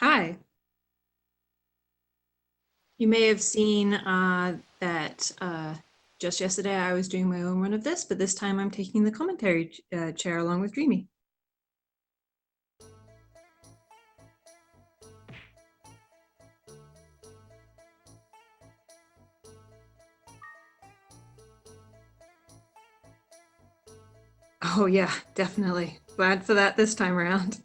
Hi. You may have seen that just yesterday I was doing my own run of this, but this time I'm taking the commentary chair along with Dreamy. Oh yeah, definitely. Glad for that this time around.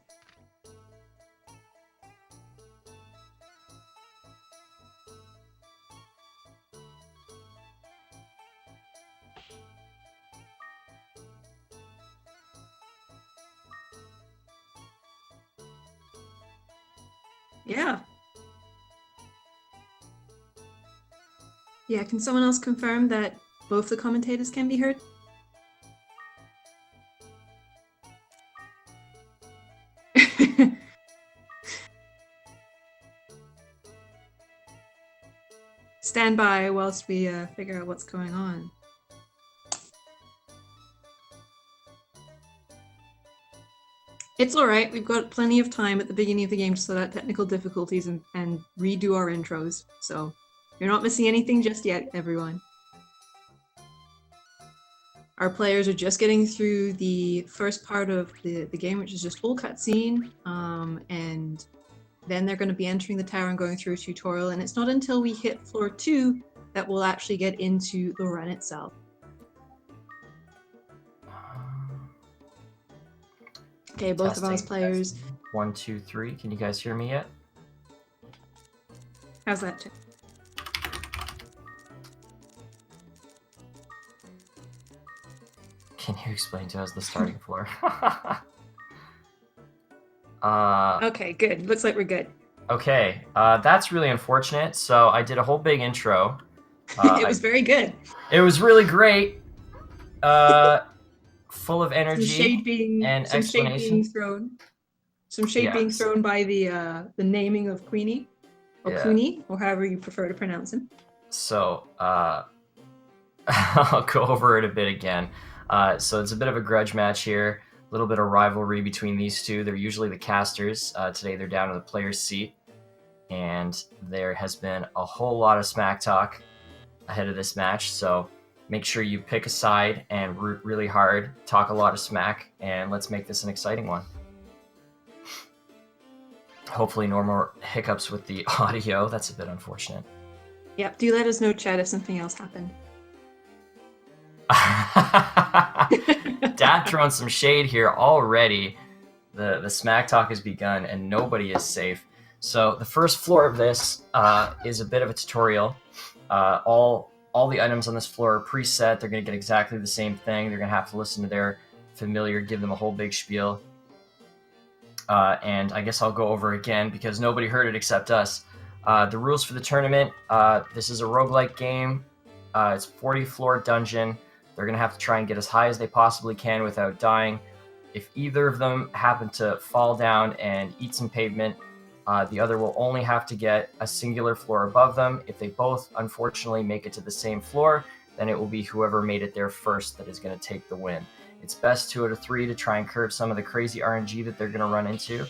Yeah. Yeah, can someone else confirm that both the commentators can be heard? Stand by whilst we figure out what's going on. It's all right. We've got plenty of time at the beginning of the game to sort out technical difficulties and redo our intros. So you're not missing anything just yet, everyone. Our players are just getting through the first part of the game, which is just full cutscene, and then they're going to be entering the tower and going through a tutorial. And it's not until we hit floor 2 that we'll actually get into the run itself. Okay, both of us players. Testing. 1, 2, 3. Can you guys hear me yet? How's that? Can you explain to us the starting floor? Okay, good. Looks like we're good. Okay, that's really unfortunate. So I did a whole big intro. It was very good. It was really great. Full of energy and explanation. Some shade being thrown by the naming of Queenie, or Cooney, or however you prefer to pronounce him. So I'll go over it a bit again. So it's a bit of a grudge match here, a little bit of rivalry between these two. They're usually the casters. Today they're down to the player's seat, and there has been a whole lot of smack talk ahead of this match. So make sure you pick a side and root really hard, talk a lot of smack, and let's make this an exciting one. Hopefully no more hiccups with the audio. That's a bit unfortunate. Yep, do let us know, Chad, if something else happened. Dad throwing some shade here already. The smack talk has begun and nobody is safe. So the first floor of this is a bit of a tutorial. All the items on this floor are preset. They're going to get exactly the same thing. They're going to have to listen to their familiar, give them a whole big spiel. And I guess I'll go over again because nobody heard it except us. The rules for the tournament, this is a roguelike game. It's 40-floor dungeon. They're going to have to try and get as high as they possibly can without dying. If either of them happen to fall down and eat some pavement, the other will only have to get a singular floor above them. If they both, unfortunately, make it to the same floor, then it will be whoever made it there first that is going to take the win. It's best 2 out of 3 to try and curb some of the crazy RNG that they're going to run into.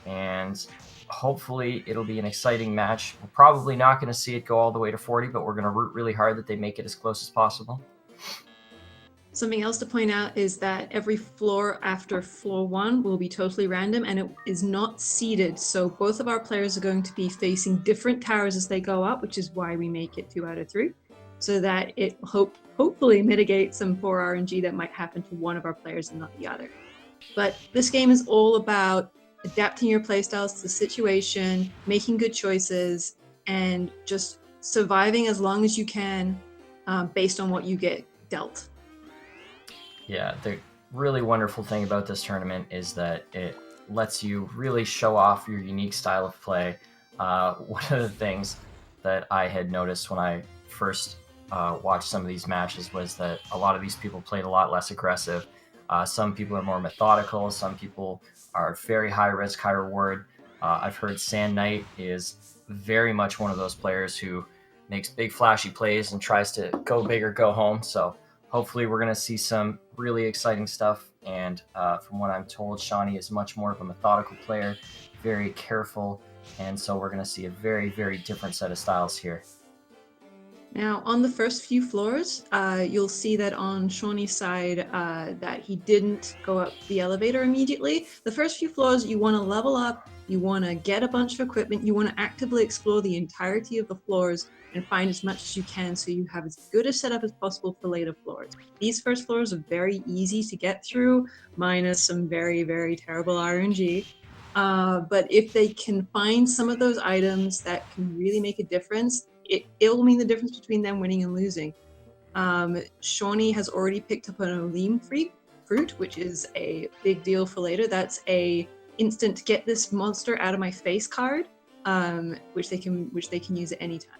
And hopefully it'll be an exciting match. We're probably not going to see it go all the way to 40, but we're going to root really hard that they make it as close as possible. Something else to point out is that every floor after floor 1 will be totally random, and it is not seeded. So both of our players are going to be facing different towers as they go up, which is why we make it 2 out of 3, so that it hopefully mitigates some poor RNG that might happen to one of our players and not the other. But this game is all about adapting your playstyles to the situation, making good choices, and just surviving as long as you can based on what you get dealt. Yeah, the really wonderful thing about this tournament is that it lets you really show off your unique style of play. One of the things that I had noticed when I first watched some of these matches was that a lot of these people played a lot less aggressive. Some people are more methodical. Some people are very high risk, high reward. I've heard Sand Knight is very much one of those players who makes big flashy plays and tries to go big or go home. So hopefully we're going to see some really exciting stuff. And from what I'm told, Shawnee is much more of a methodical player, very careful. And so we're going to see a very, very different set of styles here. Now, on the first few floors, you'll see that on Shawnee's side that he didn't go up the elevator immediately. The first few floors, you want to level up, you want to get a bunch of equipment, you want to actively explore the entirety of the floors and find as much as you can so you have as good a setup as possible for later floors. These first floors are very easy to get through, minus some very, very terrible RNG. But if they can find some of those items that can really make a difference, it'll mean the difference between them winning and losing. Shawnee has already picked up an Olim fruit, which is a big deal for later. That's a instant get this monster out of my face card, which they can use at any time.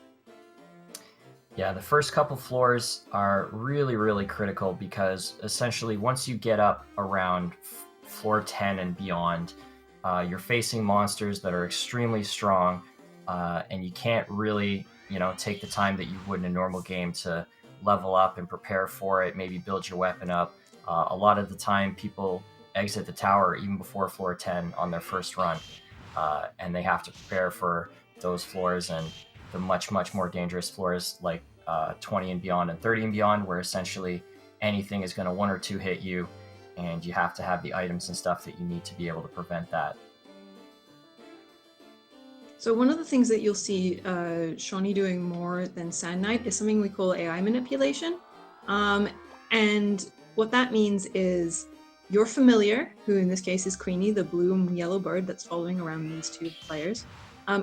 Yeah, the first couple floors are really, really critical because essentially once you get up around floor 10 and beyond, you're facing monsters that are extremely strong, and you can't really take the time that you would in a normal game to level up and prepare for it, maybe build your weapon up. A lot of the time people exit the tower even before floor 10 on their first run, and they have to prepare for those floors and the much, much more dangerous floors like 20 and beyond and 30 and beyond, where essentially anything is going to 1 or 2 hit you, and you have to have the items and stuff that you need to be able to prevent that. So one of the things that you'll see Shawnee doing more than Sand Knight is something we call AI manipulation. And what that means is your familiar, who in this case is Queenie, the blue and yellow bird that's following around these 2 players,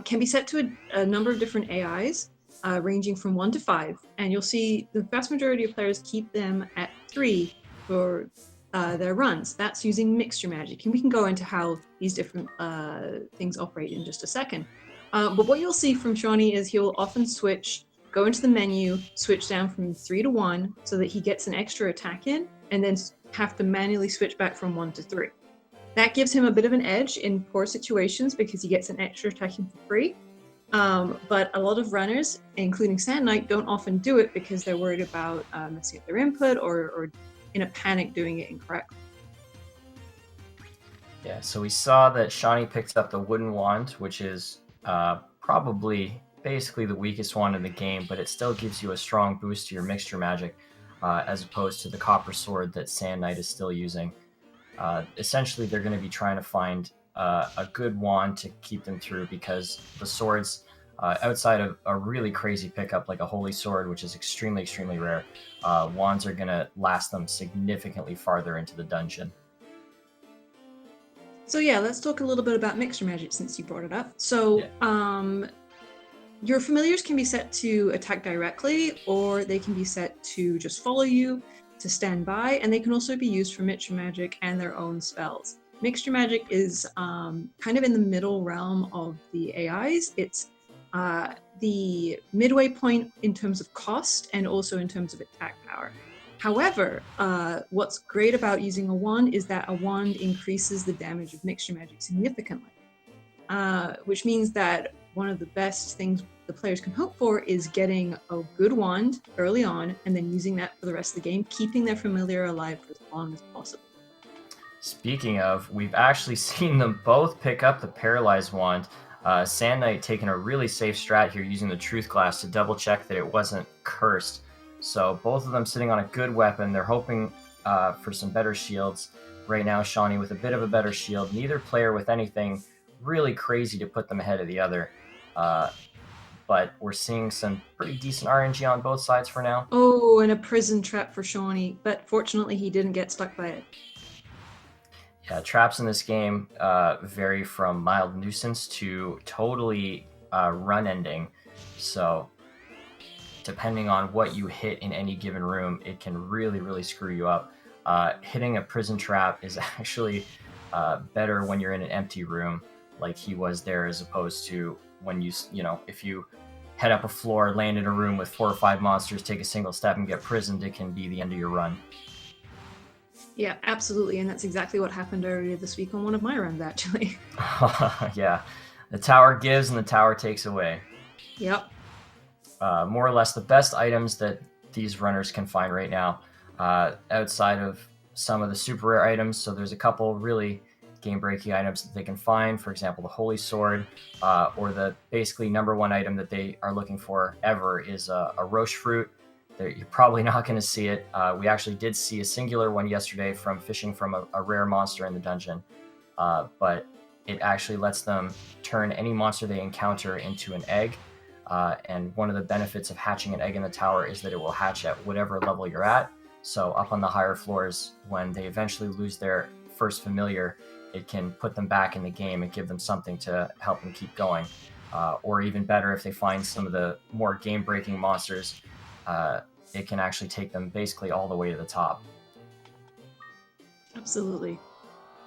can be set to a number of different AIs, ranging from 1 to 5. And you'll see the vast majority of players keep them at 3 for their runs. That's using mixture magic. And we can go into how these different things operate in just a second. But what you'll see from Shawnee is he'll often go into the menu, switch down from 3 to 1 so that he gets an extra attack in, and then have to manually switch back from 1 to 3. That gives him a bit of an edge in poor situations because he gets an extra attack in for free. But a lot of runners, including Sand Knight, don't often do it because they're worried about messing up their input or in a panic doing it incorrectly. Yeah, so we saw that Shawnee picked up the wooden wand, which is probably basically the weakest one in the game, but it still gives you a strong boost to your mixture magic, as opposed to the copper sword that Sand Knight is still using. Essentially, they're going to be trying to find a good wand to keep them through, because the swords, outside of a really crazy pickup like a holy sword, which is extremely, extremely rare, wands are going to last them significantly farther into the dungeon. So yeah, let's talk a little bit about mixture magic since you brought it up. So your familiars can be set to attack directly, or they can be set to just follow you, to stand by, and they can also be used for mixture magic and their own spells. Mixture magic is kind of in the middle realm of the AIs. It's the midway point in terms of cost and also in terms of attack power. However, what's great about using a wand is that a wand increases the damage of mixture magic significantly, which means that one of the best things the players can hope for is getting a good wand early on and then using that for the rest of the game, keeping their familiar alive for as long as possible. Speaking of, we've actually seen them both pick up the Paralyzed Wand. Sand Knight taking a really safe strat here using the Truth Glass to double check that it wasn't cursed. So both of them sitting on a good weapon. They're hoping for some better shields. Right now, Shawnee with a bit of a better shield. Neither player with anything really crazy to put them ahead of the other. But we're seeing some pretty decent RNG on both sides for now. Oh, and a prison trap for Shawnee, but fortunately he didn't get stuck by it. Yeah, traps in this game vary from mild nuisance to totally run-ending. So depending on what you hit in any given room, it can really, really screw you up. Hitting a prison trap is actually better when you're in an empty room like he was there, as opposed to when if you head up a floor, land in a room with 4 or 5 monsters, take a single step and get prisoned, it can be the end of your run. Yeah, absolutely, and that's exactly what happened earlier this week on one of my runs, actually. Yeah, the tower gives and the tower takes away. Yep. More or less the best items that these runners can find right now, outside of some of the super rare items. So there's a couple really game-breaking items that they can find. For example, the Holy Sword, or the basically #1 item that they are looking for ever is a Roche Fruit. You're probably not going to see it. We actually did see a singular one yesterday from fishing from a rare monster in the dungeon, but it actually lets them turn any monster they encounter into an egg. And one of the benefits of hatching an egg in the tower is that it will hatch at whatever level you're at. So up on the higher floors, when they eventually lose their first familiar, it can put them back in the game and give them something to help them keep going. Or even better, if they find some of the more game-breaking monsters, it can actually take them basically all the way to the top. Absolutely.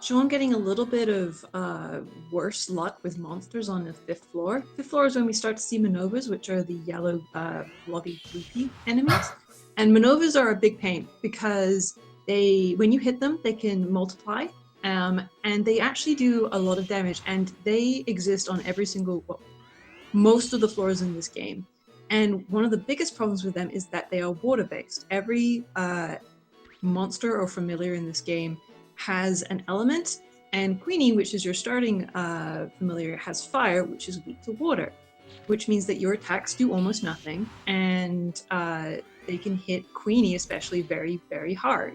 Sean getting a little bit of worse luck with monsters on the 5th floor. 5th floor is when we start to see Manovas, which are the yellow blobby loopy enemies. And Manovas are a big pain because when you hit them, they can multiply. And they actually do a lot of damage, and they exist on most of the floors in this game. And one of the biggest problems with them is that they are water-based. Every monster or familiar in this game has an element, and Queenie, which is your starting familiar, has fire, which is weak to water, which means that your attacks do almost nothing, and they can hit Queenie especially very, very hard.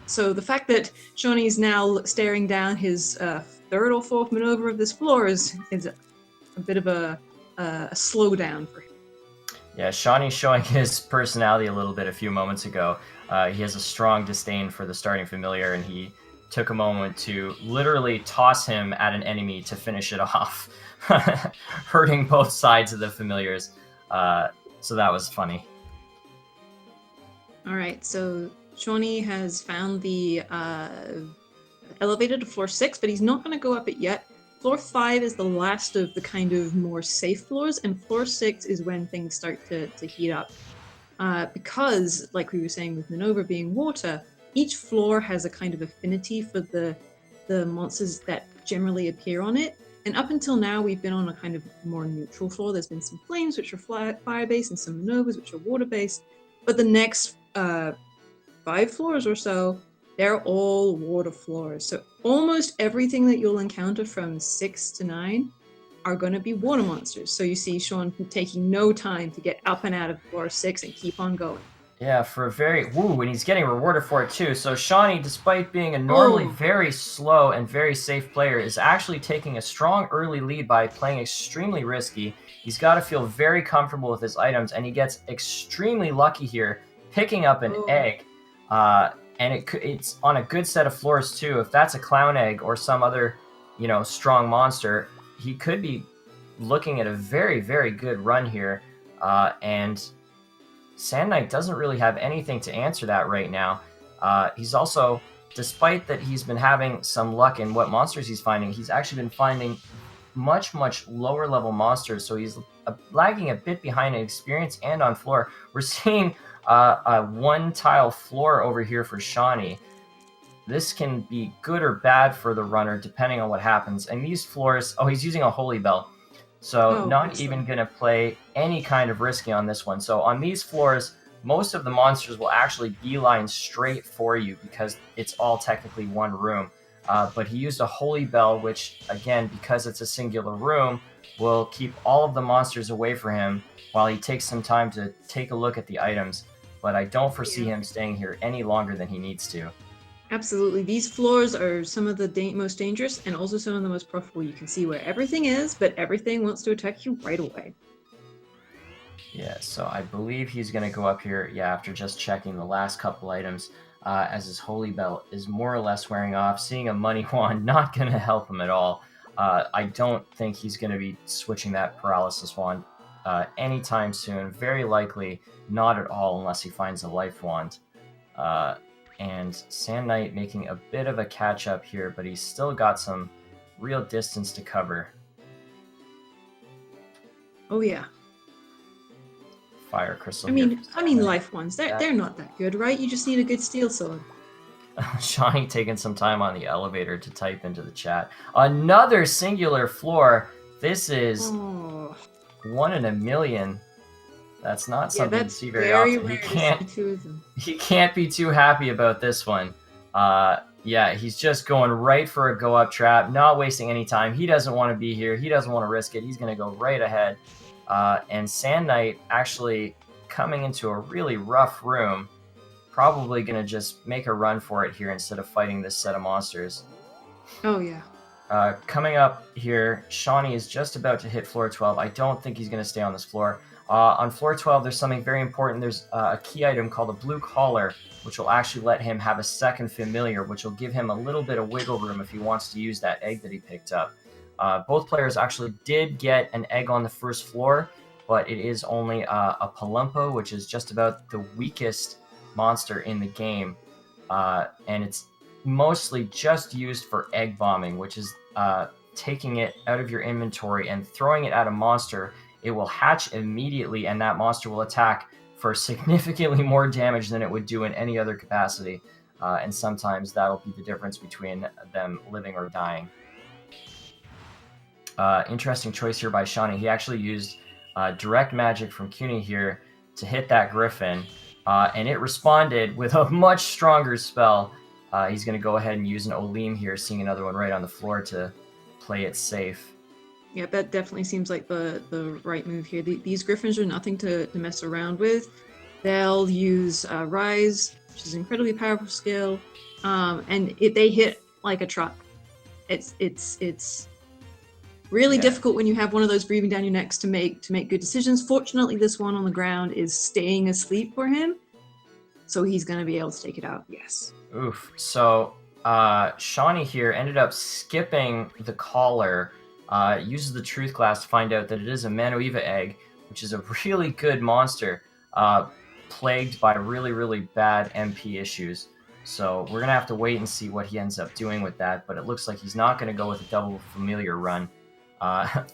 So the fact that Shawnee is now staring down his 3rd or 4th maneuver of this floor is a bit of a slowdown for him. Yeah, Shawnee's showing his personality a little bit a few moments ago. He has a strong disdain for the starting familiar, and he took a moment to literally toss him at an enemy to finish it off, hurting both sides of the familiars. So that was funny. All right, so Shawnee has found the elevator to floor 6, but he's not going to go up it yet. Floor 5 is the last of the kind of more safe floors, and floor 6 is when things start to heat up. Because, like we were saying with Manova being water, each floor has a kind of affinity for the monsters that generally appear on it. And up until now, we've been on a kind of more neutral floor. There's been some flames, which are fire-based, and some Manovas, which are water-based. But the next 5 floors or so, they're all water floors. So almost everything that you'll encounter from 6 to 9 are going to be water monsters. So you see Sean taking no time to get up and out of floor 6 and keep on going. Yeah, for a and he's getting rewarded for it too. So Shawnee, despite being a normally very slow and very safe player, is actually taking a strong early lead by playing extremely risky. He's got to feel very comfortable with his items, and he gets extremely lucky here, picking up an egg. And it's on a good set of floors too. If that's a clown egg or some other, strong monster, he could be looking at a very, very good run here. And Sand Knight doesn't really have anything to answer that right now. He's also, despite that he's been having some luck in what monsters he's finding, he's actually been finding much, much lower level monsters. So he's lagging a bit behind in experience and on floor. We're seeing a 1-tile floor over here for Shawnee. This can be good or bad for the runner, depending on what happens. And these floors, he's using a Holy Bell. So not even going to play any kind of risky on this one. So on these floors, most of the monsters will actually beeline straight for you because it's all technically one room. but he used a holy bell, which, again, because it's a singular room, will keep all of the monsters away from him while he takes some time to take a look at the items. But I don't foresee him staying here any longer than he needs to. Absolutely. These floors are some of the most dangerous and also some of the most profitable. You can see where everything is, but everything wants to attack you right away. Yeah, so I believe he's going to go up here, after just checking the last couple items, as his holy belt is more or less wearing off. Seeing a money wand not going to help him at all. I don't think he's going to be switching that paralysis wand anytime soon. Very likely not at all unless he finds a life wand. And Sand Knight making a bit of a catch up here, but he's still got some real distance to cover. Oh yeah. Fire crystal. I mean, life ones. They're not that good, right? You just need a good steel sword. Shawnee taking some time on the elevator to type into the chat. Another singular floor. This is 1 in a million. That's not something to see very often. He can't be too happy about this one. He's just going right for a go up trap, not wasting any time. He doesn't want to be here. He doesn't want to risk it. He's going to go right ahead. And Sand Knight actually coming into a really rough room. Probably going to just make a run for it here instead of fighting this set of monsters. Oh, yeah. Coming up here, Shawnee is just about to hit floor 12. I don't think he's going to stay on this floor. On floor 12, there's something very important. There's a key item called a blue collar, which will actually let him have a second familiar, which will give him a little bit of wiggle room if he wants to use that egg that he picked up. Both players actually did get an egg on the first floor, but it is only a Palumpo, which is just about the weakest monster in the game, and it's mostly just used for egg bombing, which is taking it out of your inventory and throwing it at a monster. It will hatch immediately, and that monster will attack for significantly more damage than it would do in any other capacity, and sometimes that'll be the difference between them living or dying. Interesting choice here by Shawnee. He actually used direct magic from CUNY here to hit that griffin, and it responded with a much stronger spell. He's going to go ahead and use an Olim here, seeing another one right on the floor to play it safe. Yeah, that definitely seems like the right move here. These griffins are nothing to mess around with. They'll use Rise, which is an incredibly powerful skill, and they hit like a truck. It's really difficult when you have one of those breathing down your necks to make good decisions. Fortunately, this one on the ground is staying asleep for him, so he's going to be able to take it out. Yes. Oof. So Shawnee here ended up skipping the collar, uses the truth glass to find out that it is a Manoeva egg, which is a really good monster, plagued by really, really bad MP issues. So we're going to have to wait and see what he ends up doing with that, but it looks like he's not going to go with a double familiar run.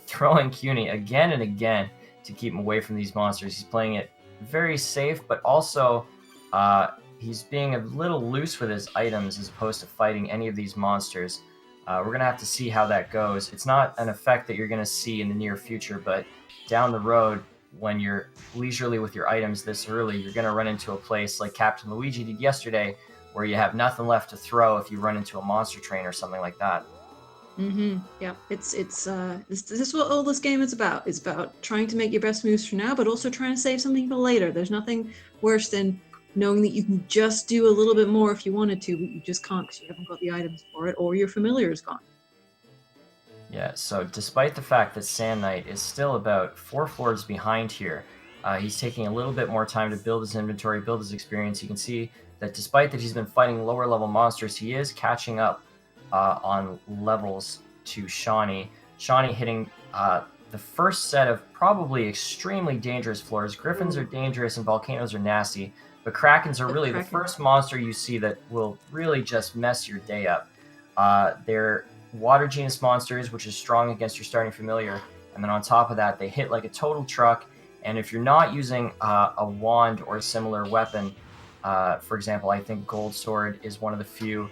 Throwing CUNY again and again to keep him away from these monsters. He's playing it very safe, but also he's being a little loose with his items as opposed to fighting any of these monsters. We're going to have to see how that goes. It's not an effect that you're going to see in the near future, but down the road, when you're leisurely with your items this early, you're going to run into a place like Captain Luigi did yesterday, where you have nothing left to throw if you run into a monster train or something like that. Yeah, this is what all this game is about. It's about trying to make your best moves for now, but also trying to save something for later. There's nothing worse than knowing that you can just do a little bit more if you wanted to, but you just can't because you haven't got the items for it, or your familiar is gone. Yeah, so despite the fact that Sand Knight is still about 4 floors behind here, he's taking a little bit more time to build his inventory, build his experience. You can see that despite that he's been fighting lower level monsters, he is catching up on levels to Shawnee. Shawnee hitting the first set of probably extremely dangerous floors. Griffins are dangerous and volcanoes are nasty, but Krakens are really the first monster you see that will really just mess your day up. They're water genus monsters, which is strong against your starting familiar, and then on top of that, they hit like a total truck, and if you're not using a wand or a similar weapon, for example, I think Gold Sword is one of the few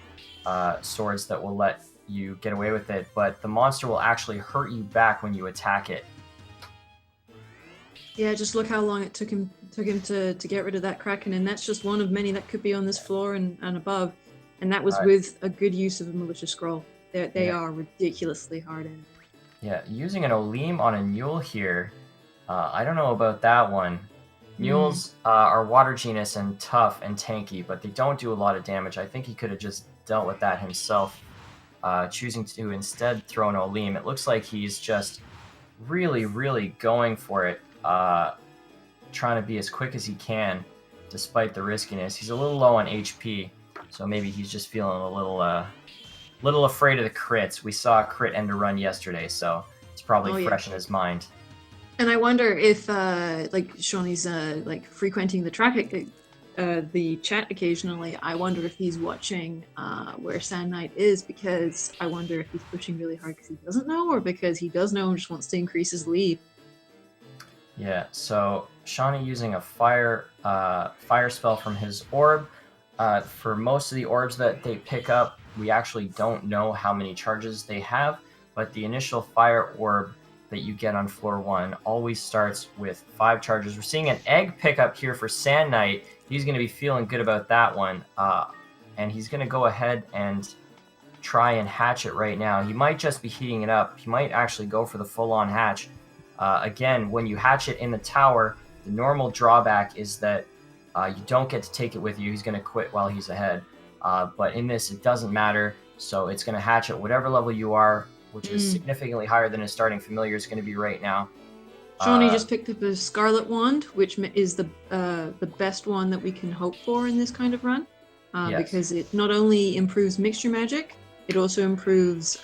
swords that will let you get away with it, but the monster will actually hurt you back when you attack it. Yeah, just look how long it took him to get rid of that Kraken, and that's just one of many that could be on this floor and above. And that was Right. with a good use of a malicious scroll. They Yeah. are ridiculously hard in. Yeah, using an Olim on a Mule here, I don't know about that one. Mules are water genus and tough and tanky, but they don't do a lot of damage. I think he could have just dealt with that himself, choosing to instead throw an Olim. It looks like he's just really, really going for it, trying to be as quick as he can, despite the riskiness. He's a little low on HP, so maybe he's just feeling a little afraid of the crits. We saw a crit end a run yesterday, so it's probably fresh in his mind. And I wonder if, like Shawnee's like frequenting the chat occasionally. I wonder if he's watching where Sand Knight is, because I wonder if he's pushing really hard because he doesn't know, or because he does know and just wants to increase his lead. Yeah. So Shawnee using a fire spell from his orb. For most of the orbs that they pick up, we actually don't know how many charges they have, but the initial fire orb that you get on floor 1 always starts with 5 charges. We're seeing an egg pickup here for Sand Knight. He's going to be feeling good about that one, and he's going to go ahead and try and hatch it right now. He might just be heating it up. He might actually go for the full-on hatch. Again, when you hatch it in the tower, the normal drawback is that you don't get to take it with you. He's going to quit while he's ahead. But in this, it doesn't matter. So it's going to hatch at whatever level you are, which is significantly higher than his starting familiar is going to be right now. Shawnee just picked up a Scarlet Wand, which is the best one that we can hope for in this kind of run. Yes. Because it not only improves mixture magic, it also improves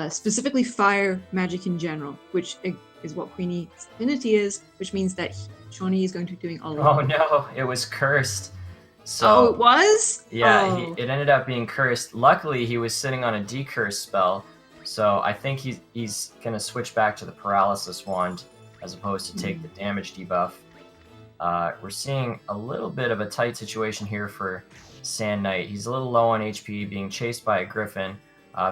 specifically fire magic in general, which is what Queenie's affinity is, which means that Shawnee is going to be doing all of it. Oh no, it was cursed. So, it was? Yeah, it ended up being cursed. Luckily, he was sitting on a decurse spell, so I think he's going to switch back to the paralysis wand as opposed to take the damage debuff. We're seeing a little bit of a tight situation here for Sand Knight. He's a little low on HP, being chased by a griffin.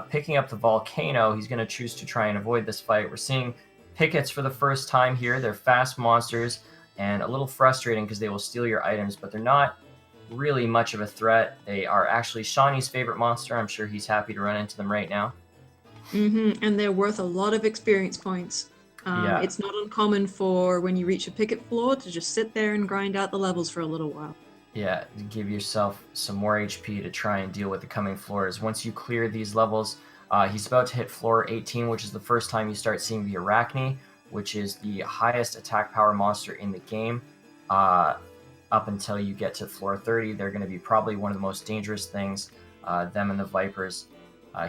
Picking up the volcano, he's going to choose to try and avoid this fight. We're seeing pickets for the first time here. They're fast monsters and a little frustrating because they will steal your items, but they're not really much of a threat. They are actually Shawnee's favorite monster. I'm sure he's happy to run into them right now. And they're worth a lot of experience points. It's not uncommon for when you reach a picket floor to just sit there and grind out the levels for a little while. Yeah, to give yourself some more HP to try and deal with the coming floors. Once you clear these levels, he's about to hit floor 18, which is the first time you start seeing the Arachne, which is the highest attack power monster in the game. Up until you get to floor 30, they're going to be probably one of the most dangerous things, them and the Vipers.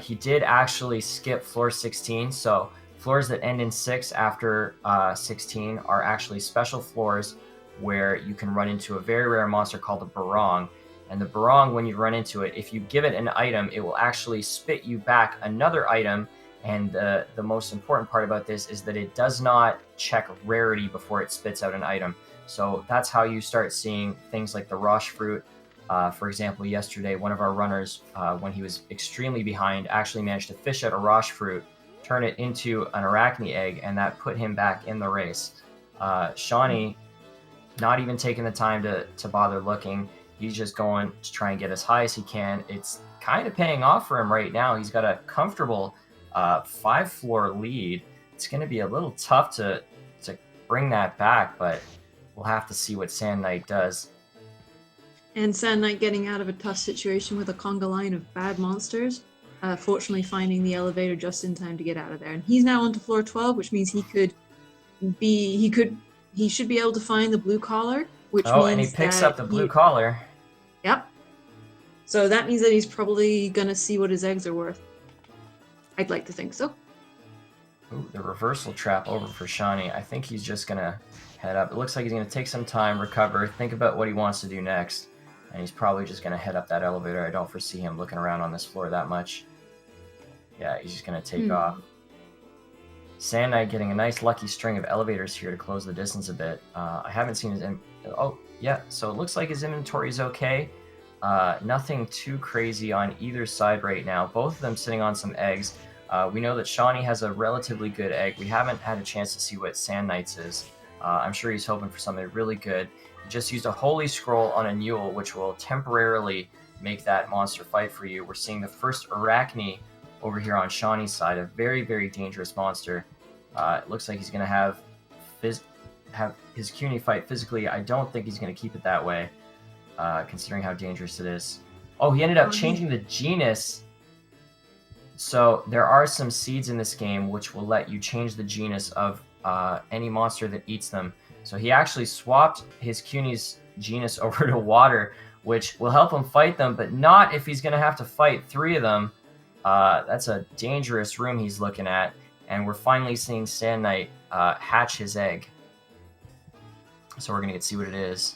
He did actually skip floor 16, so floors that end in 6 after 16 are actually special floors where you can run into a very rare monster called the Barong. And the Barong, when you run into it, if you give it an item, it will actually spit you back another item. And the most important part about this is that it does not check rarity before it spits out an item. So that's how you start seeing things like the Roche fruit. For example, yesterday, one of our runners, when he was extremely behind, actually managed to fish out a Roche fruit, turn it into an Arachne egg, and that put him back in the race. Shawnee, not even taking the time to bother looking. He's just going to try and get as high as he can. It's kind of paying off for him right now. He's got a comfortable 5-floor lead. It's going to be a little tough to bring that back, but we'll have to see what Sand Knight does. And Sand Knight getting out of a tough situation with a conga line of bad monsters, fortunately finding the elevator just in time to get out of there. And he's now onto floor 12, which means he should be able to find the blue collar, which means and he picks up the blue collar. Yep. So that means that he's probably gonna see what his eggs are worth. I'd like to think so. Ooh, the reversal trap over for Shawnee. I think he's just gonna head up. It looks like he's gonna take some time, recover, think about what he wants to do next, and he's probably just gonna head up that elevator. I don't foresee him looking around on this floor that much. Yeah, he's just gonna take off. Sand Knight getting a nice lucky string of elevators here to close the distance a bit. I haven't seen his... Oh, yeah, so it looks like his inventory is okay. Nothing too crazy on either side right now. Both of them sitting on some eggs. We know that Shawnee has a relatively good egg. We haven't had a chance to see what Sand Knight's is. I'm sure he's hoping for something really good. He just used a Holy Scroll on a Mule, which will temporarily make that monster fight for you. We're seeing the first Arachne over here on Shawnee's side, a very, very dangerous monster. It looks like he's going to have his CUNY fight physically. I don't think he's going to keep it that way, considering how dangerous it is. Oh, he ended up changing the genus. So there are some seeds in this game which will let you change the genus of any monster that eats them. So he actually swapped his CUNY's genus over to water, which will help him fight them, but not if he's going to have to fight 3 of them. That's a dangerous room he's looking at, and we're finally seeing Sand Knight hatch his egg. So we're going to see what it is.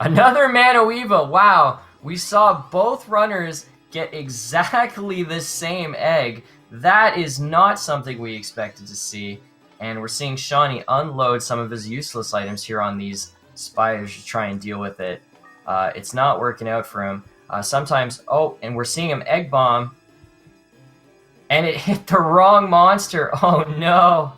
Another Manoeva! Wow! We saw both runners get exactly the same egg. That is not something we expected to see. And we're seeing Shawnee unload some of his useless items here on these spiders to try and deal with it. It's not working out for him. Sometimes, and we're seeing him egg bomb. And it hit the wrong monster. Oh no.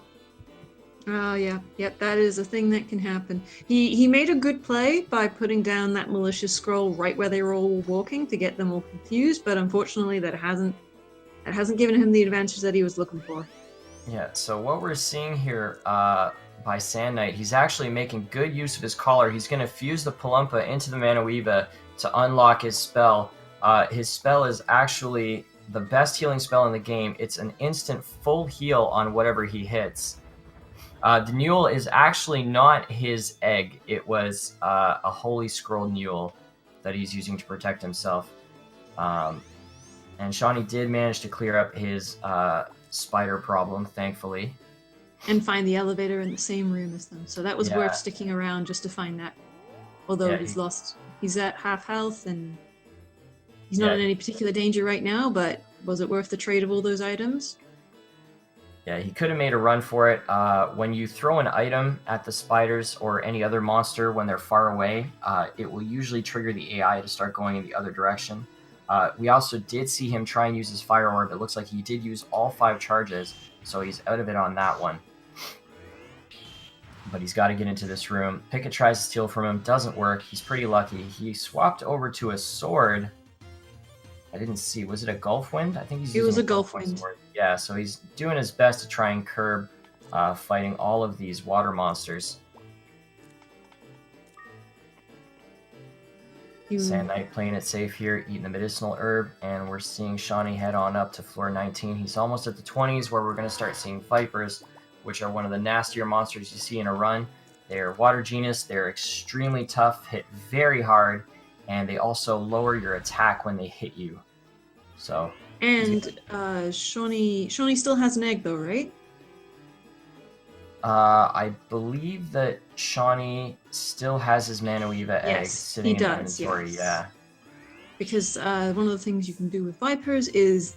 Oh yeah, yep, that is a thing that can happen. He made a good play by putting down that malicious scroll right where they were all walking to get them all confused, but unfortunately that hasn't given him the advantage that he was looking for. Yeah, so what we're seeing here by Sand Knight, he's actually making good use of his collar. He's going to fuse the Palumpa into the Manoeva to unlock his spell. His spell is actually the best healing spell in the game. It's an instant full heal on whatever he hits. The Newel is actually not his egg. It was a Holy Scroll Newel that he's using to protect himself. And Shawnee did manage to clear up his spider problem, thankfully. And find the elevator in the same room as them. So that was worth sticking around just to find that. Although he's at half health and he's not in any particular danger right now, but was it worth the trade of all those items? Yeah, he could have made a run for it. When you throw an item at the spiders or any other monster when they're far away, it will usually trigger the AI to start going in the other direction. We also did see him try and use his fire orb. It looks like he did use all 5 charges, so he's out of it on that one. But he's got to get into this room. Pickett tries to steal from him. Doesn't work. He's pretty lucky. He swapped over to a sword. I didn't see. Was it a Gulf Wind? I think he's using a Gulf Wind. Sword. Yeah, so he's doing his best to try and curb fighting all of these water monsters. Sand Knight playing it safe here, eating the medicinal herb, and we're seeing Shawnee head on up to floor 19. He's almost at the 20s, where we're going to start seeing Vipers, which are one of the nastier monsters you see in a run. They're water genus, they're extremely tough, hit very hard, and they also lower your attack when they hit you. So. And Shawnee still has an egg though, right? I believe that Shawnee still has his Manoeva egg sitting in inventory. Yes. Yeah. Because one of the things you can do with Vipers is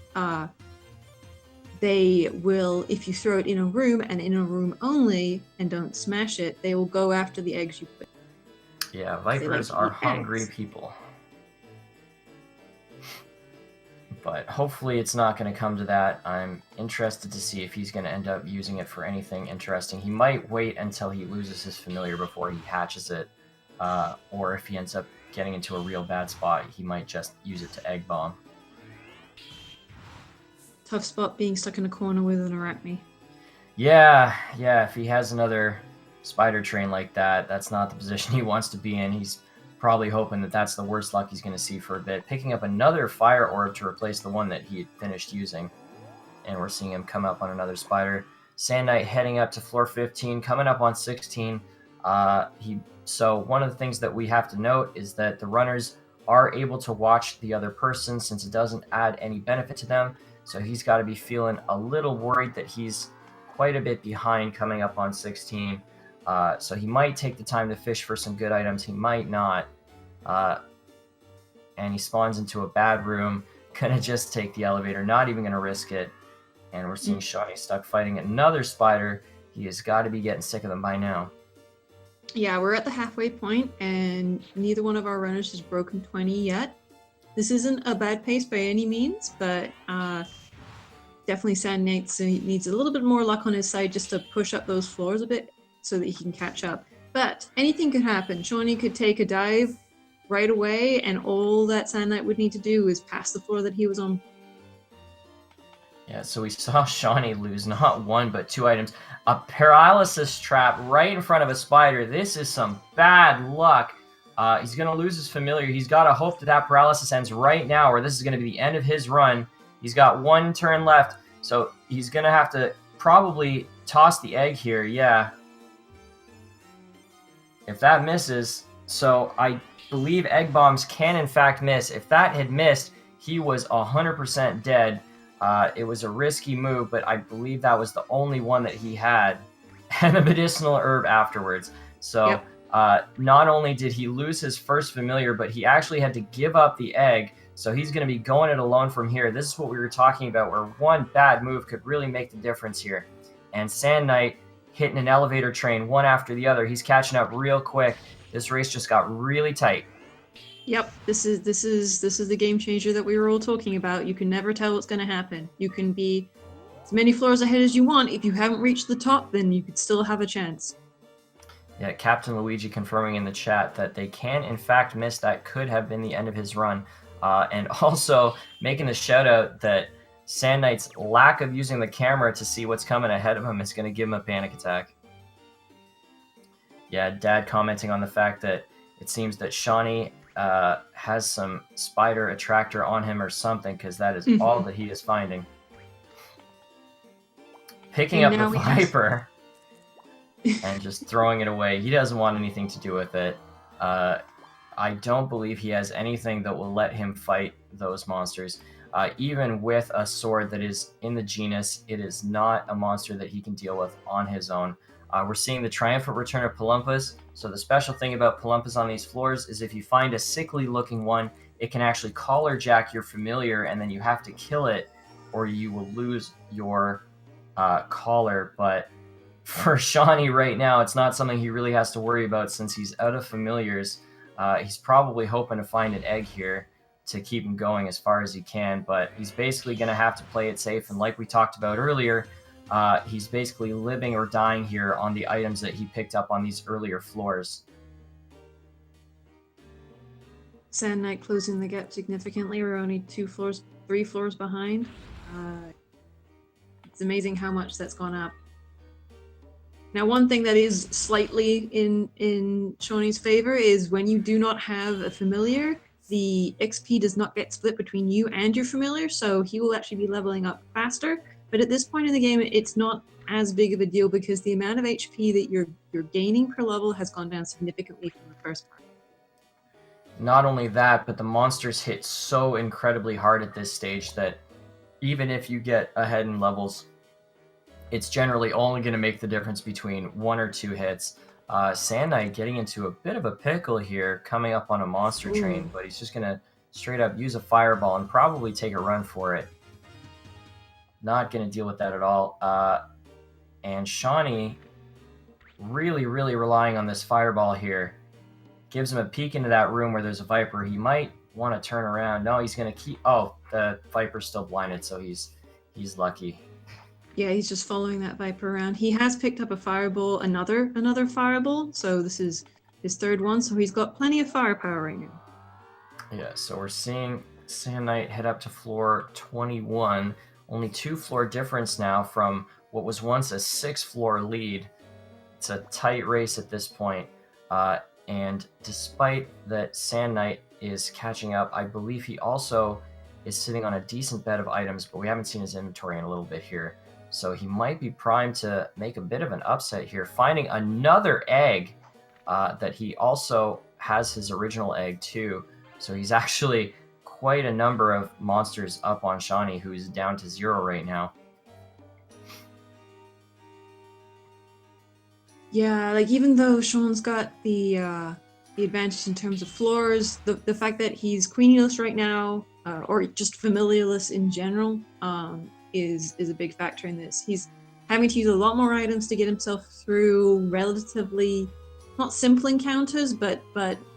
they will, if you throw it in a room and in a room only and don't smash it, they will go after the eggs you put. Yeah, Vipers are hungry people. But hopefully it's not going to come to that. I'm interested to see if he's going to end up using it for anything interesting. He might wait until he loses his familiar before he hatches it. Or if he ends up getting into a real bad spot, he might just use it to egg bomb. Tough spot being stuck in a corner with an Arachne. Yeah, if he has another spider train like that, that's not the position he wants to be in. He's probably hoping that that's the worst luck he's going to see for a bit. Picking up another fire orb to replace the one that he had finished using. And we're seeing him come up on another spider. Sand Knight heading up to floor 15, coming up on 16. So one of the things that we have to note is that the runners are able to watch the other person since it doesn't add any benefit to them. So he's got to be feeling a little worried that he's quite a bit behind coming up on 16. So he might take the time to fish for some good items. He might not. And he spawns into a bad room. Gonna just take the elevator. Not even gonna risk it. And we're seeing Shawnee stuck fighting another spider. He has got to be getting sick of them by now. Yeah, we're at the halfway point, and neither one of our runners has broken 20 yet. This isn't a bad pace by any means, but definitely Sand Knight needs a little bit more luck on his side just to push up those floors a bit so that he can catch up. But anything could happen. Shawnee could take a dive right away, and all that Sand Knight would need to do is pass the floor that he was on. Yeah, so we saw Shawnee lose not one, but 2 items. A paralysis trap right in front of a spider. This is some bad luck. He's going to lose his familiar. He's got to hope that that paralysis ends right now, or this is going to be the end of his run. He's got 1 turn left, so he's going to have to probably toss the egg here. Yeah. If that misses, so I believe egg bombs can in fact miss. If that had missed, he was 100% dead. It was a risky move, but I believe that was the only one that he had, and a medicinal herb afterwards. So Yep. Not only did he lose his first familiar, but he actually had to give up the egg. So he's going to be going it alone from here. This is what we were talking about, where one bad move could really make the difference here. And Sand Knight hitting an elevator train one after the other. He's catching up real quick. This race just got really tight. Yep, this is the game changer that we were all talking about. You can never tell what's going to happen. You can be as many floors ahead as you want. If you haven't reached the top, then you could still have a chance. Yeah, Captain Luigi confirming in the chat that they can in fact miss. That could have been the end of his run. And also making a shout out that Sand Knight's lack of using the camera to see what's coming ahead of him is going to give him a panic attack. Yeah, Dad commenting on the fact that it seems that Shawnee has some spider attractor on him or something, because that is all that he is finding. Picking up the Viper and just throwing it away. He doesn't want anything to do with it. I don't believe he has anything that will let him fight those monsters. Even with a sword that is in the genus, it is not a monster that he can deal with on his own. We're seeing the triumphant return of Palumpas. So the special thing about Palumpas on these floors is if you find a sickly looking one, it can actually collar jack your familiar, and then you have to kill it or you will lose your collar. But for Shawnee right now, it's not something he really has to worry about since he's out of familiars. He's probably hoping to find an egg here to keep him going as far as he can, but he's basically going to have to play it safe. And like we talked about earlier, he's basically living or dying here on the items that he picked up on these earlier floors. Sand Knight closing the gap significantly. We're only 3 floors behind. It's amazing how much that's gone up. Now, one thing that is slightly in Shawnee's favor is when you do not have a familiar, the XP does not get split between you and your familiar, so he will actually be leveling up faster. But at this point in the game, it's not as big of a deal because the amount of HP that you're gaining per level has gone down significantly from the first part. Not only that, but the monsters hit so incredibly hard at this stage that even if you get ahead in levels, it's generally only going to make the difference between 1 or 2 hits. Sand Knight getting into a bit of a pickle here, coming up on a monster train, but he's just going to straight up use a fireball and probably take a run for it. Not going to deal with that at all. And Shawnee really, really relying on this fireball here. Gives him a peek into that room where there's a Viper. He might want to turn around. No, he's going to keep... Oh, the Viper's still blinded, so he's lucky. Yeah, he's just following that Viper around. He has picked up a fireball, another fireball, so this is his 3rd one, so he's got plenty of firepower right now. Yeah, so we're seeing Sand Knight head up to floor 21. Only 2 floor difference now from what was once a 6 floor lead. It's a tight race at this point. And despite that Sand Knight is catching up, I believe he also is sitting on a decent bed of items, but we haven't seen his inventory in a little bit here. So he might be primed to make a bit of an upset here, finding another egg that he also has his original egg too. So he's actually quite a number of monsters up on Shawnee, who's down to 0 right now. Yeah, like even though Sean's got the advantage in terms of floors, the fact that he's queenless right now, or just familiarless in general, is a big factor in this. He's having to use a lot more items to get himself through relatively not simple encounters, but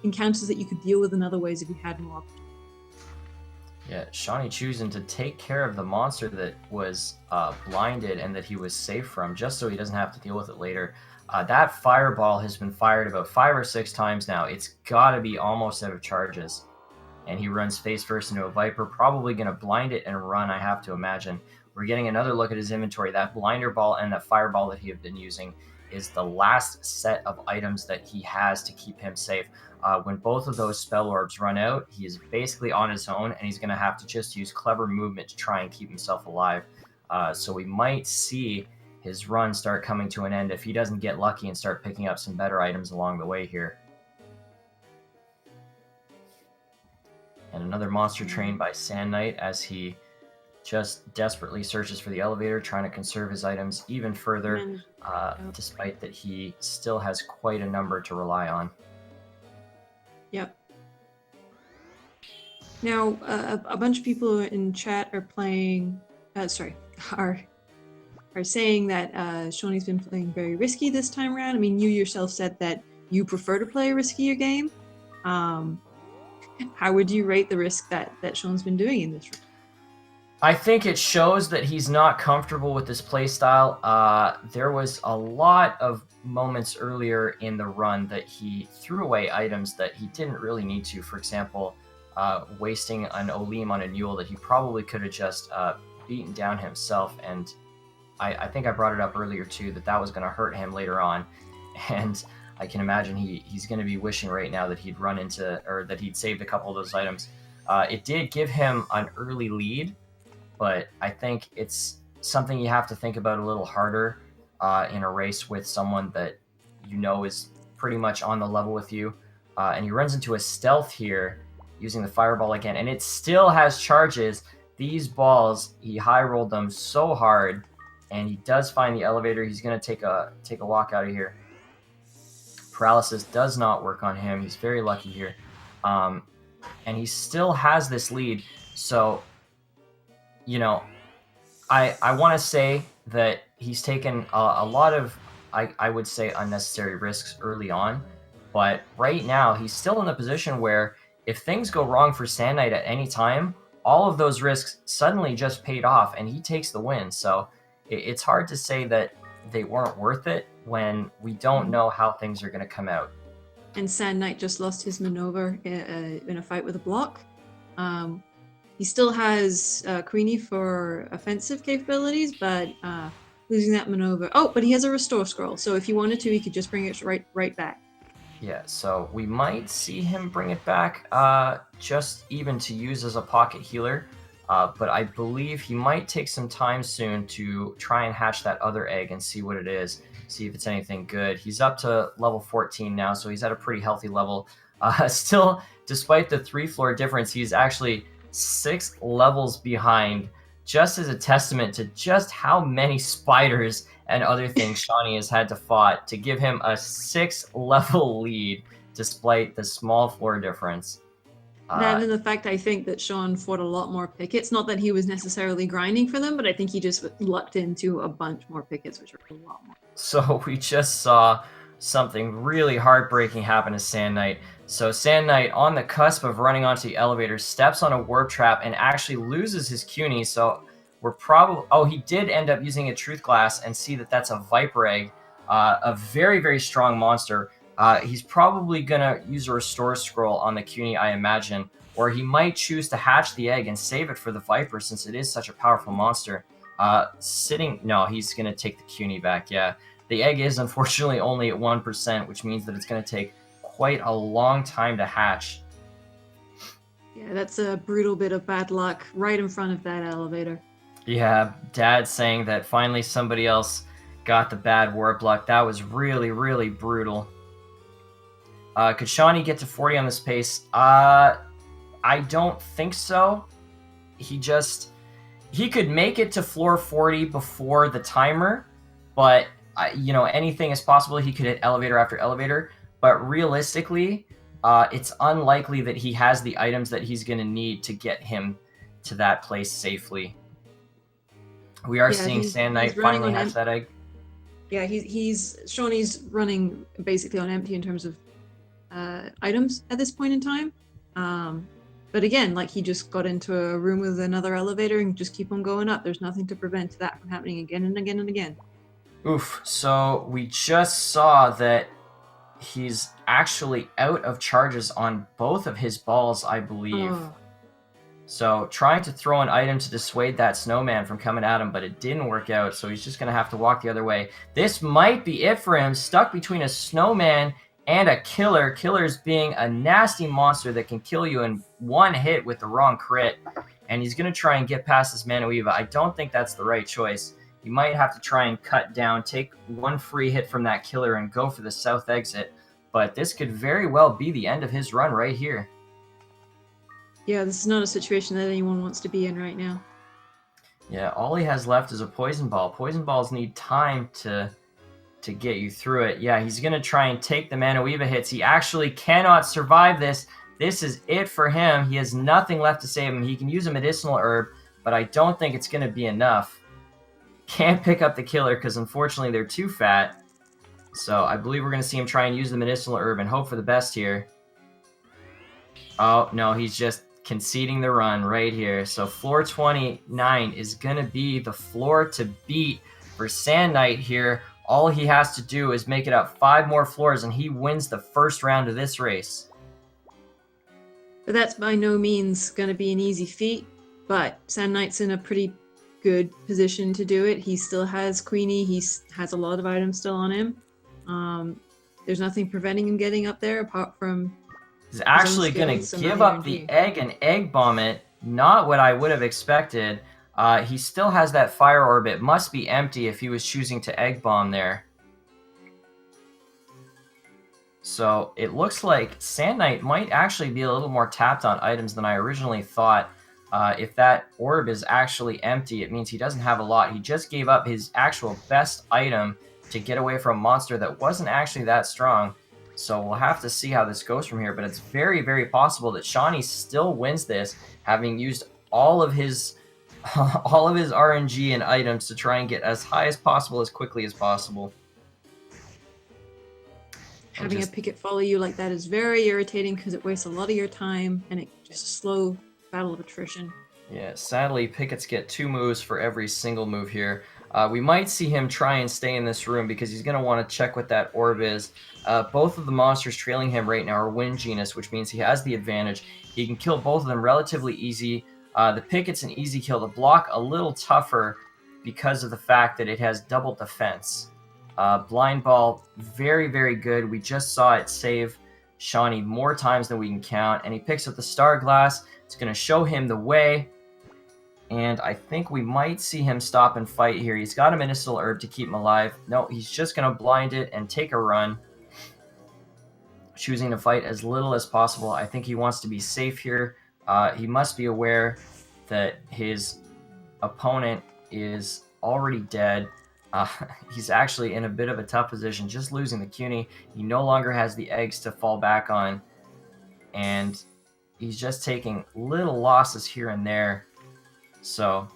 encounters that you could deal with in other ways if you had more. Yeah, Shawnee choosing to take care of the monster that was blinded and that he was safe from, just so he doesn't have to deal with it later. That fireball has been fired about 5 or 6 times now. It's got to be almost out of charges. And he runs face first into a Viper, probably going to blind it and run, I have to imagine. We're getting another look at his inventory. That blinder ball and that fireball that he had been using is the last set of items that he has to keep him safe. When both of those spell orbs run out, he is basically on his own, and he's going to have to just use clever movement to try and keep himself alive. So we might see his run start coming to an end if he doesn't get lucky and start picking up some better items along the way here. And another monster trained by Sand Knight as he just desperately searches for the elevator, trying to conserve his items even further, despite that he still has quite a number to rely on. Yep. Now, a bunch of people in chat are playing. Are saying that Shawnee's been playing very risky this time around. I mean, you yourself said that you prefer to play a riskier game. How would you rate the risk that Sean's been doing in this room? I think it shows that he's not comfortable with this playstyle. There was a lot of moments earlier in the run that he threw away items that he didn't really need to. For example, wasting an Olim on a Newell that he probably could have just beaten down himself. And I think I brought it up earlier too, that was going to hurt him later on. And I can imagine he's going to be wishing right now that he'd run into, or that he'd saved a couple of those items. It did give him an early lead, but I think it's something you have to think about a little harder in a race with someone that you know is pretty much on the level with you. And he runs into a stealth here using the fireball again, and it still has charges. These balls, he high rolled them so hard, and he does find the elevator. He's going to take a walk out of here. Paralysis does not work on him. He's very lucky here. And he still has this lead. So, you know, I want to say that he's taken a lot of, I would say, unnecessary risks early on. But right now, he's still in a position where if things go wrong for Sand Knight at any time, all of those risks suddenly just paid off, and he takes the win. So it's hard to say that they weren't worth it when we don't know how things are going to come out. And Sand Knight just lost his maneuver in a fight with a block. He still has Queenie for offensive capabilities, but losing that maneuver. Oh, but he has a restore scroll, so if he wanted to, he could just bring it right back. Yeah, so we might see him bring it back just even to use as a pocket healer. But I believe he might take some time soon to try and hatch that other egg and see what it is, see if it's anything good. He's up to level 14 now, so he's at a pretty healthy level. Still, despite the 3-floor difference, he's actually 6 levels behind, just as a testament to just how many spiders and other things Shawnee has had to fight to give him a 6-level lead, despite the small floor difference. That and the fact I think that Sean fought a lot more pickets. Not that he was necessarily grinding for them, but I think he just lucked into a bunch more pickets, which are a lot more. So we just saw something really heartbreaking happen to Sand Knight. So Sand Knight, on the cusp of running onto the elevator, steps on a warp trap and actually loses his CUNY. So we're probably... Oh, he did end up using a Truth Glass and see that that's a Viper Egg, a very, very strong monster. He's probably going to use a Restore Scroll on the CUNY, I imagine, or he might choose to hatch the egg and save it for the Viper since it is such a powerful monster. No, he's going to take the CUNY back, yeah. The egg is unfortunately only at 1%, which means that it's going to take quite a long time to hatch. Yeah, that's a brutal bit of bad luck right in front of that elevator. Yeah, Dad saying that finally somebody else got the bad warp luck. That was really, really brutal. Could Shawnee get to 40 on this pace? I don't think so. He could make it to floor 40 before the timer, but anything is possible. He could hit elevator after elevator, but realistically, it's unlikely that he has the items that he's going to need to get him to that place safely. We are seeing Sand Knight finally hatch that egg. Yeah, Shawnee's running basically on empty in terms of items at this point in time. But again, like he just got into a room with another elevator and just keep on going up. There's nothing to prevent that from happening again and again and again. Oof. So we just saw that he's actually out of charges on both of his balls, I believe. Oh. So trying to throw an item to dissuade that snowman from coming at him, but it didn't work out, so he's just going to have to walk the other way. This might be it for him, stuck between a snowman and a killer. Killer's being a nasty monster that can kill you in one hit with the wrong crit, and he's going to try and get past this Manuiva. I don't think that's the right choice. He might have to try and cut down, take one free hit from that killer, and go for the south exit, but this could very well be the end of his run right here. Yeah, this is not a situation that anyone wants to be in right now. Yeah, all he has left is a poison ball. Poison balls need time to get you through it. Yeah, he's going to try and take the Manuiva hits. He actually cannot survive this. This is it for him. He has nothing left to save him. He can use a medicinal herb, but I don't think it's going to be enough. Can't pick up the killer because unfortunately they're too fat. So I believe we're going to see him try and use the medicinal herb and hope for the best here. Oh, no, he's just conceding the run right here. So floor 29 is going to be the floor to beat for Sand Knight here. All he has to do is make it up 5 more floors, and he wins the first round of this race. But that's by no means going to be an easy feat, but Sand Knight's in a pretty good position to do it. He still has Queenie. He has a lot of items still on him. There's nothing preventing him getting up there apart from... He's actually going to give up the egg and egg bomb it. Not what I would have expected. He still has that fire orb. It must be empty if he was choosing to egg bomb there. So it looks like Sand Knight might actually be a little more tapped on items than I originally thought. If that orb is actually empty, it means he doesn't have a lot. He just gave up his actual best item to get away from a monster that wasn't actually that strong. So we'll have to see how this goes from here. But it's very, very possible that Shawnee still wins this, having used all of his RNG and items to try and get as high as possible, as quickly as possible. Having a picket follow you like that is very irritating because it wastes a lot of your time and it just a slow battle of attrition. Yeah, sadly, pickets get 2 moves for every single move here. We might see him try and stay in this room because he's going to want to check what that orb is. Both of the monsters trailing him right now are Wind Genus, which means he has the advantage. He can kill both of them relatively easy. The picket's an easy kill. The block a little tougher because of the fact that it has double defense. Blind Ball, very, very good. We just saw it save Shawnee more times than we can count. And he picks up the Star Glass. It's going to show him the way. And I think we might see him stop and fight here. He's got a medicinal herb to keep him alive. No, he's just going to blind it and take a run. Choosing to fight as little as possible. I think he wants to be safe here. He must be aware that his opponent is already dead. He's actually in a bit of a tough position, just losing the CUNY. He no longer has the eggs to fall back on. And he's just taking little losses here and there. So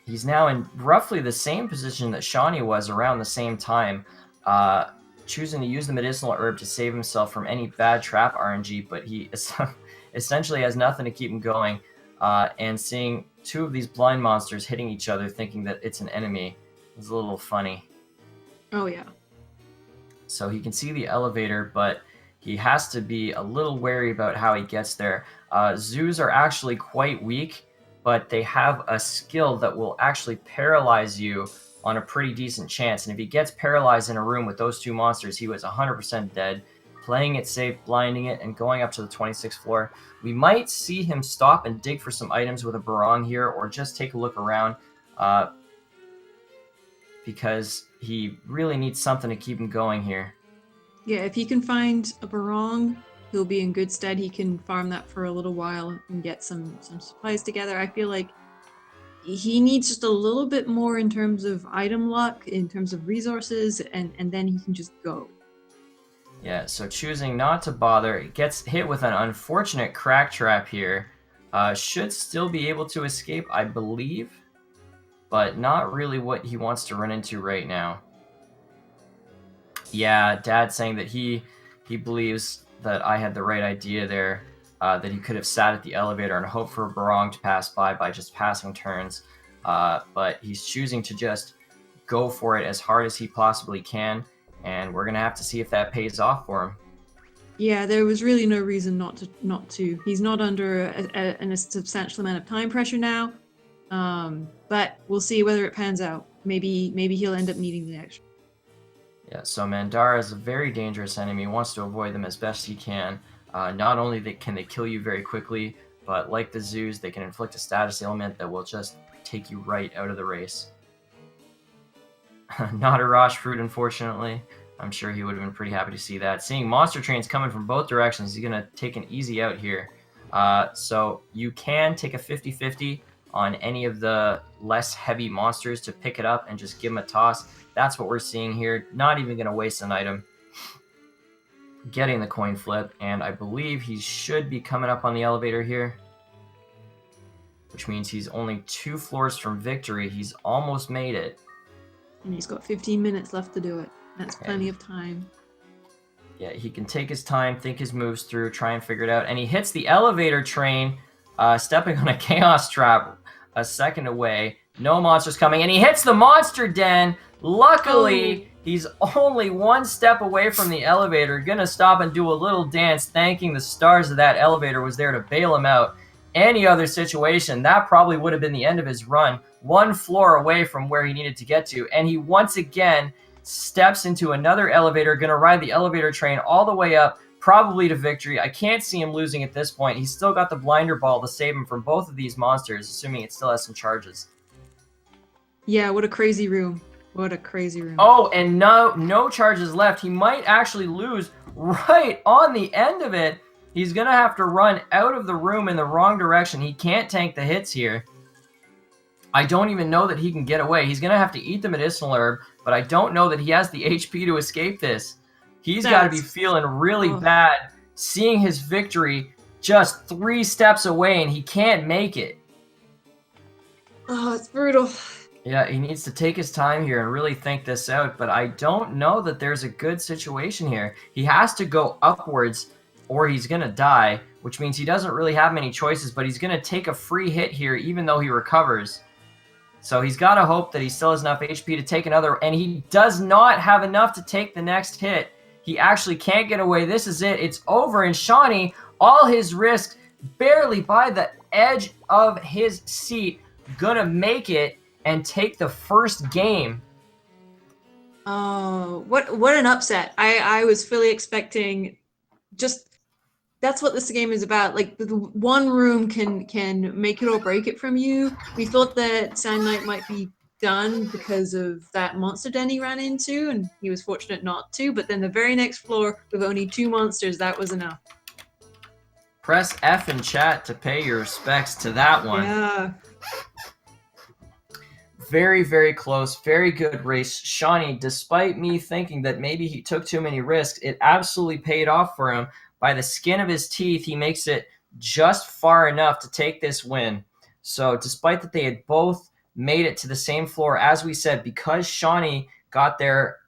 he's now in roughly the same position that Shawnee was around the same time, choosing to use the medicinal herb to save himself from any bad trap RNG, but he essentially has nothing to keep him going, and seeing 2 of these blind monsters hitting each other thinking that it's an enemy is a little funny. Oh, yeah. So he can see the elevator, but he has to be a little wary about how he gets there. Zoos are actually quite weak, but they have a skill that will actually paralyze you on a pretty decent chance. And if he gets paralyzed in a room with those 2 monsters, he was 100% dead. Playing it safe, blinding it, and going up to the 26th floor. We might see him stop and dig for some items with a barong here, or just take a look around, because he really needs something to keep him going here. Yeah, if he can find a barong, he'll be in good stead. He can farm that for a little while and get some supplies together. I feel like he needs just a little bit more in terms of item luck, in terms of resources, and then he can just go. Yeah, so choosing not to bother. It gets hit with an unfortunate crack trap here. Should still be able to escape, I believe, but not really what he wants to run into right now. Yeah, Dad saying that he believes that I had the right idea there. that he could have sat at the elevator and hoped for Barong to pass by just passing turns. But he's choosing to just go for it as hard as he possibly can, and we're going to have to see if that pays off for him. Yeah, there was really no reason not to. He's not under a substantial amount of time pressure now, but we'll see whether it pans out. Maybe he'll end up needing the extra. Yeah, so Mandara is a very dangerous enemy. He wants to avoid them as best he can. Not only can they kill you very quickly, but like the zoos, they can inflict a status ailment that will just take you right out of the race. Not a Rosh fruit, unfortunately. I'm sure he would have been pretty happy to see that. Seeing monster trains coming from both directions, he's going to take an easy out here. So you can take a 50-50 on any of the less heavy monsters to pick it up and just give him a toss. That's what we're seeing here. Not even going to waste an item. Getting the coin flip, and I believe he should be coming up on the elevator here, which means he's only 2 floors from victory. He's almost made it. And he's got 15 minutes left to do it. That's plenty of time. Yeah, he can take his time, think his moves through, try and figure it out. And he hits the elevator train, stepping on a chaos trap a second away. No monsters coming, and he hits the monster den. Luckily, he's only 1 step away from the elevator. Gonna stop and do a little dance, thanking the stars of that elevator was there to bail him out. Any other situation, that probably would have been the end of his run. 1 floor away from where he needed to get to, and he once again steps into another elevator, gonna ride the elevator train all the way up, probably to victory. I can't see him losing at this point. He's still got the blinder ball to save him from both of these monsters, assuming it still has some charges. Yeah, what a crazy room. What a crazy room. Oh, and no charges left. He might actually lose right on the end of it. He's gonna have to run out of the room in the wrong direction. He can't tank the hits here. I don't even know that he can get away. He's going to have to eat the medicinal herb, but I don't know that he has the HP to escape this. He's got to be feeling really bad, seeing his victory just 3 steps away, and he can't make it. Oh, it's brutal. Yeah, he needs to take his time here and really think this out, but I don't know that there's a good situation here. He has to go upwards or he's going to die, which means he doesn't really have many choices, but he's going to take a free hit here even though he recovers. So he's got to hope that he still has enough HP to take another, and he does not have enough to take the next hit. He actually can't get away. This is it. It's over, and Shawnee, all his risks, barely by the edge of his seat, gonna make it and take the first game. Oh, what an upset. I was fully expecting just... That's what this game is about. Like, the 1 room can make it or break it from you. We thought that Sand Knight might be done because of that monster den he ran into, and he was fortunate not to. But then the very next floor, with only 2 monsters, that was enough. Press F in chat to pay your respects to that one. Yeah. Very, very close. Very good race. Shawnee, despite me thinking that maybe he took too many risks, it absolutely paid off for him. By the skin of his teeth, he makes it just far enough to take this win. So despite that they had both made it to the same floor, as we said, because Shawnee got there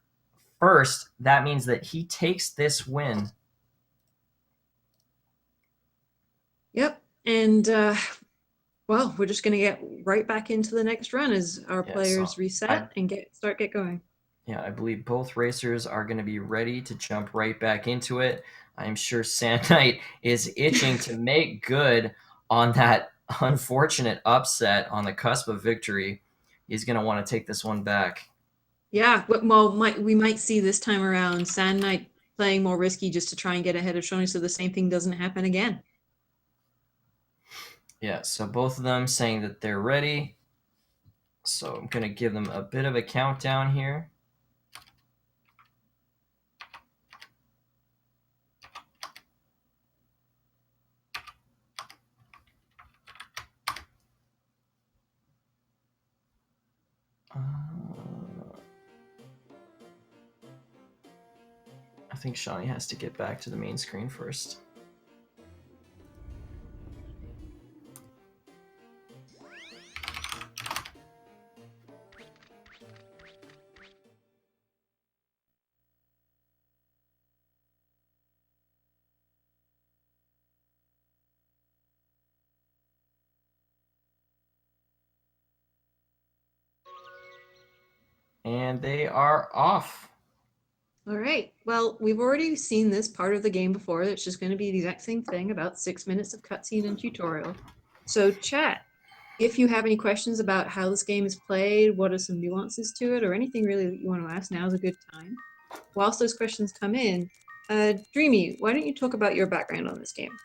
first, that means that he takes this win. Yep. And, well, we're just going to get right back into the next run as our players reset and start going. Yeah, I believe both racers are going to be ready to jump right back into it. I'm sure Sand Knight is itching to make good on that unfortunate upset on the cusp of victory. He's going to want to take this one back. Yeah, well, we might see this time around Sand Knight playing more risky just to try and get ahead of Shawnee so the same thing doesn't happen again. Yeah, so both of them saying that they're ready. So I'm going to give them a bit of a countdown here. I think Shawnee has to get back to the main screen first. And they are off. All right. Well, we've already seen this part of the game before. It's just going to be the exact same thing, about 6 minutes of cutscene and tutorial. So, chat, if you have any questions about how this game is played, what are some nuances to it, or anything really that you want to ask, now's a good time. Whilst those questions come in, Dreamy, why don't you talk about your background on this game?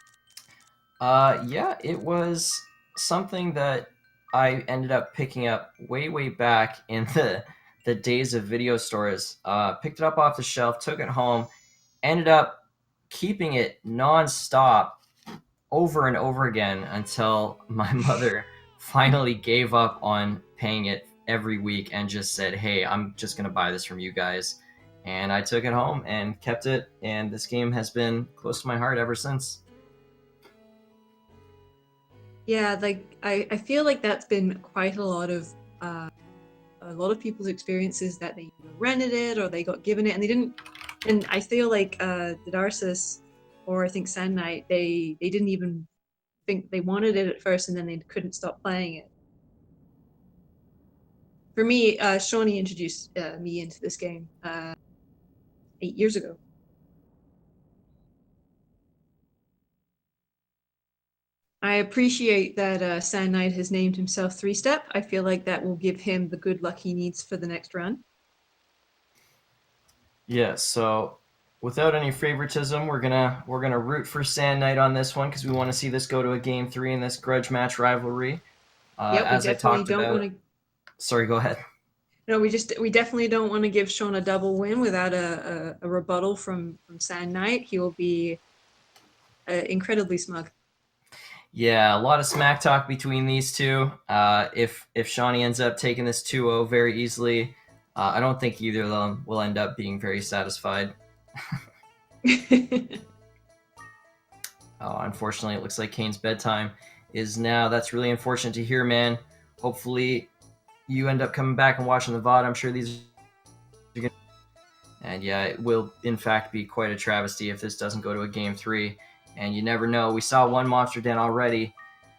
Yeah, it was something that I ended up picking up way back in the days of video stores. Picked it up off the shelf, took it home, ended up keeping it nonstop over and over again until my mother finally gave up on paying it every week and just said, "Hey, I'm just gonna buy this from you guys." And I took it home and kept it, and this game has been close to my heart ever since. Yeah, like I feel like that's been quite a lot of people's experiences, that they either rented it or they got given it and they didn't. And I feel like the Darcis, or I think Sand Knight, they didn't even think they wanted it at first, and then they couldn't stop playing it. For me, Shawnee introduced me into this game 8 years ago. I appreciate that Sand Knight has named himself Three Step. I feel like that will give him the good luck he needs for the next run. Yeah, so without any favoritism, we're gonna root for Sand Knight on this one because we want to see this go to a game three in this grudge match rivalry. Yep, we As I definitely talked don't want about, to. sorry, go ahead. No, we definitely don't want to give Sean a double win without a rebuttal from Sand Knight. He will be incredibly smug. Yeah, a lot of smack talk between these two. If Shawnee ends up taking this 2-0 very easily, I don't think either of them will end up being very satisfied. Unfortunately, it looks like Kaine's bedtime is now. That's really unfortunate to hear, man. Hopefully, you end up coming back and watching the VOD. I'm sure these are going to. And yeah, it will, in fact, be quite a travesty if this doesn't go to a game three. And you never know. We saw one Monster Den already.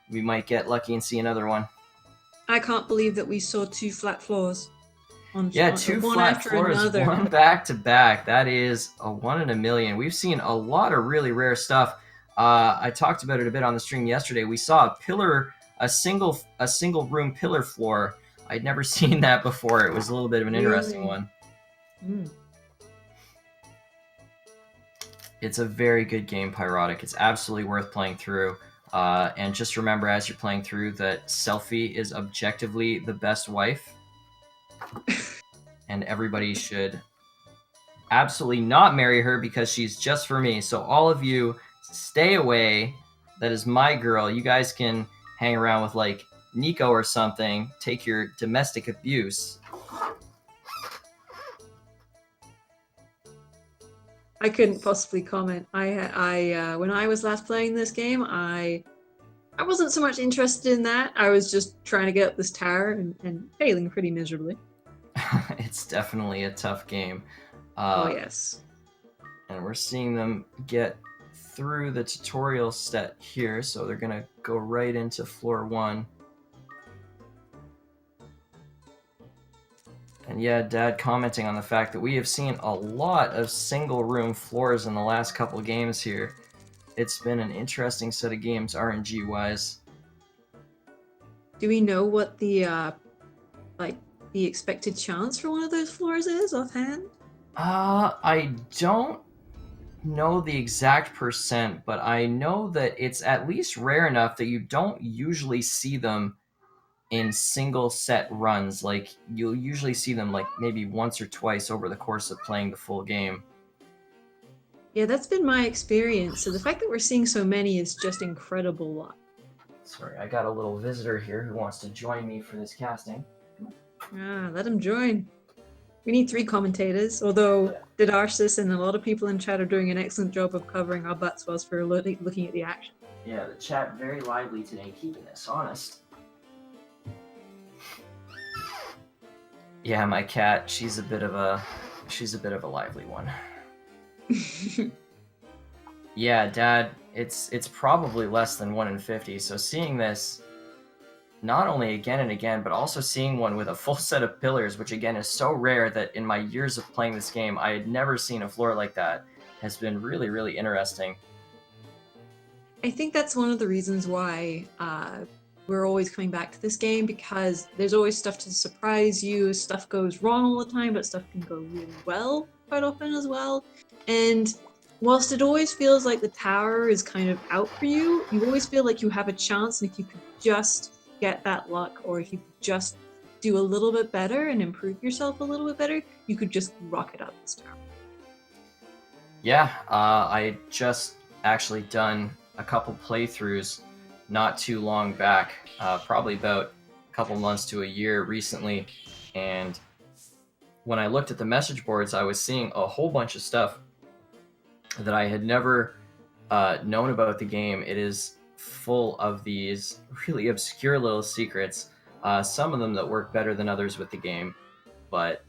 We might get lucky and see another one. I can't believe that we saw two flat floors Yeah, on two one flat after floors, another. one back to back. That is a 1 in a million. We've seen a lot of really rare stuff. I talked about it a bit on the stream yesterday. We saw a pillar, a single room pillar floor. I'd never seen that before. It was a little bit of an interesting one. Mm. It's a very good game, Pyrotic. It's absolutely worth playing through. And just remember as you're playing through that Selfie is objectively the best wife. And everybody should absolutely not marry her because she's just for me. So all of you, stay away. That is my girl. You guys can hang around with like Nico or something. Take your domestic abuse. I couldn't possibly comment. I when I was last playing this game, I wasn't so much interested in that. I was just trying to get up this tower and failing pretty miserably. It's definitely a tough game. Oh yes. And we're seeing them get through the tutorial set here, so they're gonna go right into floor 1. And yeah, Dad commenting on the fact that we have seen a lot of single room floors in the last couple games here. It's been an interesting set of games RNG wise. Do we know what the the expected chance for one of those floors is offhand? I don't know the exact percent, but I know that it's at least rare enough that you don't usually see them in single set runs. Like you'll usually see them like maybe once or twice over the course of playing the full game. Yeah, that's been my experience. So the fact that we're seeing so many is just incredible. Sorry, I got a little visitor here who wants to join me for this casting. Let him join. We need 3 commentators, although Didarsis and a lot of people in chat are doing an excellent job of covering our butts whilst we're looking at the action. Yeah, the chat very lively today, keeping us honest. Yeah, my cat, she's a bit of a lively one. Yeah, Dad, it's probably less than 1 in 50. So seeing this, not only again and again, but also seeing one with a full set of pillars, which again is so rare that in my years of playing this game, I had never seen a floor like that, has been really, really interesting. I think that's one of the reasons why we're always coming back to this game, because there's always stuff to surprise you. Stuff goes wrong all the time, but stuff can go really well quite often as well. And whilst it always feels like the tower is kind of out for you, you always feel like you have a chance, and if you could just get that luck, or if you could just do a little bit better and improve yourself a little bit better, you could just rocket up this tower. Yeah, I just actually done a couple playthroughs not too long back, probably about a couple months to a year recently, and when I looked at the message boards, I was seeing a whole bunch of stuff that I had never known about the game. It is full of these really obscure little secrets, some of them that work better than others with the game, but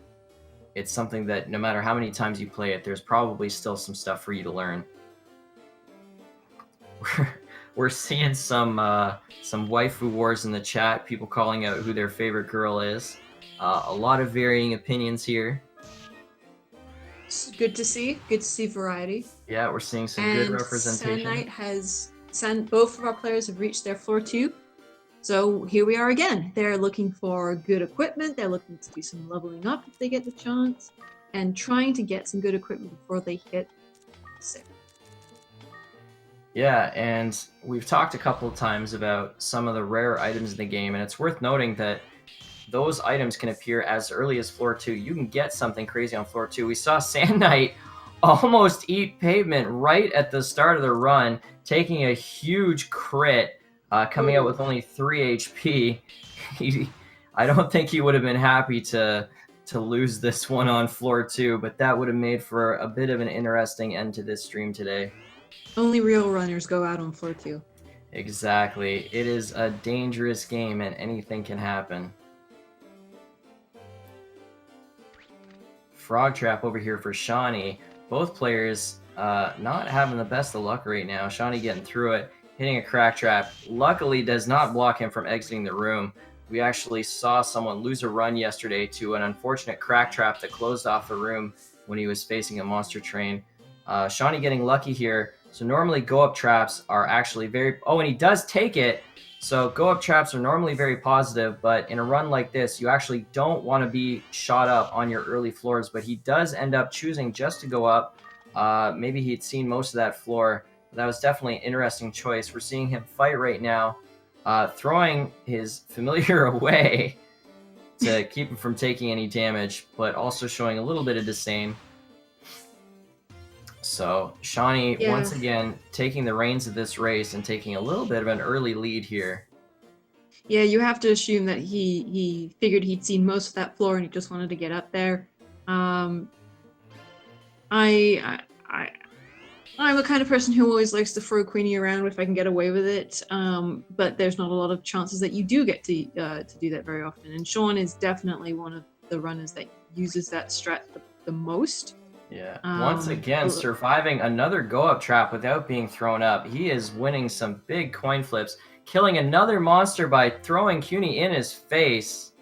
it's something that no matter how many times you play it, there's probably still some stuff for you to learn. We're seeing some waifu wars in the chat, people calling out who their favorite girl is. A lot of varying opinions here. It's good to see. Good to see variety. Yeah, we're seeing some good representation. Sand Knight has both of our players have reached their floor 2. So here we are again. They're looking for good equipment. They're looking to do some leveling up if they get the chance, and trying to get some good equipment before they hit 6. Yeah, and we've talked a couple of times about some of the rare items in the game, and it's worth noting that those items can appear as early as floor 2. You can get something crazy on floor 2. We saw Sand Knight almost eat pavement right at the start of the run, taking a huge crit, coming out with only 3 HP. I don't think he would have been happy to lose this one on floor 2, but that would have made for a bit of an interesting end to this stream today. Only real runners go out on floor 2. Exactly. It is a dangerous game and anything can happen. Frog Trap over here for Shawnee. Both players not having the best of luck right now. Shawnee getting through it, hitting a crack trap. Luckily does not block him from exiting the room. We actually saw someone lose a run yesterday to an unfortunate crack trap that closed off the room when he was facing a monster train. Shawnee getting lucky here. So normally go-up traps are actually very... Oh, and he does take it. So go-up traps are normally very positive, but in a run like this, you actually don't want to be shot up on your early floors, but he does end up choosing just to go up. Maybe he'd seen most of that floor. That was definitely an interesting choice. We're seeing him fight right now, throwing his familiar away to keep him from taking any damage, but also showing a little bit of disdain. So Shawnee, once again, taking the reins of this race and taking a little bit of an early lead here. Yeah, you have to assume that he figured he'd seen most of that floor and he just wanted to get up there. I'm a kind of person who always likes to throw Queenie around if I can get away with it, but there's not a lot of chances that you do get to do that very often. And Sean is definitely one of the runners that uses that strat the most. Yeah, once again, surviving another go-up trap without being thrown up. He is winning some big coin flips, killing another monster by throwing CUNY in his face.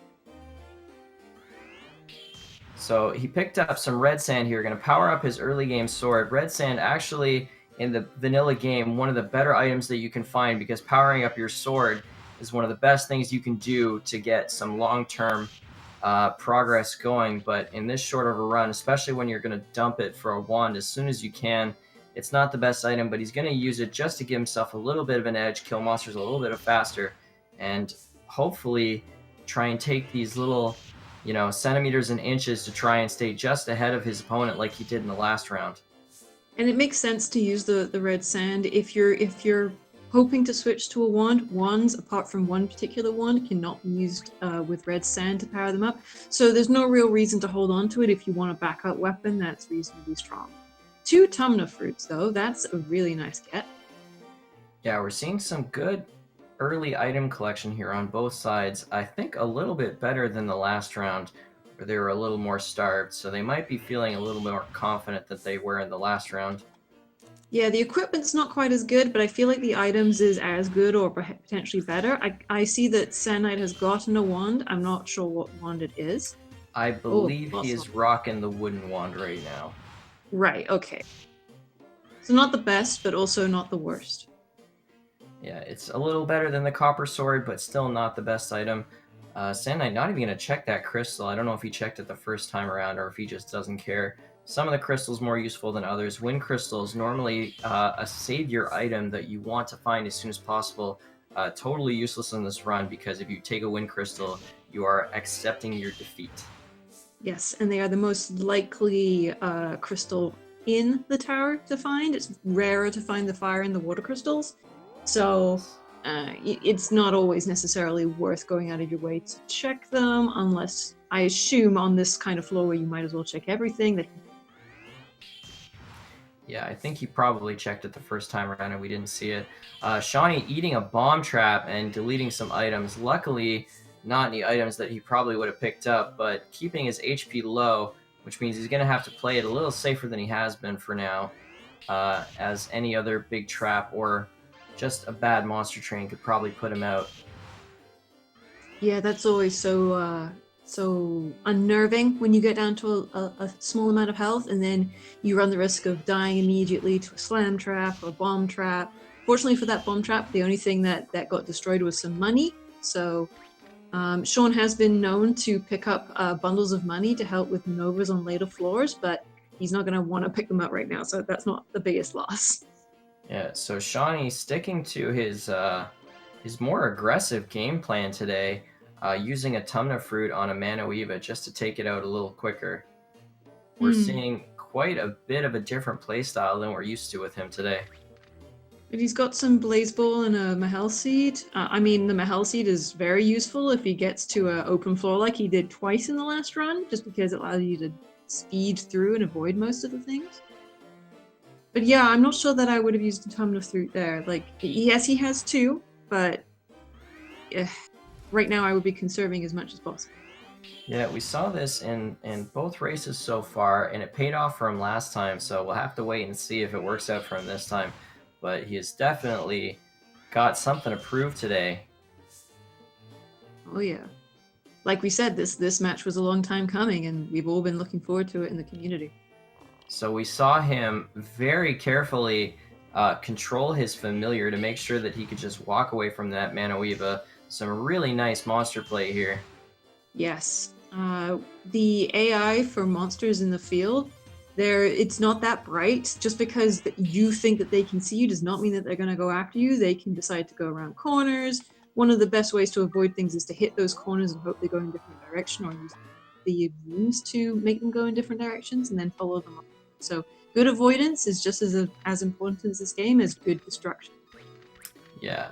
So he picked up some red sand here, going to power up his early game sword. Red sand actually, in the vanilla game, one of the better items that you can find, because powering up your sword is one of the best things you can do to get some long-term progress going. But in this short of a run, especially when you're going to dump it for a wand as soon as you can, it's not the best item, but he's going to use it just to give himself a little bit of an edge, kill monsters a little bit faster, and hopefully try and take these little, you know, centimeters and inches to try and stay just ahead of his opponent like he did in the last round. And it makes sense to use the red sand if you're hoping to switch to a wand. Wands, apart from one particular wand, cannot be used with red sand to power them up. So there's no real reason to hold on to it if you want a backup weapon that's reasonably strong. 2 Tumna fruits, though. That's a really nice get. Yeah, we're seeing some good early item collection here on both sides. I think a little bit better than the last round, where they were a little more starved. So they might be feeling a little more confident than they were in the last round. Yeah, the equipment's not quite as good, but I feel like the items is as good or potentially better. I see that Sandknight has gotten a wand. I'm not sure what wand it is. I Oh, believe he lots is of rocking the wooden wand right now. right. Okay, so not the best, but also not the worst. Yeah, it's a little better than the copper sword, but still not the best item. Sand not even going to check that crystal. I don't know if he checked it the first time around or if he just doesn't care. Some of the crystals more useful than others. Wind crystals, normally a savior item that you want to find as soon as possible. Totally useless in this run because if you take a wind crystal, you are accepting your defeat. Yes, and they are the most likely crystal in the tower to find. It's rarer to find the fire and the water crystals, so it's not always necessarily worth going out of your way to check them, unless I assume on this kind of floor where you might as well check everything. That Yeah, I think he probably checked it the first time around and we didn't see it. Shawnee eating a bomb trap and deleting some items. Luckily, not any items that he probably would have picked up, but keeping his HP low, which means he's going to have to play it a little safer than he has been for now, as any other big trap or just a bad monster train could probably put him out. yeah, that's always so unnerving when you get down to a small amount of health, and then you run the risk of dying immediately to a slam trap or a bomb trap. Fortunately for that bomb trap, the only thing that got destroyed was some money. So Sean has been known to pick up bundles of money to help with maneuvers on later floors, but he's not going to want to pick them up right now, so that's not the biggest loss. Yeah, so Shawnee sticking to his more aggressive game plan today, using a Tumna fruit on a Manoiva just to take it out a little quicker. We're seeing quite a bit of a different playstyle than we're used to with him today. But he's got some Blaze Ball and a Mahel Seed. I mean, the Mahel Seed is very useful if he gets to an open floor like he did twice in the last run, just because it allows you to speed through and avoid most of the things. But yeah, I'm not sure that I would have used a Tumna Fruit there. Like, yes, he has two, but right now I would be conserving as much as possible. Yeah, we saw this in both races so far, and it paid off for him last time, so we'll have to wait and see if it works out for him this time. But he has definitely got something to prove today. Oh yeah. Like we said, this match was a long time coming, and we've all been looking forward to it in the community. So we saw him very carefully control his familiar to make sure that he could just walk away from that Manoiva. Some really nice monster play here. Yes. The AI for monsters in the field, it's not that bright. Just because you think that they can see you does not mean that they're going to go after you. They can decide to go around corners. One of the best ways to avoid things is to hit those corners and hope they go in a different direction, or use the rooms to make them go in different directions and then follow them up. So good avoidance is just as important in this game as good destruction. Yeah,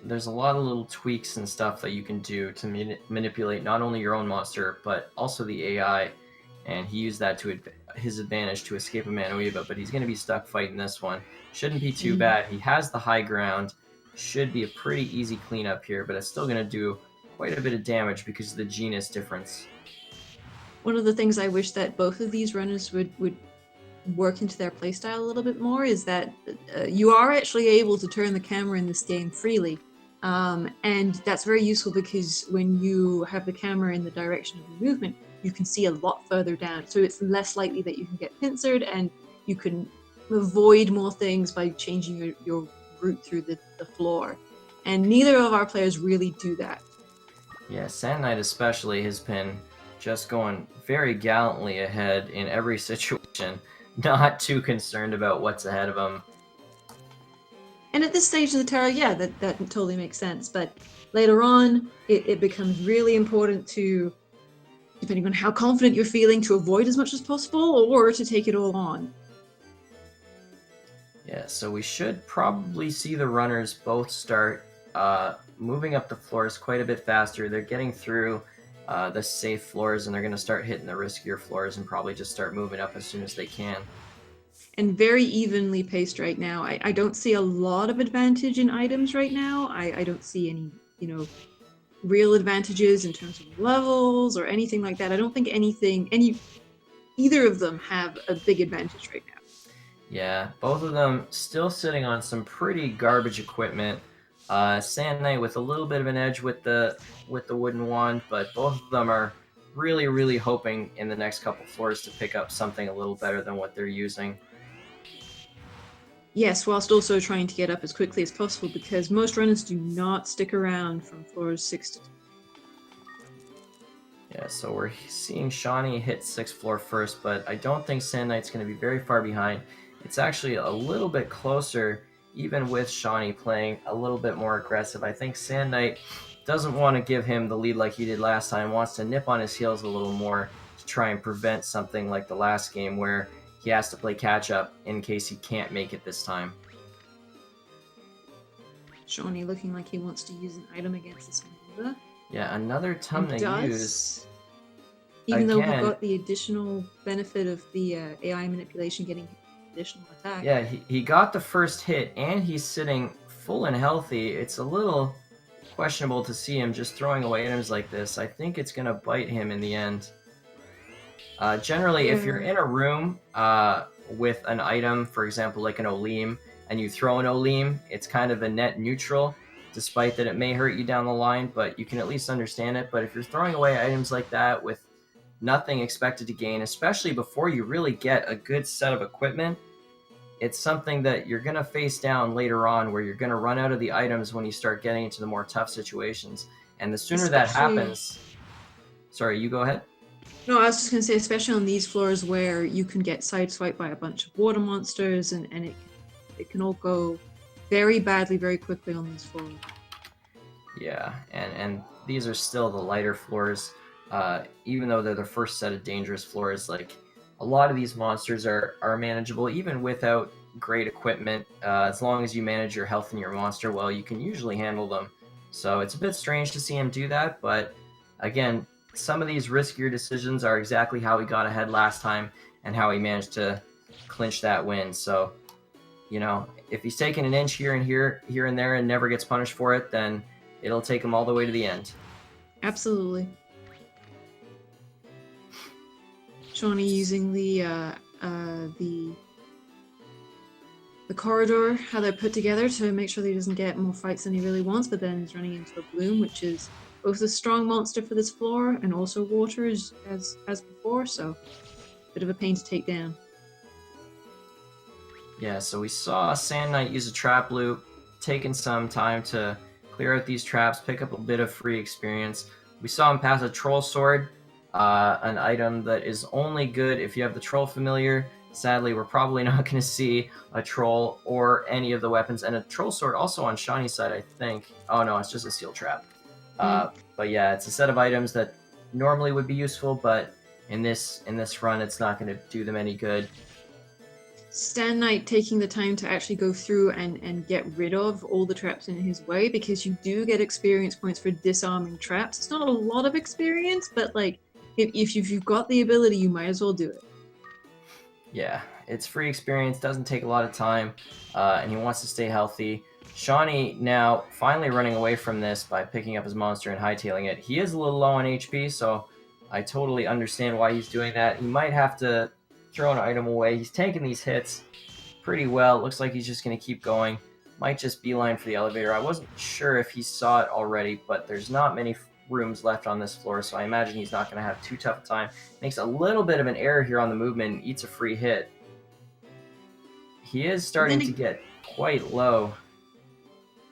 there's a lot of little tweaks and stuff that you can do to manipulate not only your own monster but also the AI, and he used that to his advantage to escape a Manoiva. But he's going to be stuck fighting this one. Shouldn't be too bad. He has the high ground. Should be a pretty easy cleanup here, but it's still going to do quite a bit of damage because of the genus difference. One of the things I wish that both of these runners would work into their playstyle a little bit more is that you are actually able to turn the camera in this game freely. And that's very useful because when you have the camera in the direction of the movement, you can see a lot further down. So it's less likely that you can get pincered, and you can avoid more things by changing your route through the floor. And neither of our players really do that. Yeah, Sand Knight especially has been just going very gallantly ahead in every situation, not too concerned about what's ahead of him. And at this stage of the tarot, yeah, that totally makes sense. But later on, it becomes really important to, depending on how confident you're feeling, to avoid as much as possible or to take it all on. Yeah, so we should probably see the runners both start moving up the floors quite a bit faster. They're getting through the safe floors, and they're going to start hitting the riskier floors and probably just start moving up as soon as they can. And very evenly paced right now. I don't see a lot of advantage in items right now. I don't see any, real advantages in terms of levels or anything like that. I don't think either of them have a big advantage right now. Yeah, both of them still sitting on some pretty garbage equipment. Sand Knight with a little bit of an edge with the wooden wand, but both of them are really hoping in the next couple floors to pick up something a little better than what they're using. Yes, whilst also trying to get up as quickly as possible because most runners do not stick around from floors 6 to 10. Yeah, so we're seeing Shawnee hit 6th floor first, but I don't think Sand Knight's going to be very far behind. It's actually a little bit closer, even with Shawnee playing a little bit more aggressive. I think Sand Knight doesn't want to give him the lead like he did last time, wants to nip on his heels a little more to try and prevent something like the last game where he has to play catch up in case he can't make it this time. Shawnee looking like he wants to use an item against this maneuver. Yeah, another ton to use. Even though he got the additional benefit of the AI manipulation getting additional attack. Yeah, he got the first hit, and he's sitting full and healthy. It's a little questionable to see him just throwing away items like this. I think it's going to bite him in the end. Generally, if you're in a room with an item, for example, like an Olim, and you throw an Olim, it's kind of a net neutral, despite that it may hurt you down the line, but you can at least understand it. But if you're throwing away items like that with nothing expected to gain, especially before you really get a good set of equipment, it's something that you're going to face down later on where you're going to run out of the items when you start getting into the more tough situations. And the sooner that happens... Sorry, you go ahead. No, I was just going to say, especially on these floors where you can get sideswiped by a bunch of water monsters and it can all go very badly very quickly on these floors. Yeah, and these are still the lighter floors. Even though they're the first set of dangerous floors, like a lot of these monsters are manageable even without great equipment. As long as you manage your health and your monster well, you can usually handle them. So it's a bit strange to see him do that, but again, some of these riskier decisions are exactly how he got ahead last time and how he managed to clinch that win. So, you know, if he's taking an inch here and there and never gets punished for it, then it'll take him all the way to the end. Absolutely. Shawnee using the corridor, how they're put together to make sure that he doesn't get more fights than he really wants, but then he's running into a bloom, which is both a strong monster for this floor and also water as before, so a bit of a pain to take down. Yeah, so we saw Sand Knight use a trap loop, taking some time to clear out these traps, pick up a bit of free experience. We saw him pass a Troll Sword, an item that is only good if you have the Troll Familiar. Sadly, we're probably not going to see a Troll or any of the weapons, and a Troll Sword also on Shawnee's side, I think. Oh no, it's just a Steel Trap. But yeah, it's a set of items that normally would be useful, but in this run, it's not going to do them any good. Sand Knight taking the time to actually go through and get rid of all the traps in his way, because you do get experience points for disarming traps. It's not a lot of experience, but like if you've got the ability, you might as well do it. Yeah, it's free experience, doesn't take a lot of time, and he wants to stay healthy. Shawnee now finally running away from this by picking up his monster and hightailing it. He is a little low on HP, so I totally understand why he's doing that. He might have to throw an item away. He's taking these hits pretty well. It looks like he's just going to keep going. Might just beeline for the elevator. I wasn't sure if he saw it already, but there's not many rooms left on this floor, so I imagine he's not going to have too tough a time. Makes a little bit of an error here on the movement and eats a free hit. He is starting to get quite low.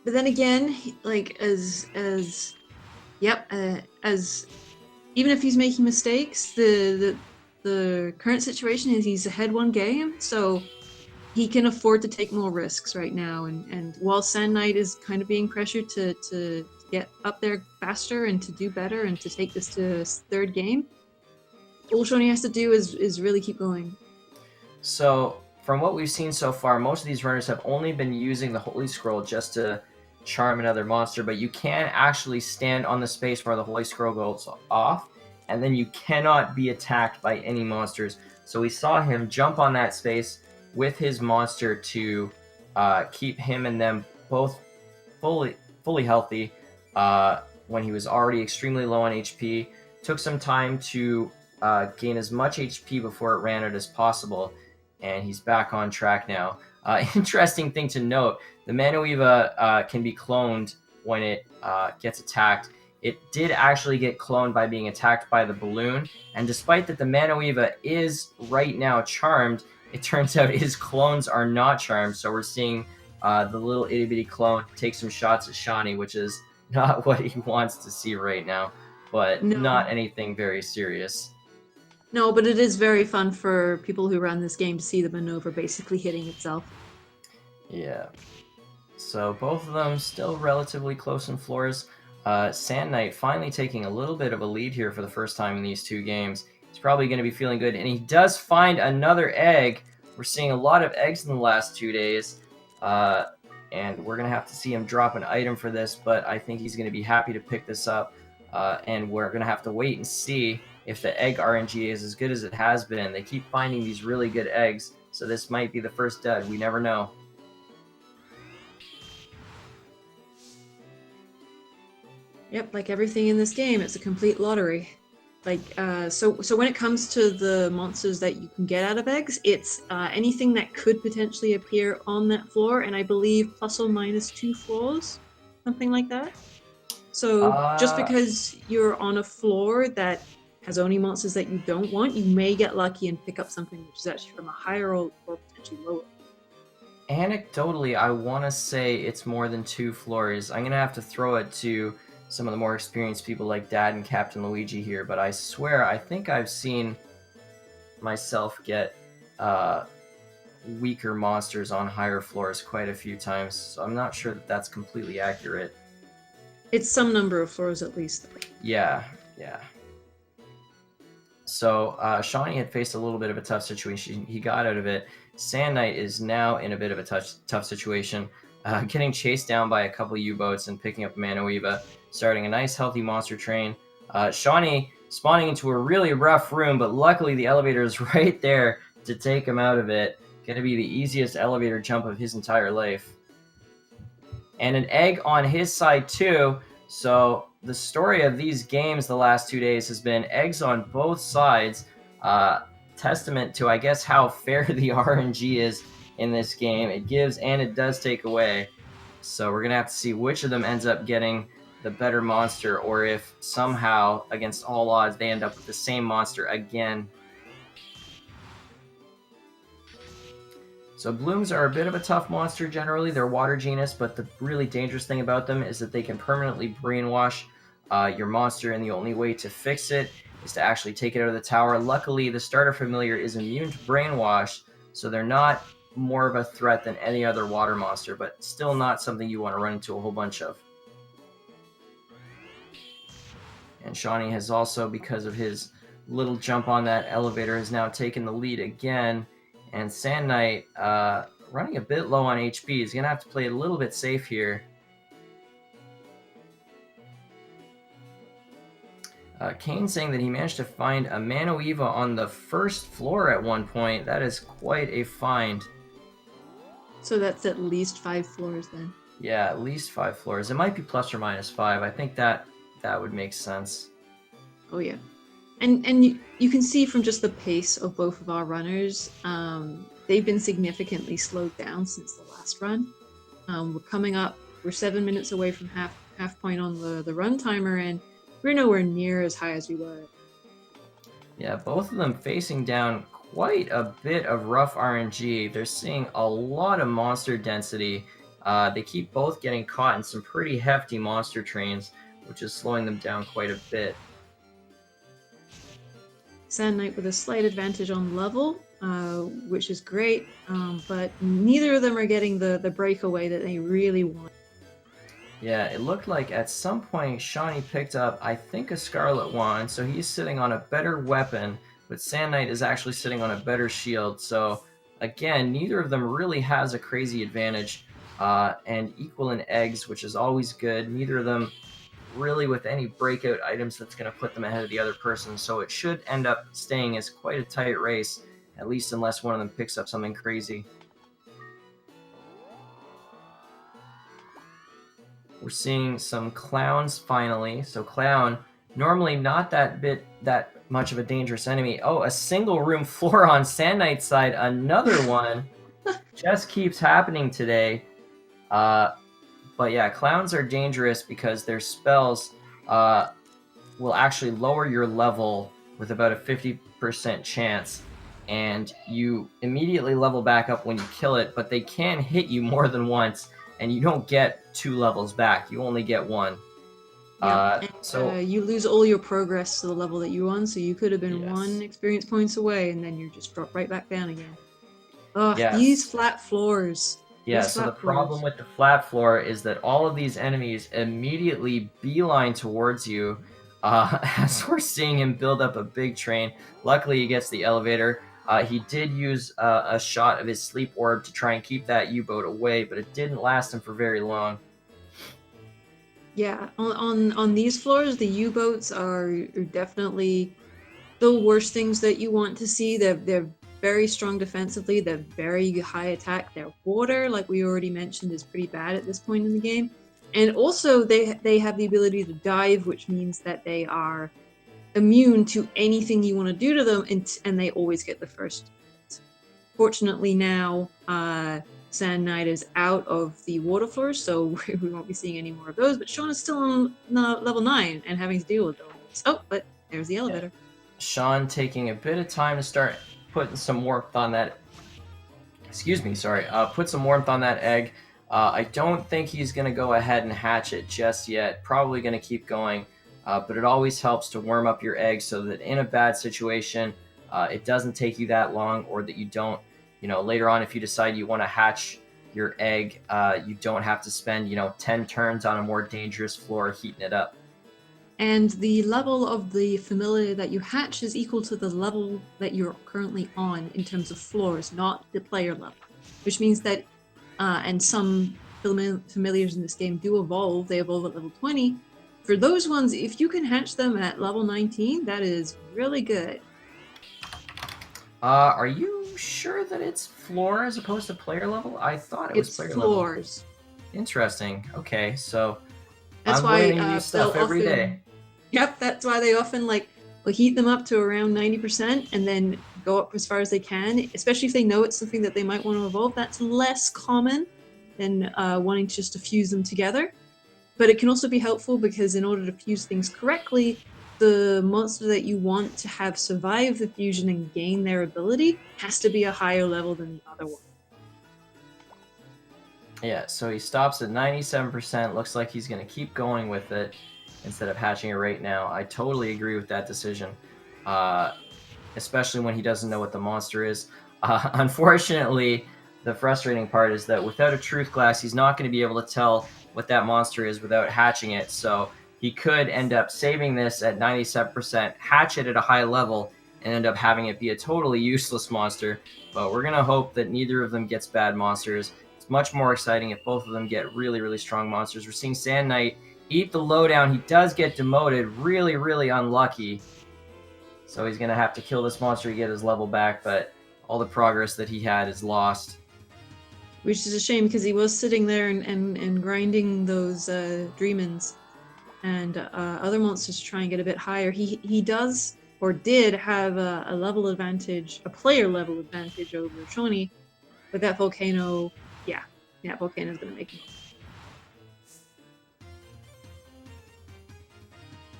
But then again, like as even if he's making mistakes, the current situation is he's ahead one game, so he can afford to take more risks right now. And while Sand Knight is kind of being pressured to get up there faster and to do better and to take this to his third game, all Shawnee has to do is really keep going. So from what we've seen so far, most of these runners have only been using the Holy Scroll just to charm another monster, but you can actually stand on the space where the Holy Scroll goes off, and then you cannot be attacked by any monsters. So we saw him jump on that space with his monster to keep him and them both fully healthy when he was already extremely low on HP. Took some time to gain as much HP before it ran out as possible. and he's back on track now. Interesting thing to note, the Manuiva can be cloned when it gets attacked. It did actually get cloned by being attacked by the balloon, and despite that the Manuiva is right now charmed, it turns out his clones are not charmed, so we're seeing the little itty-bitty clone take some shots at Shawnee, which is not what he wants to see right now, but No. not anything very serious. No, but it is very fun for people who run this game to see the maneuver basically hitting itself. Yeah. So both of them still relatively close in floors. Sand Knight finally taking a little bit of a lead here for the first time in these two games. He's probably going to be feeling good, and he does find another egg. We're seeing a lot of eggs in the last 2 days, and we're going to have to see him drop an item for this, but I think he's going to be happy to pick this up, and we're going to have to wait and see if the egg RNG is as good as it has been. They keep finding these really good eggs, so this might be the first dud. We never know. Yep, like everything in this game, it's a complete lottery. Like, so when it comes to the monsters that you can get out of eggs, it's anything that could potentially appear on that floor, and I believe plus or minus 2 floors, something like that. So just because you're on a floor that has only monsters that you don't want, you may get lucky and pick up something which is actually from a higher or potentially lower. Anecdotally, I want to say it's more than 2 floors. I'm going to have to throw it to some of the more experienced people like Dad and Captain Luigi here, but I swear I think I've seen myself get weaker monsters on higher floors quite a few times, so I'm not sure that that's completely accurate. It's some number of floors at least. Yeah. So Shawnee had faced a little bit of a tough situation. He got out of it. Sand Knight is now in a bit of a tough situation, getting chased down by a couple U-boats and picking up Manuiva, starting a nice healthy monster train. Shawnee spawning into a really rough room, but luckily the elevator is right there to take him out of it. Going to be the easiest elevator jump of his entire life. And an egg on his side too. So the story of these games the last 2 days has been eggs on both sides. Testament to, I guess, how fair the RNG is in this game. It gives and it does take away. So we're going to have to see which of them ends up getting the better monster, or if somehow, against all odds, they end up with the same monster again. So blooms are a bit of a tough monster generally. They're water genus, but the really dangerous thing about them is that they can permanently brainwash your monster, and the only way to fix it is to actually take it out of the tower. Luckily, the starter familiar is immune to brainwash, so they're not more of a threat than any other water monster, but still not something you want to run into a whole bunch of. And Shawnee has also, because of his little jump on that elevator, has now taken the lead again. And Sand Knight, running a bit low on HP, is going to have to play a little bit safe here. Kaine saying that he managed to find a Manuiva on the first floor at one point. That is quite a find. So that's at least 5 floors then. Yeah, at least 5 floors. It might be plus or minus 5. I think that would make sense. Oh yeah. And you can see from just the pace of both of our runners, they've been significantly slowed down since the last run. We're coming up, we're 7 minutes away from half point on the run timer, and we're nowhere near as high as we were. Yeah, both of them facing down quite a bit of rough RNG. They're seeing a lot of monster density. They keep both getting caught in some pretty hefty monster trains, which is slowing them down quite a bit. Sand Knight with a slight advantage on level, which is great, but neither of them are getting the breakaway that they really want. Yeah, it looked like at some point Shawnee picked up, I think, a Scarlet Wand, so he's sitting on a better weapon, but Sand Knight is actually sitting on a better shield, so again, neither of them really has a crazy advantage, and equal in eggs, which is always good. Neither of them really with any breakout items that's going to put them ahead of the other person, so it should end up staying as quite a tight race, at least unless one of them picks up something crazy. We're seeing some clowns finally. So clown, normally not that much of a dangerous enemy. Oh, a single room floor on Sand Knight's side. Another one just keeps happening today. But yeah, clowns are dangerous because their spells will actually lower your level with about a 50% chance, and you immediately level back up when you kill it, but they can hit you more than once, and you don't get 2 levels back. You only get 1. Yeah, So you lose all your progress to the level that you're on, so you could have been yes. 1 experience points away, and then you're just dropped right back down again. Ugh, Yes. these flat floors. Yeah, so the problem with the flat floor is that all of these enemies immediately beeline towards you as we're seeing him build up a big train. Luckily, he gets the elevator. He did use a shot of his sleep orb to try and keep that U-boat away, but it didn't last him for very long. Yeah, on these floors, the U-boats are definitely the worst things that you want to see. They're very strong defensively. They're very high attack. Their water, like we already mentioned, is pretty bad at this point in the game. And also, they have the ability to dive, which means that they are immune to anything you want to do to them, and they always get the first hit. Fortunately, now Sand Knight is out of the water floors, so we won't be seeing any more of those. But Sean is still on level 9 and having to deal with those. Oh, but there's the elevator. Yeah. Sean taking a bit of time to start putting some warmth on that. Put some warmth on that egg. I don't think he's going to go ahead and hatch it just yet. Probably going to keep going. But it always helps to warm up your egg so that in a bad situation, it doesn't take you that long, or that you don't, later on, if you decide you want to hatch your egg, you don't have to spend, 10 turns on a more dangerous floor heating it up. And the level of the familiar that you hatch is equal to the level that you're currently on in terms of floors, not the player level. Which means that, and some familiars in this game do evolve, they evolve at level 20. For those ones, if you can hatch them at level 19, that is really good. Are you sure that it's floor as opposed to player level? I thought it was player level. It's floors. Interesting. Okay, so that's I'm why learning new stuff every day. Yep, that's why they often will heat them up to around 90% and then go up as far as they can, especially if they know it's something that they might want to evolve. That's less common than wanting just to fuse them together. But it can also be helpful because in order to fuse things correctly, the monster that you want to have survive the fusion and gain their ability has to be a higher level than the other one. Yeah, so he stops at 97%. Looks like he's going to keep going with it instead of hatching it right now. I totally agree with that decision, especially when he doesn't know what the monster is. Unfortunately, the frustrating part is that without a truth glass, he's not going to be able to tell what that monster is without hatching it. So he could end up saving this at 97%, hatch it at a high level, and end up having it be a totally useless monster. But we're going to hope that neither of them gets bad monsters. It's much more exciting if both of them get really, really strong monsters. We're seeing Sand Knight eat the lowdown. He does get demoted. Really, really unlucky. So he's going to have to kill this monster to get his level back, but all the progress that he had is lost. Which is a shame because he was sitting there and grinding those Dreamins and other monsters to try and get a bit higher. He does, or did, have a level advantage, a player level advantage over Shawnee, but that volcano, that volcano's going to make him.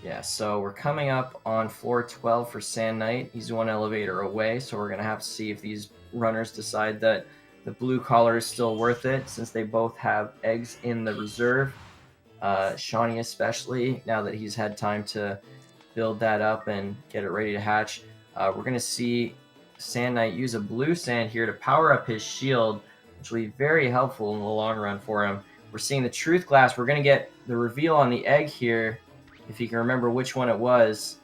Yeah, so we're coming up on floor 12 for Sand Knight. He's 1 elevator away, so we're going to have to see if these runners decide that the blue collar is still worth it, since they both have eggs in the reserve. Shawnee especially, now that he's had time to build that up and get it ready to hatch. We're going to see Sand Knight use a blue sand here to power up his shield, which will be very helpful in the long run for him. We're seeing the truth glass. We're going to get the reveal on the egg here, if he can remember which one it was.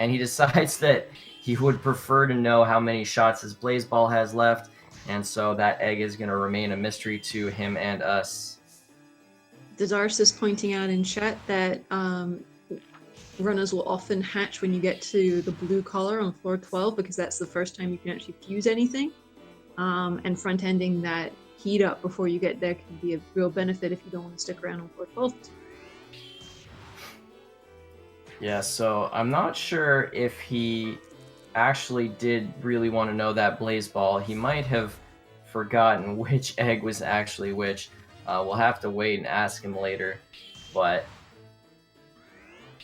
And he decides that he would prefer to know how many shots his blaze ball has left, and so that egg is going to remain a mystery to him and us. Dazars is pointing out in chat that runners will often hatch when you get to the blue collar on floor 12 because that's the first time you can actually fuse anything. And front-ending that heat up before you get there can be a real benefit if you don't want to stick around on floor 12. Yeah, so I'm not sure if he actually did really want to know that blaze ball. He might have forgotten which egg was actually which. We'll have to wait and ask him later. But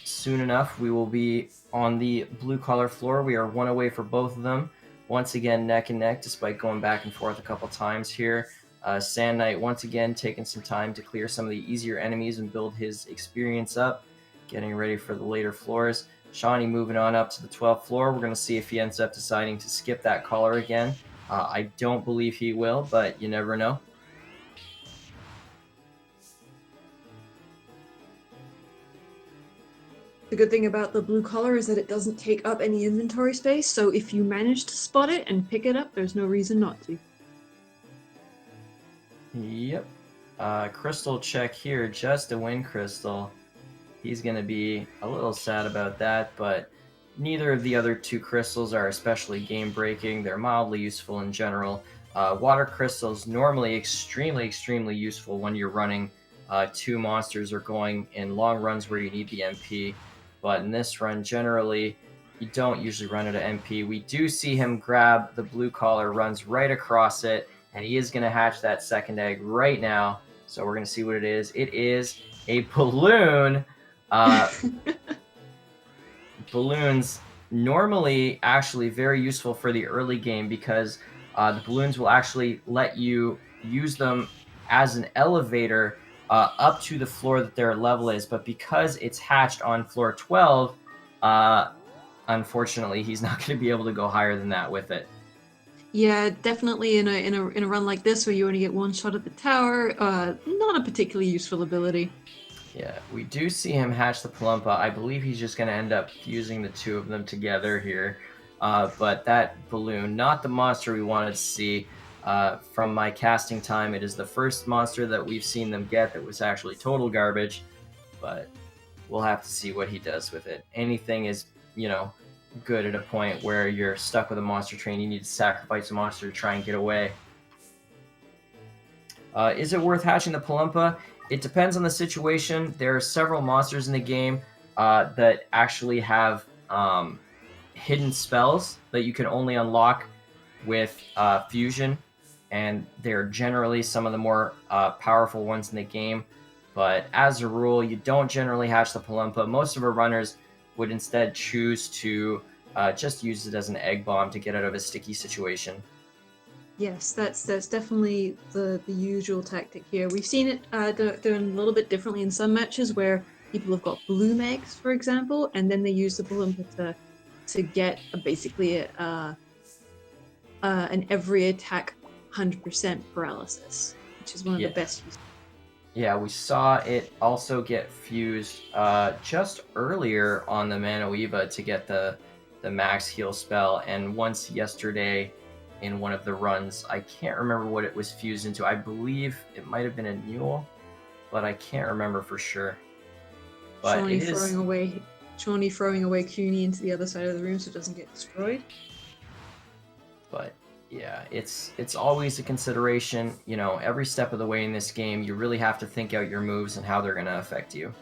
soon enough, we will be on the blue collar floor. We are one away for both of them. Once again, neck and neck, despite going back and forth a couple times here. Sand Knight once again taking some time to clear some of the easier enemies and build his experience up, getting ready for the later floors. Shawnee moving on up to the 12th floor. We're going to see if he ends up deciding to skip that collar again. I don't believe he will, but you never know. The good thing about the blue collar is that it doesn't take up any inventory space, so if you manage to spot it and pick it up, there's no reason not to. Yep. Crystal check here just to win Crystal. He's going to be a little sad about that, but neither of the other two crystals are especially game-breaking. They're mildly useful in general. Water crystals normally extremely useful when you're running two monsters or going in long runs where you need the MP. But in this run, generally, you don't usually run it at MP. We do see him grab the blue collar, runs right across it, and he is going to hatch that second egg right now. So we're going to see what it is. It is a balloon. Balloons normally actually very useful for the early game because the balloons will actually let you use them as an elevator up to the floor that their level is. But because it's hatched on floor 12, unfortunately, he's not going to be able to go higher than that with it. Yeah, definitely in a run like this where you only get one shot at the tower, not a particularly useful ability. Yeah, we do see him hatch the Palumpa. I believe he's just going to end up fusing the two of them together here. But that balloon, not the monster we wanted to see. From my casting time, it is the first monster that we've seen them get that was actually total garbage. But we'll have to see what he does with it. Anything is, good at a point where you're stuck with a monster train. You need to sacrifice a monster to try and get away. Is it worth hatching the Palumpa? It depends on the situation. There are several monsters in the game that actually have hidden spells that you can only unlock with fusion, and they're generally some of the more powerful ones in the game. But as a rule, you don't generally hatch the Palumpa. Most of our runners would instead choose to just use it as an egg bomb to get out of a sticky situation. Yes, that's definitely the usual tactic here. We've seen it done a little bit differently in some matches where people have got bloom eggs, for example, and then they use the Palumpa to get basically an every attack 100% paralysis, which is one of the best uses. Yeah, we saw it also get fused just earlier on the Manoiva to get the max heal spell, and once yesterday in one of the runs. I can't remember what it was fused into. I believe it might have been a mule, but I can't remember for sure. But Shawnee throwing away Cooney into the other side of the room so it doesn't get destroyed. But yeah, it's always a consideration. Every step of the way in this game, you really have to think out your moves and how they're going to affect you.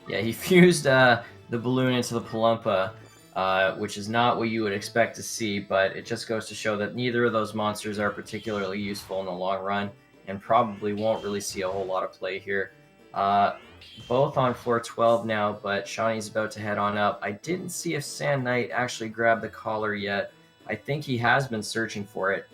Yeah, he fused the balloon into the Palumpa, which is not what you would expect to see, but it just goes to show that neither of those monsters are particularly useful in the long run, and probably won't really see a whole lot of play here. Both on floor 12 now, but Shawnee's about to head on up. I didn't see if Sand Knight actually grabbed the collar yet. I think he has been searching for it.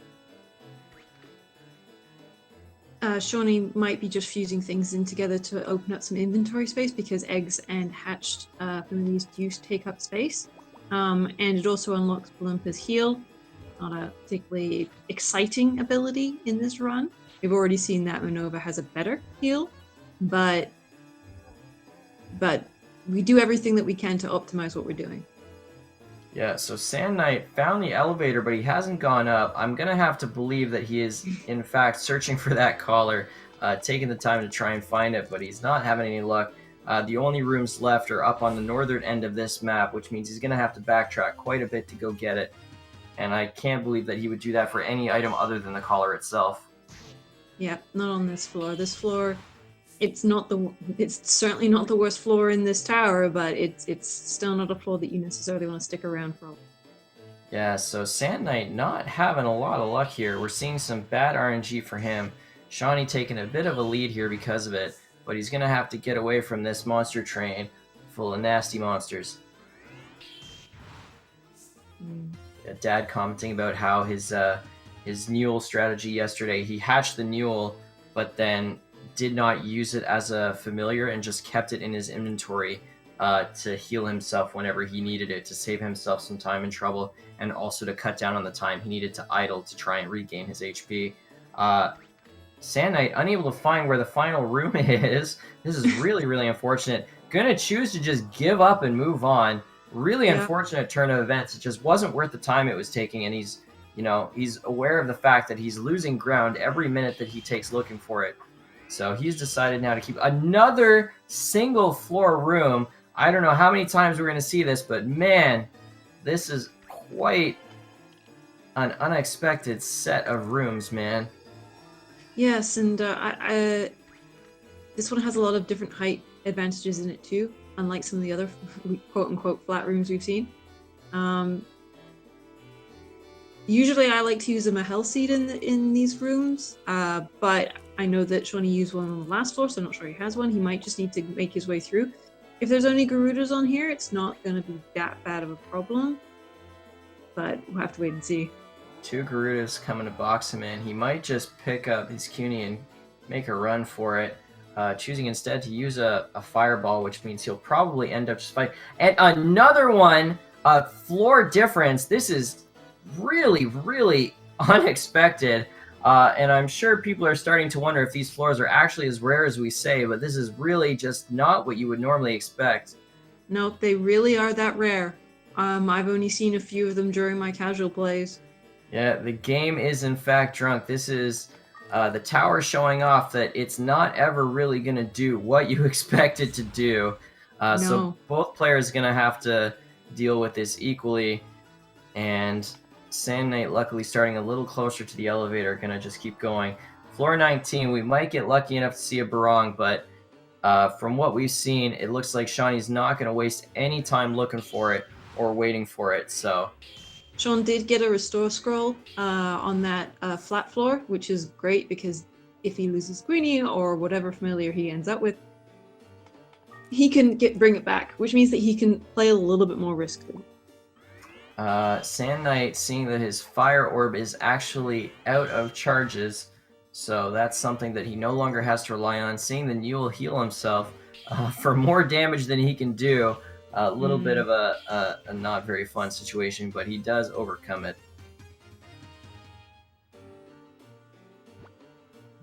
Shawnee might be just fusing things in together to open up some inventory space because eggs and hatched families do take up space. And it also unlocks Palumpa's heal. Not a particularly exciting ability in this run. We've already seen that Unova has a better heal, but we do everything that we can to optimize what we're doing. Yeah, so Sand Knight found the elevator, but he hasn't gone up. I'm going to have to believe that he is, in fact, searching for that collar, taking the time to try and find it, but he's not having any luck. The only rooms left are up on the northern end of this map, which means he's going to have to backtrack quite a bit to go get it. And I can't believe that he would do that for any item other than the collar itself. Yeah, not on this floor. This floor it's not the it's certainly not the worst floor in this tower, but it's still not a floor that you necessarily want to stick around for. Yeah, so Sand Knight not having a lot of luck here. We're seeing some bad RNG for him. Shawnee taking a bit of a lead here because of it, but he's going to have to get away from this monster train full of nasty monsters. Dad commenting about how his Newell strategy yesterday, he hatched the Newell, but then did not use it as a familiar and just kept it in his inventory to heal himself whenever he needed it, to save himself some time and trouble, and also to cut down on the time he needed to idle to try and regain his HP. Sand Knight unable to find where the final room is. This is really, really unfortunate. Gonna choose to just give up and move on. Really unfortunate turn of events. It just wasn't worth the time it was taking, and he's aware of the fact that he's losing ground every minute that he takes looking for it. So he's decided now to keep another single floor room. I don't know how many times we're going to see this, but man, this is quite an unexpected set of rooms, man. Yes, and this one has a lot of different height advantages in it too, unlike some of the other quote-unquote flat rooms we've seen. Usually I like to use a Mahel seed in these rooms, but I know that Shawnee used one on the last floor, so I'm not sure he has one. He might just need to make his way through. If there's only Garudas on here, it's not going to be that bad of a problem, but we'll have to wait and see. 2 Garudas coming to box him in. He might just pick up his Cuny and make a run for it, choosing instead to use a fireball, which means he'll probably end up just fighting. And another one, floor difference. This is really, really unexpected. And I'm sure people are starting to wonder if these floors are actually as rare as we say, but this is really just not what you would normally expect. No, they really are that rare. I've only seen a few of them during my casual plays. Yeah, the game is in fact drunk. This is the tower showing off that it's not ever really going to do what you expect it to do. No. So both players are going to have to deal with this equally. And Sand Knight, luckily starting a little closer to the elevator, going to just keep going. Floor 19, we might get lucky enough to see a barong, but from what we've seen, it looks like Shawnee's not going to waste any time looking for it or waiting for it. So Sean did get a restore scroll on that flat floor, which is great because if he loses Queenie or whatever familiar he ends up with, he can bring it back, which means that he can play a little bit more risky. Sand Knight, seeing that his fire orb is actually out of charges, so that's something that he no longer has to rely on. Seeing the Newell heal himself for more damage than he can do, a little bit of a not very fun situation, but he does overcome it.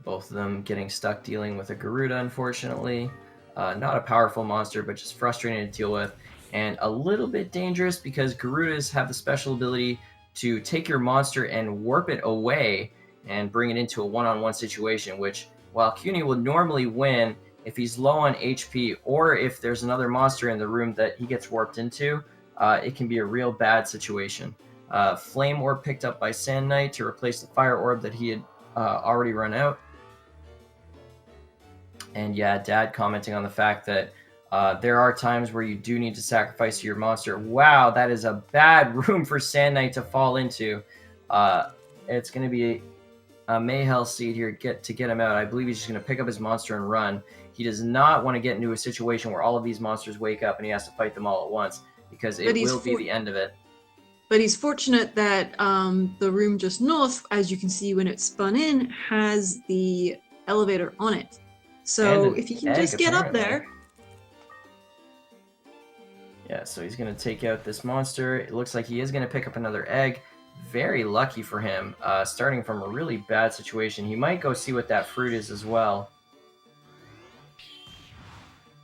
Both of them getting stuck dealing with a Garuda, unfortunately. Not a powerful monster, but just frustrating to deal with. And a little bit dangerous because Garudas have the special ability to take your monster and warp it away and bring it into a one-on-one situation, which, while Cuny will normally win if he's low on HP or if there's another monster in the room that he gets warped into, it can be a real bad situation. Flame Orb picked up by Sand Knight to replace the Fire Orb that he had already run out. And yeah, Dad commenting on the fact that there are times where you do need to sacrifice your monster. Wow, that is a bad room for Sand Knight to fall into. It's going to be a Mayhel seed here to get him out. I believe he's just going to pick up his monster and run. He does not want to get into a situation where all of these monsters wake up and he has to fight them all at once, because it will be the end of it. But he's fortunate that the room just north, as you can see when it's spun in, has the elevator on it. So if he can just get up there. Yeah, so he's going to take out this monster. It looks like he is going to pick up another egg. Very lucky for him, starting from a really bad situation. He might go see what that fruit is as well.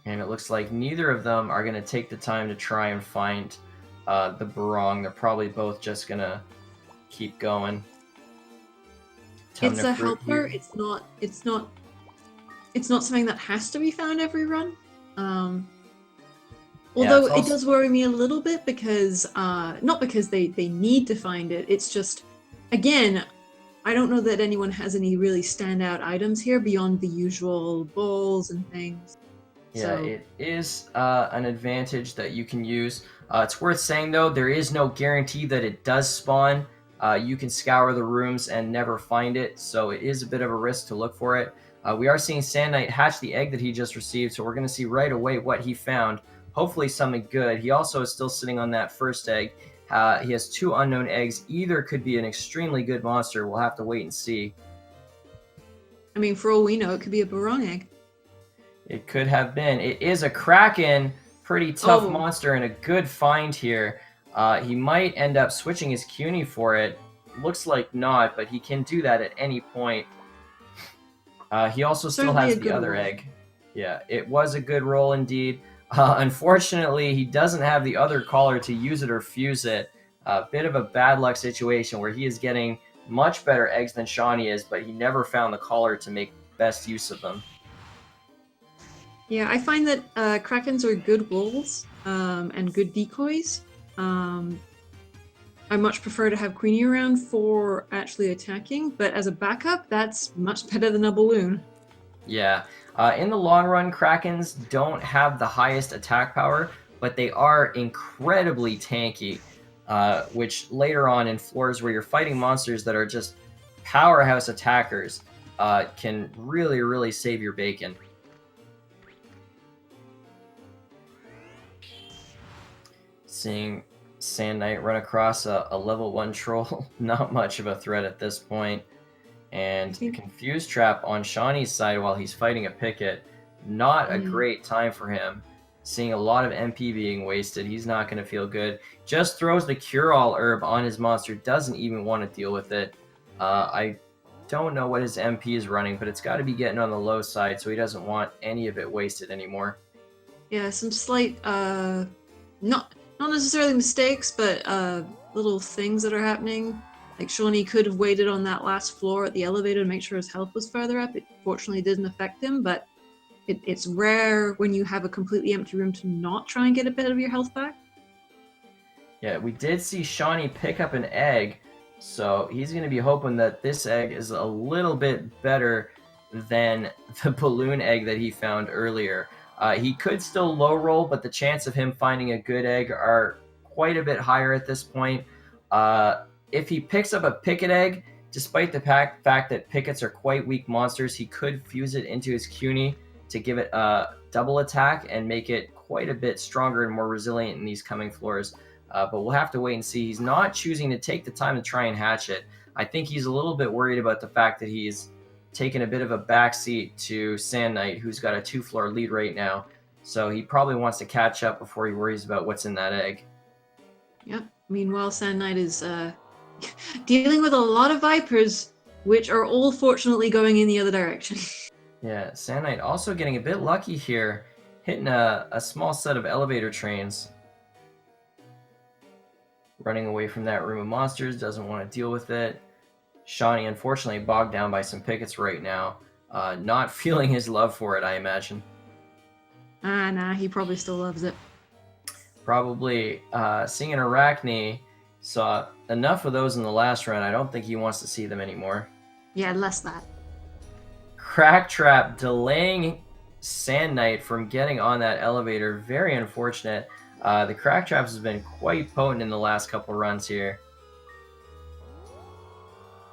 And it looks like neither of them are going to take the time to try and find the barong. They're probably both just going to keep going. It's a helper. It's not something that has to be found every run. Although it does worry me a little bit because, not because they need to find it, it's just, again, I don't know that anyone has any really standout items here beyond the usual bowls and things. Yeah, So it is an advantage that you can use. It's worth saying, though, there is no guarantee that it does spawn. You can scour the rooms and never find it, so it is a bit of a risk to look for it. We are seeing Sand Knight hatch the egg that he just received, so we're going to see right away what he found. Hopefully something good. He also is still sitting on that first egg. He has 2 unknown eggs. Either could be an extremely good monster. We'll have to wait and see. I mean, for all we know, it could be a barong egg. It could have been. It is a Kraken. Pretty tough monster and a good find here. He might end up switching his CUNY for it. Looks like not, but he can do that at any point. He also still has the other egg. Yeah, it was a good roll indeed. Unfortunately, he doesn't have the other collar to use it or fuse it. A bit of a bad luck situation where he is getting much better eggs than Shawnee is, but he never found the collar to make best use of them. Yeah, I find that Krakens are good rolls and good decoys. I much prefer to have Queenie around for actually attacking, but as a backup, that's much better than a balloon. Yeah. In the long run, Krakens don't have the highest attack power, but they are incredibly tanky, which later on in floors where you're fighting monsters that are just powerhouse attackers can really, really save your bacon. Seeing Sand Knight run across a level 1 troll, not much of a threat at this point. And the Confused Trap on Shawnee's side while he's fighting a Picket, not a great time for him. Seeing a lot of MP being wasted, he's not going to feel good. Just throws the Cure-All herb on his monster, doesn't even want to deal with it. I don't know what his MP is running, but it's got to be getting on the low side, so he doesn't want any of it wasted anymore. Yeah, some slight, not necessarily mistakes, but little things that are happening. Like Shawnee could have waited on that last floor at the elevator to make sure his health was further up. It fortunately didn't affect him, but it's rare when you have a completely empty room to not try and get a bit of your health back. Yeah, we did see Shawnee pick up an egg, so he's going to be hoping that this egg is a little bit better than the balloon egg that he found earlier. He could still low roll, but the chance of him finding a good egg are quite a bit higher at this point. If he picks up a Picket egg, despite the fact that Pickets are quite weak monsters, he could fuse it into his CUNY to give it a double attack and make it quite a bit stronger and more resilient in these coming floors. But we'll have to wait and see. He's not choosing to take the time to try and hatch it. I think he's a little bit worried about the fact that he's taken a bit of a backseat to Sand Knight, who's got a 2-floor lead right now. So he probably wants to catch up before he worries about what's in that egg. Yep. Meanwhile, Sand Knight is dealing with a lot of Vipers, which are all fortunately going in the other direction. Yeah, Sand Knight also getting a bit lucky here, hitting a small set of elevator trains. Running away from that room of monsters, doesn't want to deal with it. Shawnee, unfortunately, bogged down by some Pickets right now. Not feeling his love for it, I imagine. Nah, he probably still loves it. Probably seeing an Arachne, saw enough of those in the last run. I don't think he wants to see them anymore. Yeah, less that. Crack Trap delaying Sand Knight from getting on that elevator. Very unfortunate. The Crack Traps has been quite potent in the last couple runs here.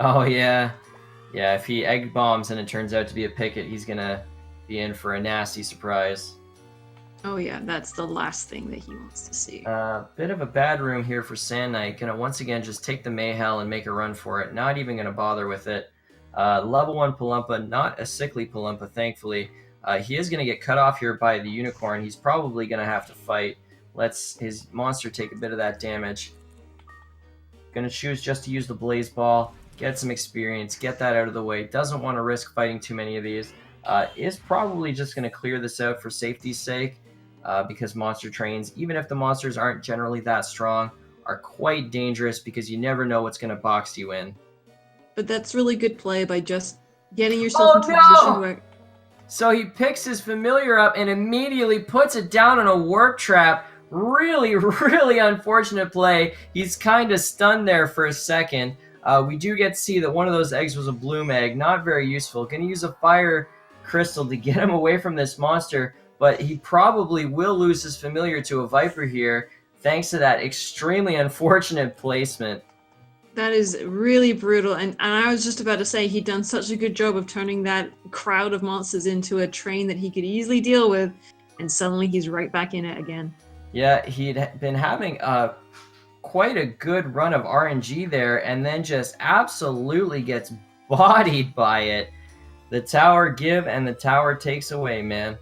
Oh, yeah. Yeah, if he egg bombs and it turns out to be a Picket, he's going to be in for a nasty surprise. Oh, yeah, that's the last thing that he wants to see. Bit of a bad room here for Sand Knight. Going to once again just take the Mayhel and make a run for it. Not even going to bother with it. Level 1 Palumpa, not a sickly Palumpa, thankfully. He is going to get cut off here by the Unicorn. He's probably going to have to fight. Lets his monster take a bit of that damage. Going to choose just to use the Blaze Ball. Get some experience, get that out of the way. Doesn't want to risk fighting too many of these. Is probably just going to clear this out for safety's sake, because monster trains, even if the monsters aren't generally that strong, are quite dangerous because you never know what's going to box you in. But that's really good play by just getting yourself into a position where... So he picks his familiar up and immediately puts it down on a warp trap. Really, really unfortunate play. He's kind of stunned there for a second. We do get to see that one of those eggs was a bloom egg. Not very useful. Going to use a fire crystal to get him away from this monster, but he probably will lose his familiar to a viper here, thanks to that extremely unfortunate placement. That is really brutal. And I was just about to say, he'd done such a good job of turning that crowd of monsters into a train that he could easily deal with, and suddenly he's right back in it again. Yeah, he'd been having quite a good run of RNG there, and then just absolutely gets bodied by it. The tower give and the tower takes away, man.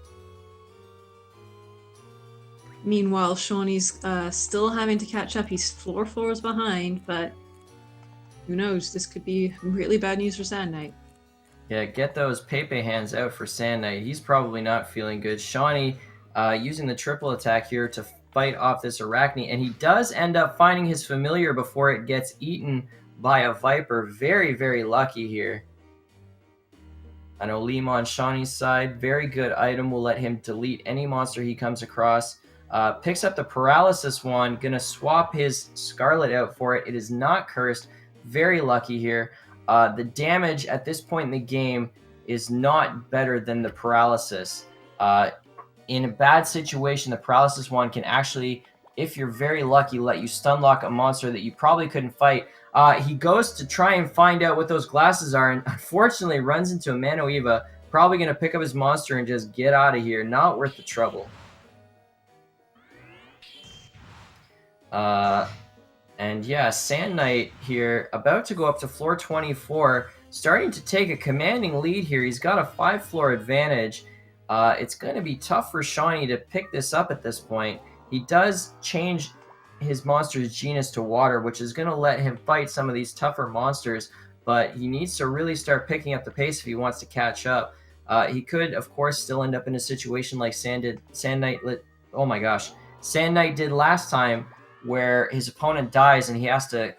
Meanwhile, Shawnee's still having to catch up. He's floors behind, but who knows? This could be really bad news for Sand Knight. Yeah, get those Pepe hands out for Sand Knight. He's probably not feeling good. Shawnee using the triple attack here to fight off this Arachne, and he does end up finding his familiar before it gets eaten by a Viper. Very, very lucky here. An Olim on Shawnee's side. Very good item. Will let him delete any monster he comes across. Picks up the Paralysis one. Gonna swap his Scarlet out for it. It is not cursed. Very lucky here. The damage at this point in the game is not better than the Paralysis. In a bad situation, the Paralysis one can actually, if you're very lucky, let you stun lock a monster that you probably couldn't fight. He goes to try and find out what those glasses are, and unfortunately runs into a Manoeva. Probably going to pick up his monster and just get out of here. Not worth the trouble. And yeah, Sand Knight here, about to go up to floor 24, starting to take a commanding lead here. He's got a 5-floor advantage. It's going to be tough for Shawnee to pick this up at this point. He does change his monster's genus to water, which is going to let him fight some of these tougher monsters, but he needs to really start picking up the pace if he wants to catch up. He could, of course, still end up in a situation like Sand Knight did last time, where his opponent dies and he has to,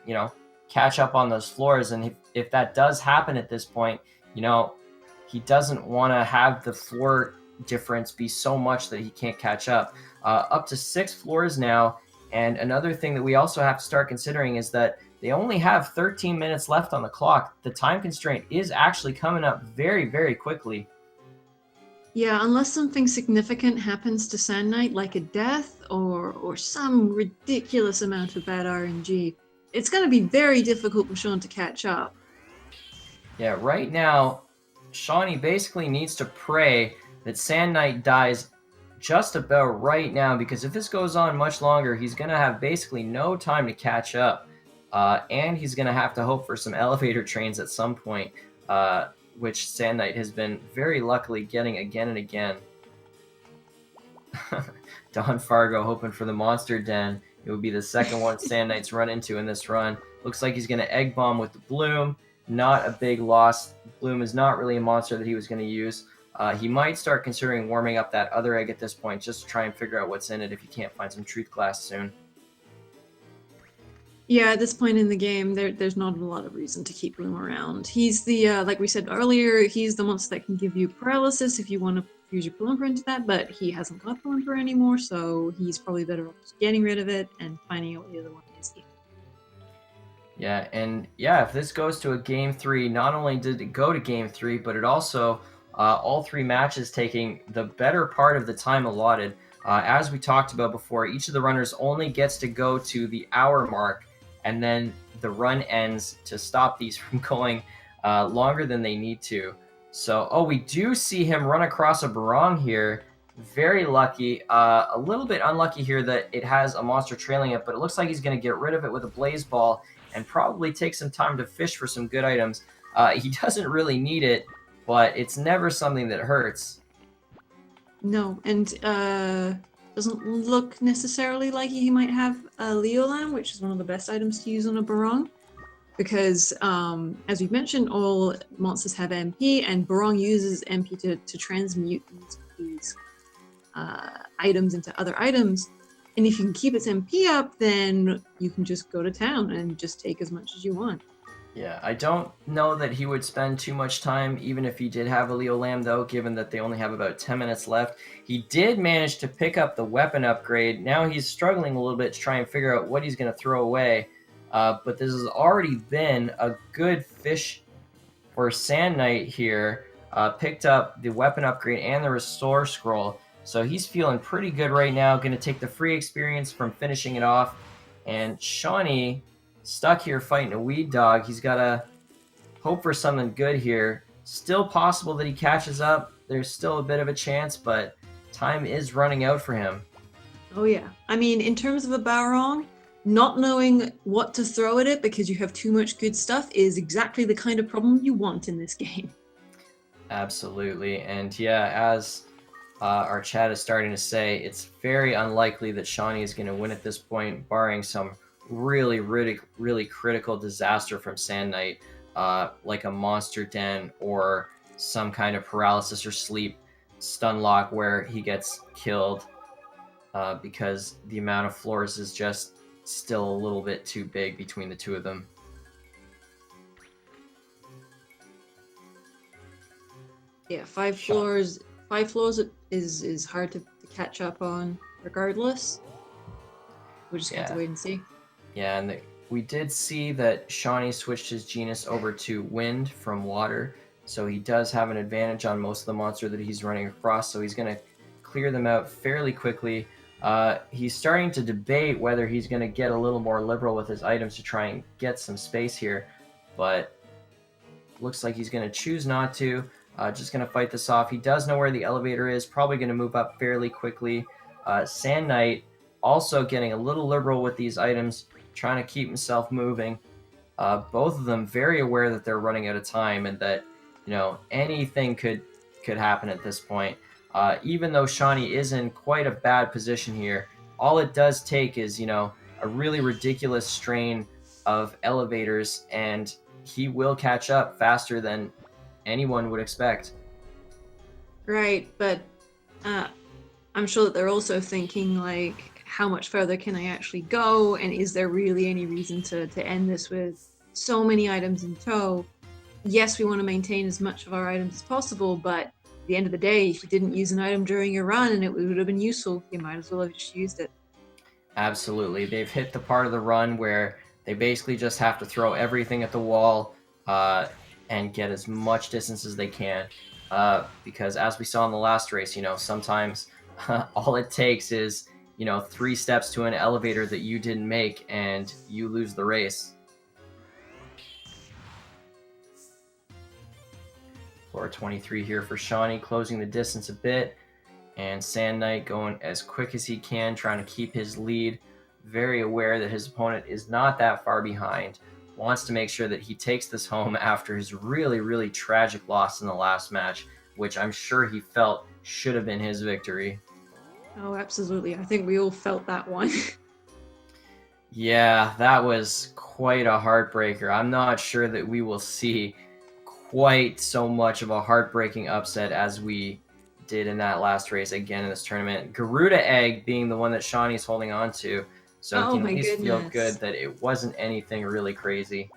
catch up on those floors. And if that does happen at this point, he doesn't want to have the floor difference be so much that he can't catch up. Up to 6 floors now. And another thing that we also have to start considering is that they only have 13 minutes left on the clock. The time constraint is actually coming up very, very quickly. Yeah, unless something significant happens to Sand Knight, like a death or some ridiculous amount of bad RNG, it's going to be very difficult for Sean to catch up. Yeah, right now, Shawnee basically needs to pray that Sand Knight dies just about right now, because if this goes on much longer, he's going to have basically no time to catch up. And he's going to have to hope for some elevator trains at some point, which Sand Knight has been very luckily getting again and again. Don Fargo hoping for the monster den. It would be the second one Sand Knight's run into in this run. Looks like he's going to egg bomb with the Bloom. Not a big loss. Bloom is not really a monster that he was going to use. He might start considering warming up that other egg at this point, just to try and figure out what's in it if he can't find some Truth Glass soon. Yeah, at this point in the game, there's not a lot of reason to keep Bloom around. He's the, like we said earlier, he's the monster that can give you paralysis if you want to use your Pelimper into that, but he hasn't got Pelimper anymore, so he's probably better off just getting rid of it and finding out what the other one is. Yeah, and yeah, if this goes to a Game 3, not only did it go to Game 3, but it also, all 3 matches taking the better part of the time allotted. As we talked about before, each of the runners only gets to go to the hour mark, and then the run ends to stop these from going longer than they need to. So, we do see him run across a Barong here. Very lucky. A little bit unlucky here that it has a monster trailing it, but it looks like he's going to get rid of it with a Blaze Ball and probably take some time to fish for some good items. He doesn't really need it, but it's never something that hurts. No, and doesn't look necessarily like he might have a Leolam, which is one of the best items to use on a Barong, because as we've mentioned, all monsters have MP, and Barong uses MP to transmute these items into other items. And if you can keep its MP up, then you can just go to town and just take as much as you want. Yeah, I don't know that he would spend too much time, even if he did have a Leolam, though, given that they only have about 10 minutes left. He did manage to pick up the weapon upgrade. Now he's struggling a little bit to try and figure out what he's going to throw away. But this has already been a good fish for Sand Knight here. Picked up the weapon upgrade and the restore scroll. So he's feeling pretty good right now. Going to take the free experience from finishing it off. And Shawnee, stuck here fighting a weed dog. He's got to hope for something good here. Still possible that he catches up. There's still a bit of a chance, but time is running out for him. Oh yeah. I mean, in terms of a Barong, not knowing what to throw at it because you have too much good stuff is exactly the kind of problem you want in this game. Absolutely. And yeah, as our chat is starting to say, it's very unlikely that Shawnee is going to win at this point, barring some really critical disaster from Sand Knight, like a monster den or some kind of paralysis or sleep stun lock where he gets killed because the amount of floors is just still a little bit too big between the two of them. Yeah, five floors is hard to catch up on regardless. We'll just have to wait and see. Yeah, and we did see that Shawnee switched his genus over to wind from water, so he does have an advantage on most of the monster that he's running across, so he's going to clear them out fairly quickly. He's starting to debate whether he's going to get a little more liberal with his items to try and get some space here, but looks like he's going to choose not to. Just going to fight this off. He does know where the elevator is, probably going to move up fairly quickly. Sand Knight also getting a little liberal with these items, trying to keep himself moving. Both of them very aware that they're running out of time and that, you know, anything could happen at this point. Even though Shawnee is in quite a bad position here, all it does take is, you know, a really ridiculous strain of elevators, and he will catch up faster than anyone would expect. Right, but I'm sure that they're also thinking, like, how much further can I actually go, and is there really any reason to end this with so many items in tow? Yes, we want to maintain as much of our items as possible, but at the end of the day, if you didn't use an item during your run and it would have been useful, you might as well have just used it. Absolutely. They've hit the part of the run where they basically just have to throw everything at the wall and get as much distance as they can. Because as we saw in the last race, you know, sometimes all it takes is, you know, 3 steps to an elevator that you didn't make and you lose the race. Floor 23 here for Shawnee, closing the distance a bit. And Sand Knight going as quick as he can, trying to keep his lead. Very aware that his opponent is not that far behind. Wants to make sure that he takes this home after his really tragic loss in the last match, which I'm sure he felt should have been his victory. Oh, absolutely. I think we all felt that one. Yeah, that was quite a heartbreaker. I'm not sure that we will see quite so much of a heartbreaking upset as we did in that last race again in this tournament. Garuda Egg being the one that Shawnee's holding on to. So he can at least feel good that it wasn't anything really crazy.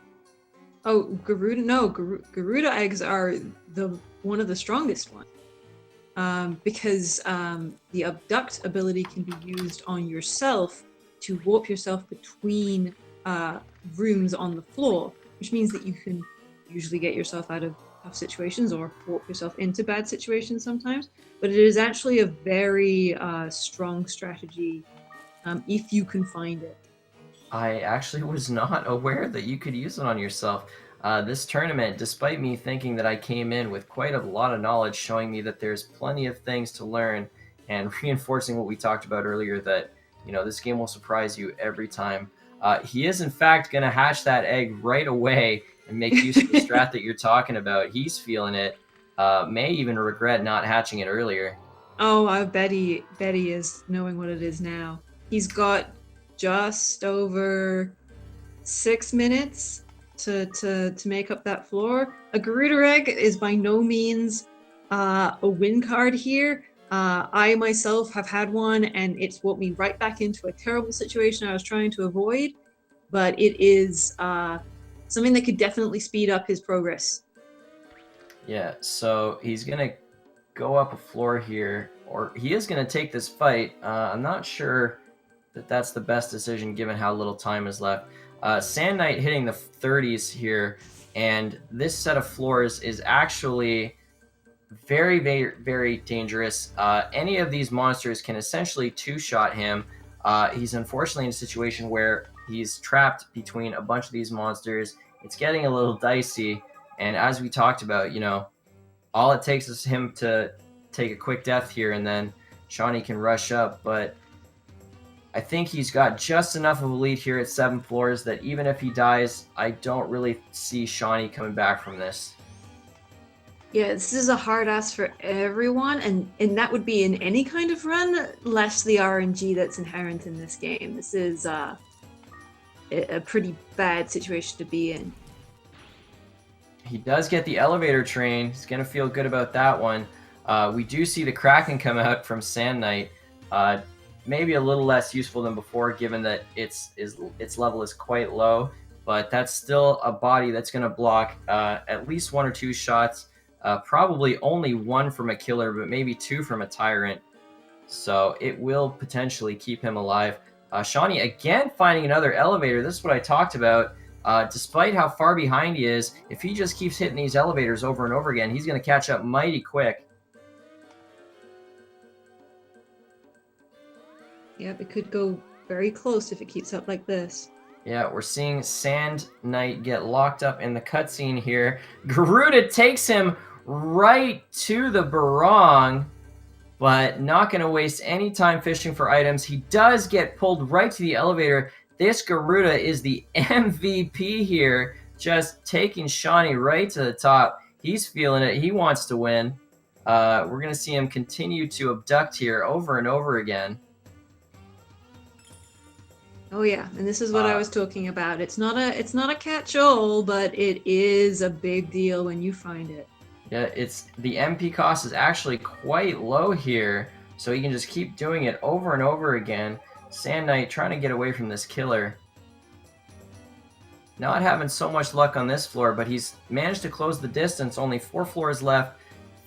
Oh, Garuda eggs are one of the strongest ones. Because the abduct ability can be used on yourself to warp yourself between rooms on the floor, which means that you can usually get yourself out of tough situations or warp yourself into bad situations sometimes. But it is actually a very strong strategy if you can find it. I actually was not aware that you could use it on yourself. This tournament, despite me thinking that I came in with quite a lot of knowledge, showing me that there's plenty of things to learn and reinforcing what we talked about earlier, that, you know, this game will surprise you every time. He is, in fact, going to hatch that egg right away and make use of the strat that you're talking about. He's feeling it. May even regret not hatching it earlier. Oh, I bet he is, knowing what it is now. He's got just over 6 minutes to make up that floor. A Garuda Egg is by no means a win card here. I myself have had one, and it's brought me right back into a terrible situation I was trying to avoid. But it is something that could definitely speed up his progress. Yeah, so he's going to go up a floor here, or he is going to take this fight. I'm not sure that that's the best decision given how little time is left. Sand Knight hitting the 30s here, and this set of floors is actually very, very, very dangerous. Any of these monsters can essentially two-shot him. He's unfortunately in a situation where he's trapped between a bunch of these monsters. It's getting a little dicey, and as we talked about, all it takes is him to take a quick death here, and then Shawnee can rush up, but I think he's got just enough of a lead here at 7 floors that even if he dies, I don't really see Shawnee coming back from this. Yeah, this is a hard ask for everyone, and that would be in any kind of run, less the RNG that's inherent in this game. This is a pretty bad situation to be in. He does get the elevator train. He's going to feel good about that one. We do see the Kraken come out from Sand Knight. Maybe a little less useful than before, given that its level is quite low, but that's still a body that's going to block at least 1 or 2 shots. Probably only 1 from a killer, but maybe 2 from a tyrant. So it will potentially keep him alive. Shawnee again finding another elevator. This is what I talked about. Despite how far behind he is, if he just keeps hitting these elevators over and over again, he's going to catch up mighty quick. Yep, it could go very close if it keeps up like this. Yeah, we're seeing Sand Knight get locked up in the cutscene here. Garuda takes him right to the barong, but not going to waste any time fishing for items. He does get pulled right to the elevator. This Garuda is the MVP here, just taking Shawnee right to the top. He's feeling it. He wants to win. We're going to see him continue to abduct here over and over again. Oh yeah, and this is what I was talking about. It's not a catch-all, but it is a big deal when you find it. Yeah, the MP cost is actually quite low here, so you can just keep doing it over and over again. Sand Knight trying to get away from this killer. Not having so much luck on this floor, but he's managed to close the distance. Only 4 floors left.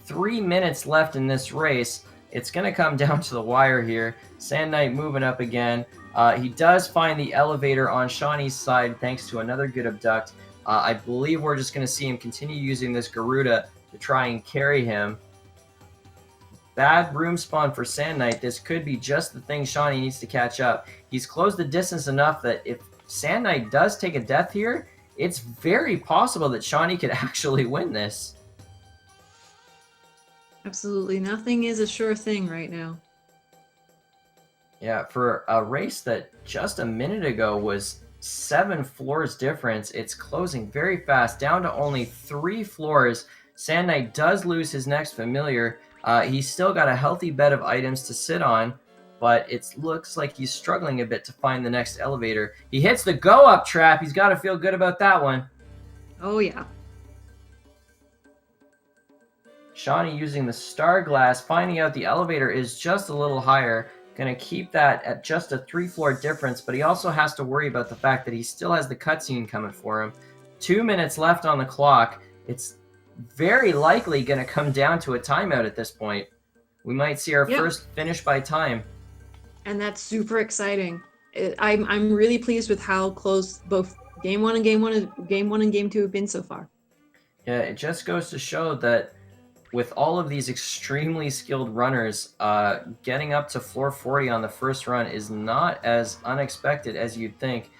3 minutes left in this race. It's going to come down to the wire here. Sand Knight moving up again. He does find the elevator on Shawnee's side thanks to another good abduct. I believe we're just going to see him continue using this Garuda to try and carry him. Bad room spawn for Sand Knight. This could be just the thing Shawnee needs to catch up. He's closed the distance enough that if Sand Knight does take a death here, it's very possible that Shawnee could actually win this. Absolutely. Nothing is a sure thing right now. Yeah, for a race that just a minute ago was 7 floors difference, it's closing very fast, down to only 3 floors. Sand Knight does lose his next familiar. He's still got a healthy bed of items to sit on, but it looks like he's struggling a bit to find the next elevator. He hits the go-up trap. He's got to feel good about that one. Oh, yeah. Shawnee using the star glass, finding out the elevator is just a little higher. Going to keep that at just a 3-floor difference, but he also has to worry about the fact that he still has the cutscene coming for him. 2 minutes left on the clock. It's very likely going to come down to a timeout at this point. We might see our first finish by time. And that's super exciting. I'm really pleased with how close both game 1 and game 2 have been so far. Yeah, it just goes to show that with all of these extremely skilled runners, getting up to floor 40 on the first run is not as unexpected as you'd think.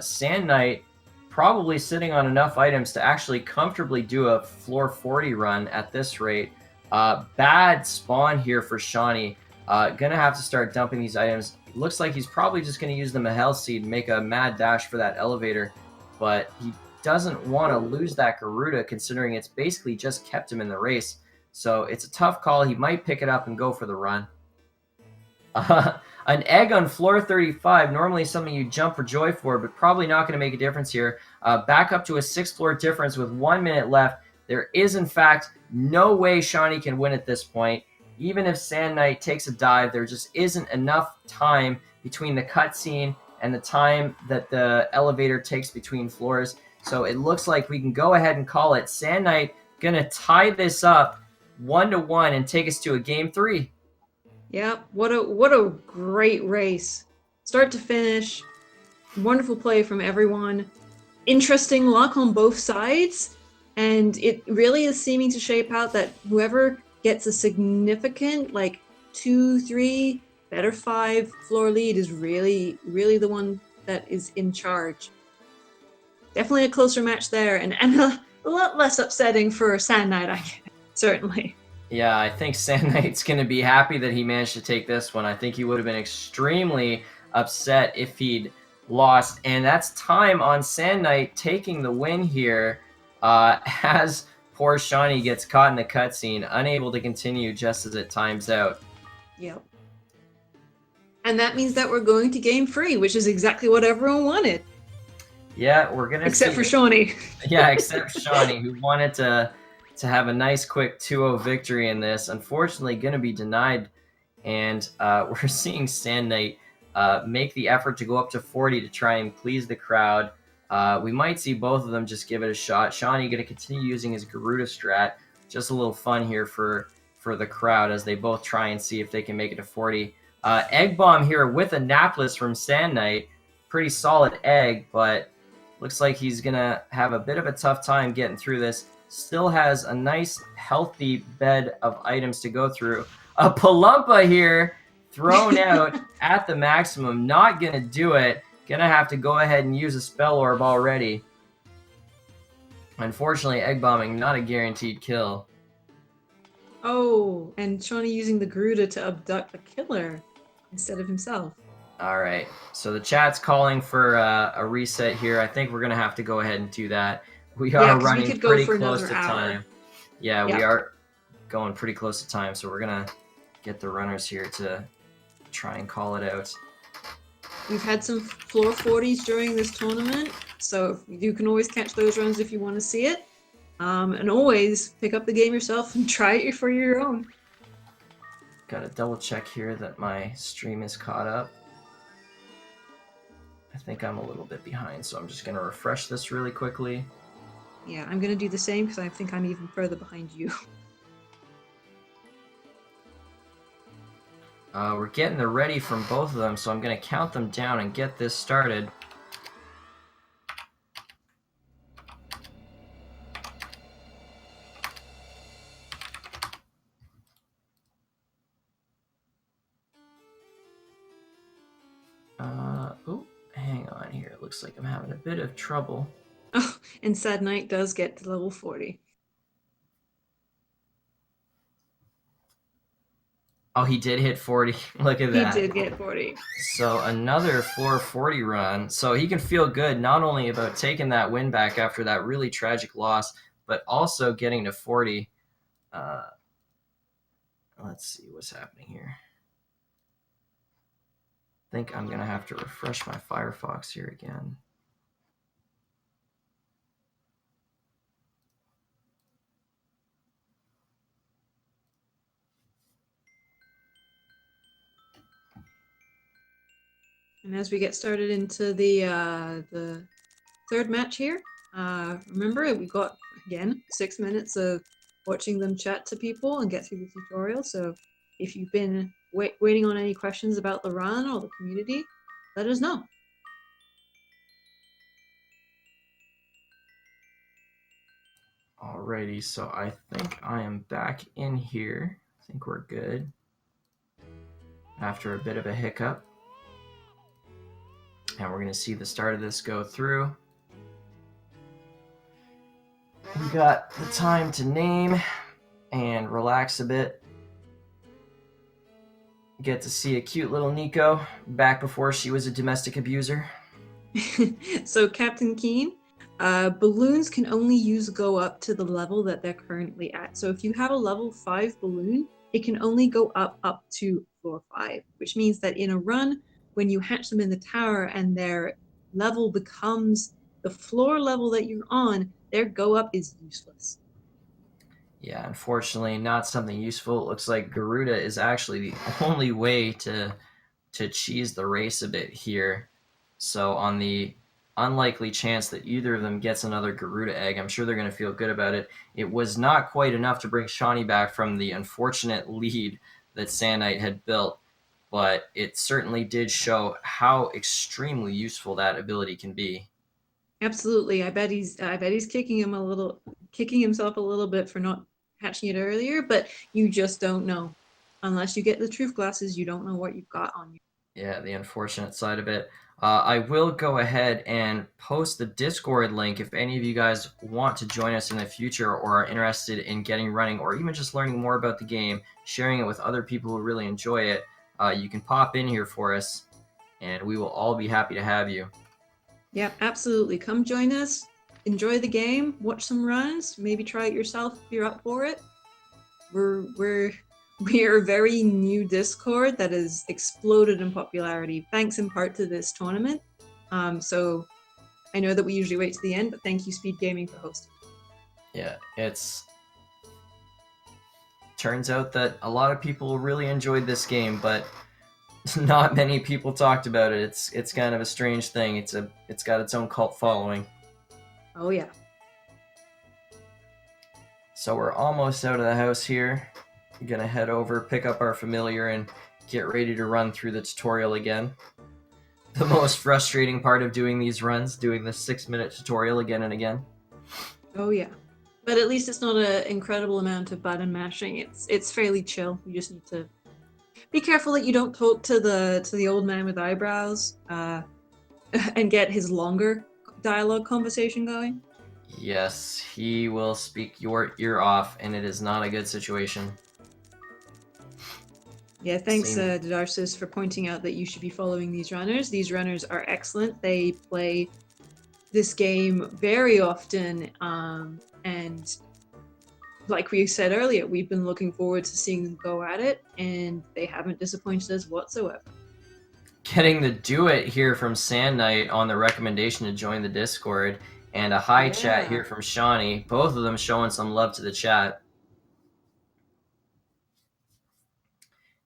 Sand Knight probably sitting on enough items to actually comfortably do a floor 40 run at this rate. Bad spawn here for Shawnee. Gonna have to start dumping these items. Looks like he's probably just gonna use the Mahel Seed and make a mad dash for that elevator, but he doesn't want to lose that Garuda considering it's basically just kept him in the race. So it's a tough call. He might pick it up and go for the run. An egg on floor 35, normally something you jump for joy for, but probably not going to make a difference here. Back up to a 6-floor difference with 1 minute left. There is, in fact, no way Shawnee can win at this point. Even if Sand Knight takes a dive, there just isn't enough time between the cutscene and the time that the elevator takes between floors. So it looks like we can go ahead and call it. Sand Knight going to tie this up 1-1 and take us to a game 3. Yeah, what a great race. Start to finish. wonderful play from everyone. Interesting luck on both sides, and it really is seeming to shape out that whoever gets a significant, like 2, 3, better 5 floor lead is really, really the one that is in charge. Definitely a closer match there, and a lot less upsetting for Sand Knight, I guess, certainly. Yeah, I think Sand Knight's going to be happy that he managed to take this one. I think he would have been extremely upset if he'd lost. And that's time on Sand Knight taking the win here as poor Shawnee gets caught in the cutscene, unable to continue just as it times out. Yep. And that means that we're going to game 3, which is exactly what everyone wanted. Yeah, we're going to Except for Shawnee. Yeah, except Shawnee, who wanted to have a nice quick 2-0 victory in this. Unfortunately, going to be denied. And we're seeing Sand Knight make the effort to go up to 40 to try and please the crowd. We might see both of them just give it a shot. Shawnee going to continue using his Garuda strat. Just a little fun here for the crowd as they both try and see if they can make it to 40. Egg Bomb here with a Napless from Sand Knight. Pretty solid egg, but looks like he's going to have a bit of a tough time getting through this. Still has a nice, healthy bed of items to go through. A Palumpa here thrown out at the maximum. Not going to do it. Going to have to go ahead and use a Spell Orb already. Unfortunately, Egg Bombing, not a guaranteed kill. Oh, and Shawnee using the Garuda to abduct the killer instead of himself. All right, so the chat's calling for a reset here. I think we're going to have to go ahead and do that. We are running pretty close to time. Yeah, we are going pretty close to time, so we're going to get the runners here to try and call it out. We've had some floor 40s during this tournament, so you can always catch those runs if you want to see it. And always pick up the game yourself and try it for your own. Got to double check here that my stream is caught up. I think I'm a little bit behind, so I'm just going to refresh this really quickly. Yeah, I'm going to do the same because I think I'm even further behind you. We're getting the ready from both of them, so I'm going to count them down and get this started. Oh, hang on here. It looks like I'm having a bit of trouble. Oh, and Sad Knight does get to level 40. Oh, he did hit 40. Look at that. He did get 40. So another 440 run. So he can feel good not only about taking that win back after that really tragic loss, but also getting to 40. Let's see what's happening here. I think I'm going to have to refresh my Firefox here again. And as we get started into the third match here, remember we got, again, 6 minutes of watching them chat to people and get through the tutorial. So if you've been waiting on any questions about the run or the community, let us know. Alrighty, so I think I am back in here. I think we're good. After a bit of a hiccup. And we're going to see the start of this go through. We got the time to name and relax a bit. Get to see a cute little Nico back before she was a domestic abuser. So Captain Keen, balloons can only go up to the level that they're currently at. So if you have a level 5 balloon, it can only go up to floor 5, which means that in a run, when you hatch them in the tower and their level becomes the floor level that you're on, their go up is useless. Yeah, unfortunately, not something useful. It looks like Garuda is actually the only way to cheese the race a bit here. So on the unlikely chance that either of them gets another Garuda egg, I'm sure they're going to feel good about it. It was not quite enough to bring Shawnee back from the unfortunate lead that Sand Knight had built. but it certainly did show how extremely useful that ability can be. Absolutely. I bet he's kicking himself a little bit for not catching it earlier, but you just don't know. Unless you get the truth glasses, you don't know what you've got on you. Yeah, the unfortunate side of it. I will go ahead and post the Discord link if any of you guys want to join us in the future or are interested in getting running or even just learning more about the game, sharing it with other people who really enjoy it. You can pop in here for us, and we will all be happy to have you. Yeah, absolutely. Come join us. Enjoy the game. Watch some runs. Maybe try it yourself if you're up for it. We are a very new Discord that has exploded in popularity, thanks in part to this tournament. So I know that we usually wait to the end, but thank you, Speed Gaming, for hosting. Yeah, turns out that a lot of people really enjoyed this game, but not many people talked about it. It's kind of a strange thing. It's got its own cult following. Oh yeah. So we're almost out of the house here. I'm gonna head over, pick up our familiar, and get ready to run through the tutorial again. The most frustrating part of doing these runs, doing the 6-minute tutorial again and again. Oh yeah. But at least it's not an incredible amount of button mashing. It's fairly chill. You just need to be careful that you don't talk to the old man with eyebrows, and get his longer dialogue conversation going. Yes, he will speak your ear off, and it is not a good situation. Yeah, thanks, Darcis, for pointing out that you should be following these runners. These runners are excellent. They play this game very often, and like we said earlier, we've been looking forward to seeing them go at it, and they haven't disappointed us whatsoever. Getting the do it here from Sand Knight on the recommendation to join the Discord, and a hi chat here from Shawnee. Both of them showing some love to the chat.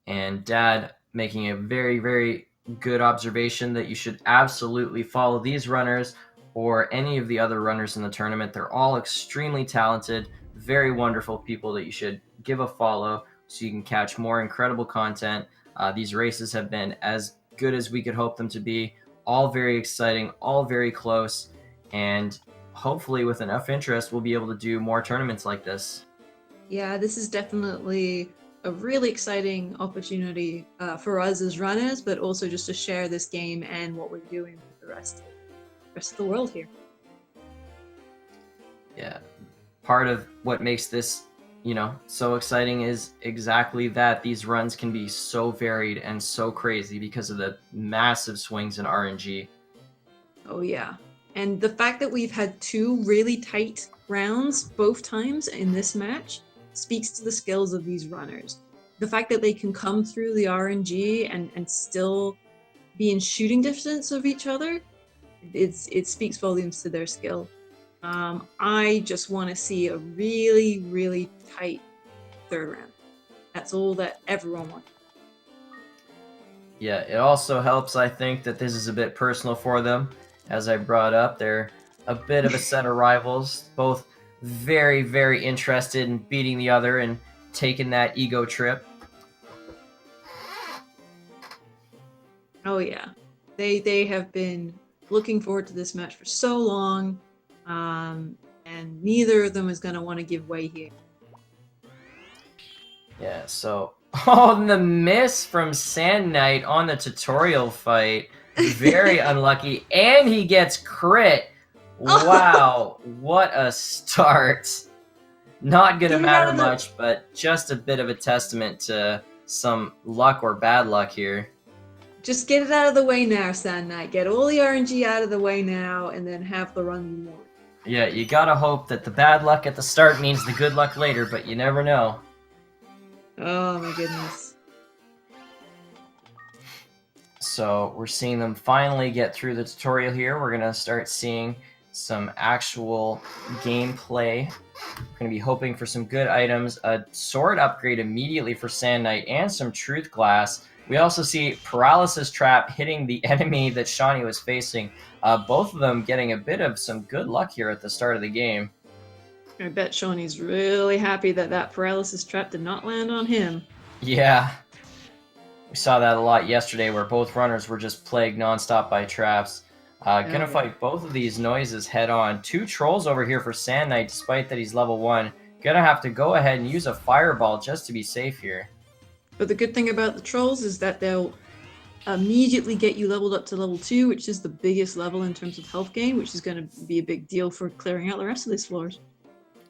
And Dad making a very, very good observation that you should absolutely follow these runners or any of the other runners in the tournament. They're all extremely talented, very wonderful people that you should give a follow so you can catch more incredible content. These races have been as good as we could hope them to be, all very exciting, all very close, and hopefully with enough interest, we'll be able to do more tournaments like this. Yeah, this is definitely a really exciting opportunity for us as runners, but also just to share this game and what we're doing with the rest of the world here. Yeah, part of what makes this, so exciting is exactly that. These runs can be so varied and so crazy because of the massive swings in RNG. Oh yeah, and the fact that we've had 2 really tight rounds both times in this match speaks to the skills of these runners. The fact that they can come through the RNG and still be in shooting distance of each other, it speaks volumes to their skill. I just want to see a really, really tight third round. That's all that everyone wants. Yeah, it also helps, I think, that this is a bit personal for them. As I brought up, they're a bit of a set of rivals, both very, very interested in beating the other and taking that ego trip. Oh yeah, they have been looking forward to this match for so long, and neither of them is going to want to give way here. Yeah, so the miss from Sand Knight on the tutorial fight, very unlucky, and he gets crit. Wow, what a start. Not gonna matter much, but just a bit of a testament to some luck or bad luck here. Just get it out of the way now, Sand Knight. Get all the RNG out of the way now, and then have the run you want. Yeah, you gotta hope that the bad luck at the start means the good luck later, but you never know. Oh my goodness. So we're seeing them finally get through the tutorial here. We're gonna start seeing some actual gameplay. We're gonna be hoping for some good items, a sword upgrade immediately for Sand Knight, and some truth glass. We also see paralysis trap hitting the enemy that Shawnee was facing. Both of them getting a bit of some good luck here at the start of the game. I bet Shawnee's really happy that paralysis trap did not land on him. Yeah. We saw that a lot yesterday where both runners were just plagued nonstop by traps. Gonna fight both of these noises head on. 2 trolls over here for Sand Knight, despite that he's level 1. Gonna have to go ahead and use a fireball just to be safe here. But the good thing about the trolls is that they'll immediately get you leveled up to level 2, which is the biggest level in terms of health gain, which is going to be a big deal for clearing out the rest of these floors.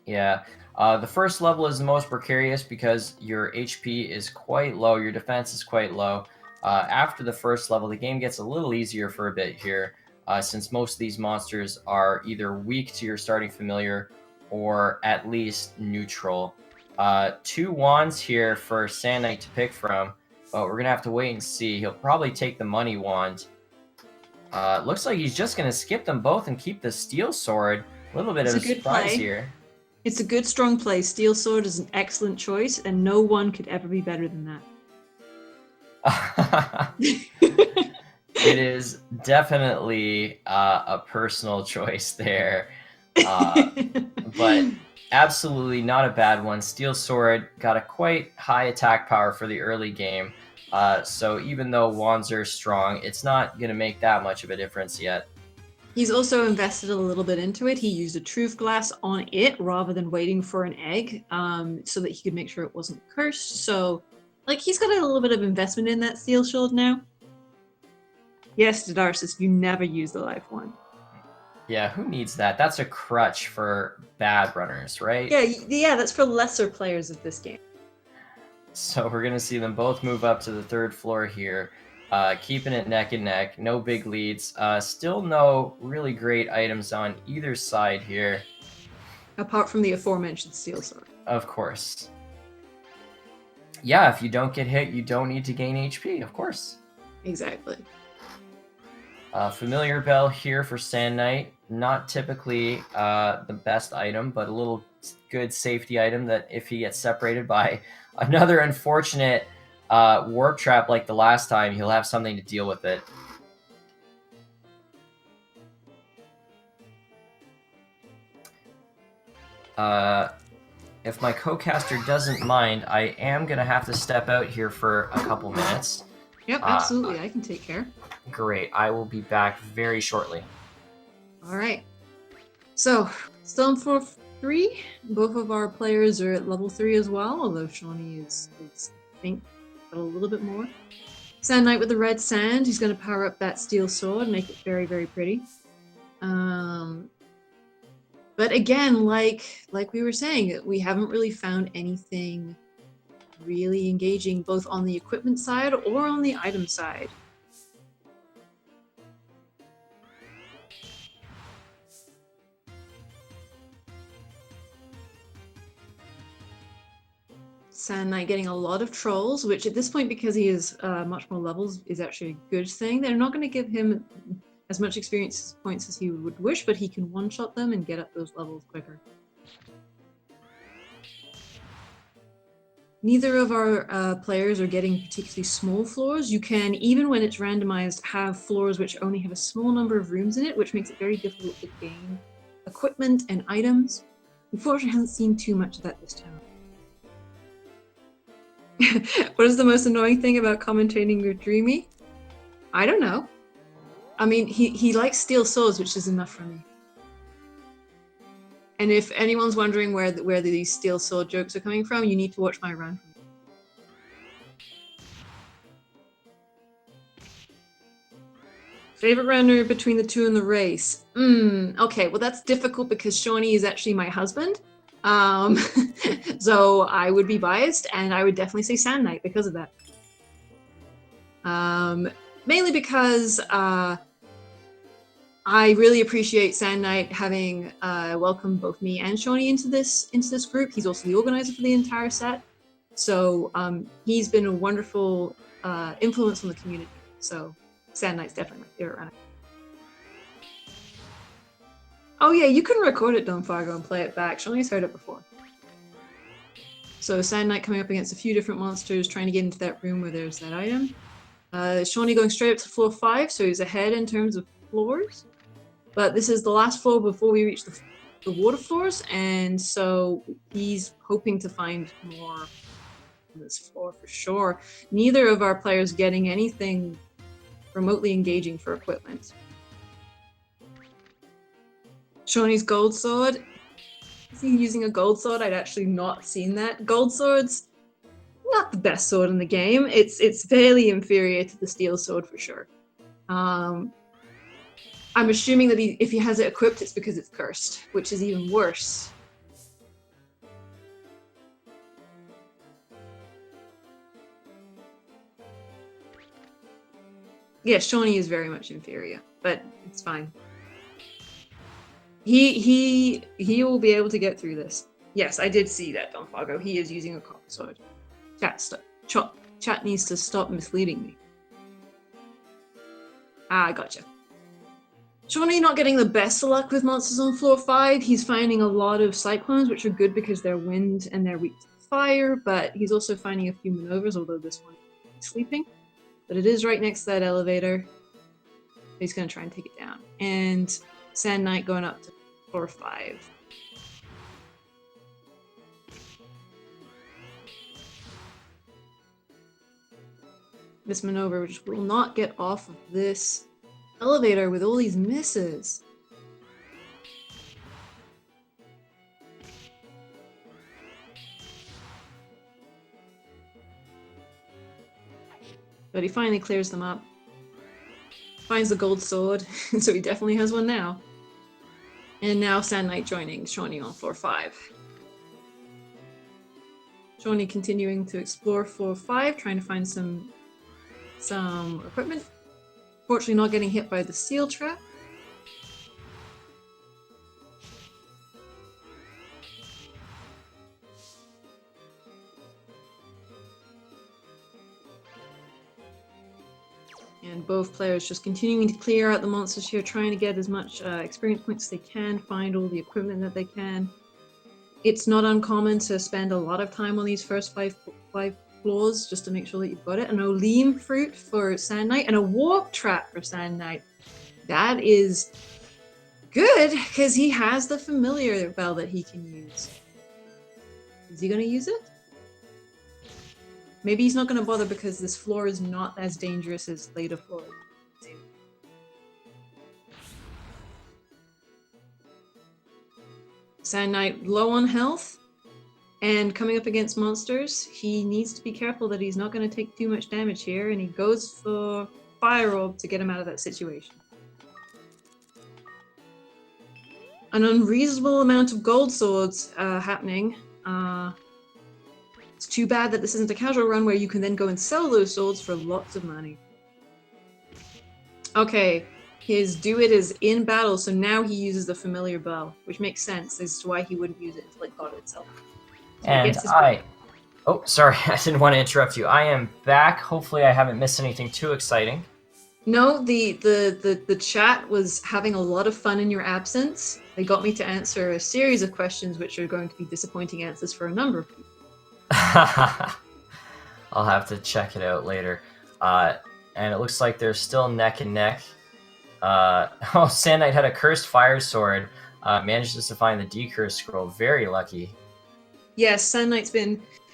Yeah, the first level is the most precarious because your HP is quite low, your defense is quite low. After the first level, the game gets a little easier for a bit here, since most of these monsters are either weak to your starting familiar or at least neutral. 2 wands here for Sand Knight to pick from, but we're going to have to wait and see. He'll probably take the money wand. Looks like he's just going to skip them both and keep the steel sword. A little bit of a surprise here. It's a good, strong play. Steel sword is an excellent choice, and no one could ever be better than that. It is definitely a personal choice there, but absolutely not a bad one. Steel sword got a quite high attack power for the early game, so even though wands are strong, it's not going to make that much of a difference yet. He's also invested a little bit into it. He used a truth glass on it rather than waiting for an egg, so that he could make sure it wasn't cursed. So, like, he's got a little bit of investment in that steel shield now. Yes, Darcis, you never use the life one. Yeah, who needs that? That's a crutch for bad runners, right? Yeah, that's for lesser players of this game. So we're going to see them both move up to the 3rd floor here. Keeping it neck and neck, no big leads. Still no really great items on either side here. Apart from the aforementioned steel sword. Of course. Yeah, if you don't get hit, you don't need to gain HP, of course. Exactly. Familiar Bell here for Sand Knight. Not typically the best item, but a little good safety item that if he gets separated by another unfortunate warp trap like the last time, he'll have something to deal with it. If my co-caster doesn't mind, I am going to have to step out here for a couple minutes. Yep, absolutely. I can take care. Great. I will be back very shortly. All right. So, still in floor 3. Both of our players are at level 3 as well, although Shawnee is I think, a little bit more. Sand Knight with the red sand. He's going to power up that steel sword and make it very, very pretty. But again, like we were saying, we haven't really found anything really engaging both on the equipment side or on the item side. Sand Knight getting a lot of trolls, which at this point, because he is much more levels, is actually a good thing. They're not going to give him as much experience points as he would wish, but he can one-shot them and get up those levels quicker. Neither of our players are getting particularly small floors. You can, even when it's randomized, have floors which only have a small number of rooms in it, which makes it very difficult to gain equipment and items. Unfortunately, I haven't seen too much of that this time. What is the most annoying thing about commentating with Dreamy? I don't know. I mean, he likes steel swords, which is enough for me. And if anyone's wondering where these steel sword jokes are coming from, you need to watch my run. Favorite runner between the two in the race? Okay, well that's difficult because Shawnee is actually my husband. So I would be biased, and I would definitely say Sand Knight because of that. Mainly because I really appreciate Sand Knight having welcomed both me and Shawnee into this group. He's also the organizer for the entire set, so he's been a wonderful influence on the community. So Sand Knight's definitely my favorite runner. Oh yeah, you can record it, Don Fargo, and play it back. Shawnee's heard it before. So Sand Knight coming up against a few different monsters, trying to get into that room where there's that item. Shawnee going straight up to floor 5, so he's ahead in terms of floors. But this is the last floor before we reach the water floors, and so he's hoping to find more on this floor for sure. Neither of our players getting anything remotely engaging for equipment. Shawnee's gold sword. Is he using a gold sword? I'd actually not seen that. Gold swords, not the best sword in the game. It's fairly inferior to the steel sword for sure. I'm assuming that if he has it equipped, it's because it's cursed, which is even worse. Yeah, Shawnee is very much inferior, but it's fine. He will be able to get through this. Yes, I did see that, Don Fargo. He is using a copper sword. Chat needs to stop misleading me. I gotcha. Shawnee not getting the best of luck with monsters on floor 5. He's finding a lot of cyclones, which are good because they're wind and they're weak to fire, but he's also finding a few maneuvers, although this one is sleeping. But it is right next to that elevator. He's going to try and take it down. And Sand Knight going up to floor 5. This maneuver just will not get off of this elevator with all these misses. But he finally clears them up. Finds the gold sword, so he definitely has one now. And now Sand Knight joining Shawnee on floor 5. Shawnee continuing to explore floor 5, trying to find some equipment. Fortunately not getting hit by the steel trap. And both players just continuing to clear out the monsters here, trying to get as much experience points as they can, find all the equipment that they can. It's not uncommon to spend a lot of time on these first five floors just to make sure that you've got it. An Oleem fruit for Sand Knight and a warp trap for Sand Knight. That is good because he has the familiar bell that he can use. Is he going to use it? Maybe he's not going to bother because this floor is not as dangerous as later floors. Sand Knight low on health and coming up against monsters. He needs to be careful that he's not going to take too much damage here, and he goes for Fire Orb to get him out of that situation. An unreasonable amount of gold swords happening. It's too bad that this isn't a casual run where you can then go and sell those swords for lots of money. Okay, his do-it is in battle, so now he uses the familiar bow, which makes sense as to why he wouldn't use it until it got itself. So and oh, sorry, I didn't want to interrupt you. I am back. Hopefully I haven't missed anything too exciting. No, the chat was having a lot of fun in your absence. They got me to answer a series of questions which are going to be disappointing answers for a number of people. I'll have to check it out later. And it looks like they're still neck and neck. Sand Knight had a cursed fire sword. Manages to find the decurse scroll. Very lucky. Yes, Sand Knight's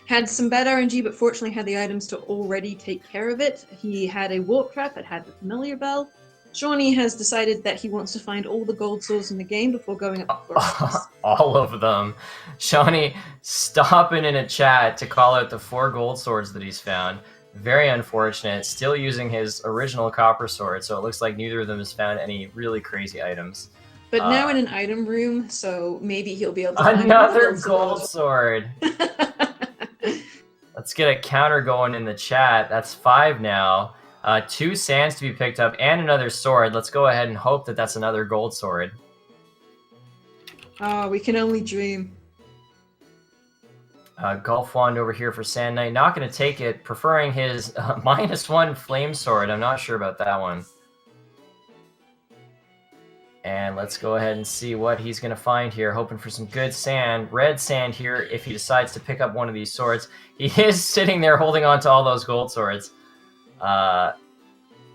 had some bad RNG, but fortunately had the items to already take care of it. He had a warp trap that had the familiar bell. Shawnee has decided that he wants to find all the gold swords in the game before going up for all of them. Shawnee stopping in a chat to call out the 4 gold swords that he's found. Very unfortunate. Still using his original copper sword, so it looks like neither of them has found any really crazy items. But now in an item room, so maybe he'll be able to find another gold sword. Let's get a counter going in the chat. That's 5 now. 2 sands to be picked up and another sword. Let's go ahead and hope that that's another gold sword. We can only dream. Golf wand over here for Sand Knight. Not going to take it. Preferring his -1 flame sword. I'm not sure about that one. And let's go ahead and see what he's going to find here. Hoping for some good sand. Red sand here if he decides to pick up one of these swords. He is sitting there holding on to all those gold swords.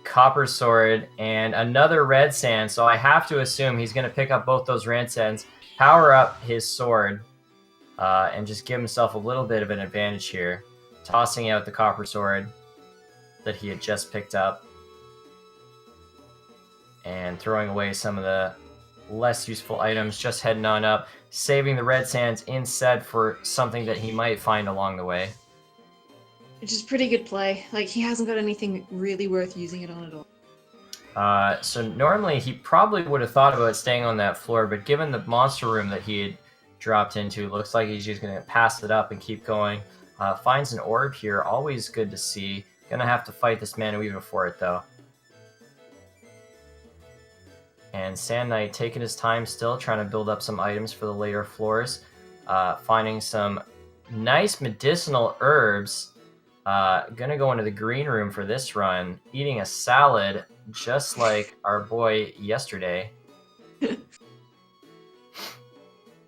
Copper sword and another red sand. So I have to assume he's going to pick up both those red sands, power up his sword, and just give himself a little bit of an advantage here. tossing out the copper sword that he had just picked up and throwing away some of the less useful items, just heading on up, saving the red sands instead for something that he might find along the way. Which is pretty good play. Like, he hasn't got anything really worth using it on at all. So normally he probably would have thought about staying on that floor, but given the monster room that he had dropped into, looks like he's just going to pass it up and keep going. Finds an orb here, always good to see. Gonna have to fight this Mana Weaver for it, though. And Sand Knight taking his time still, trying to build up some items for the later floors. Finding some nice medicinal herbs. Gonna go into the green room for this run, eating a salad just like our boy yesterday.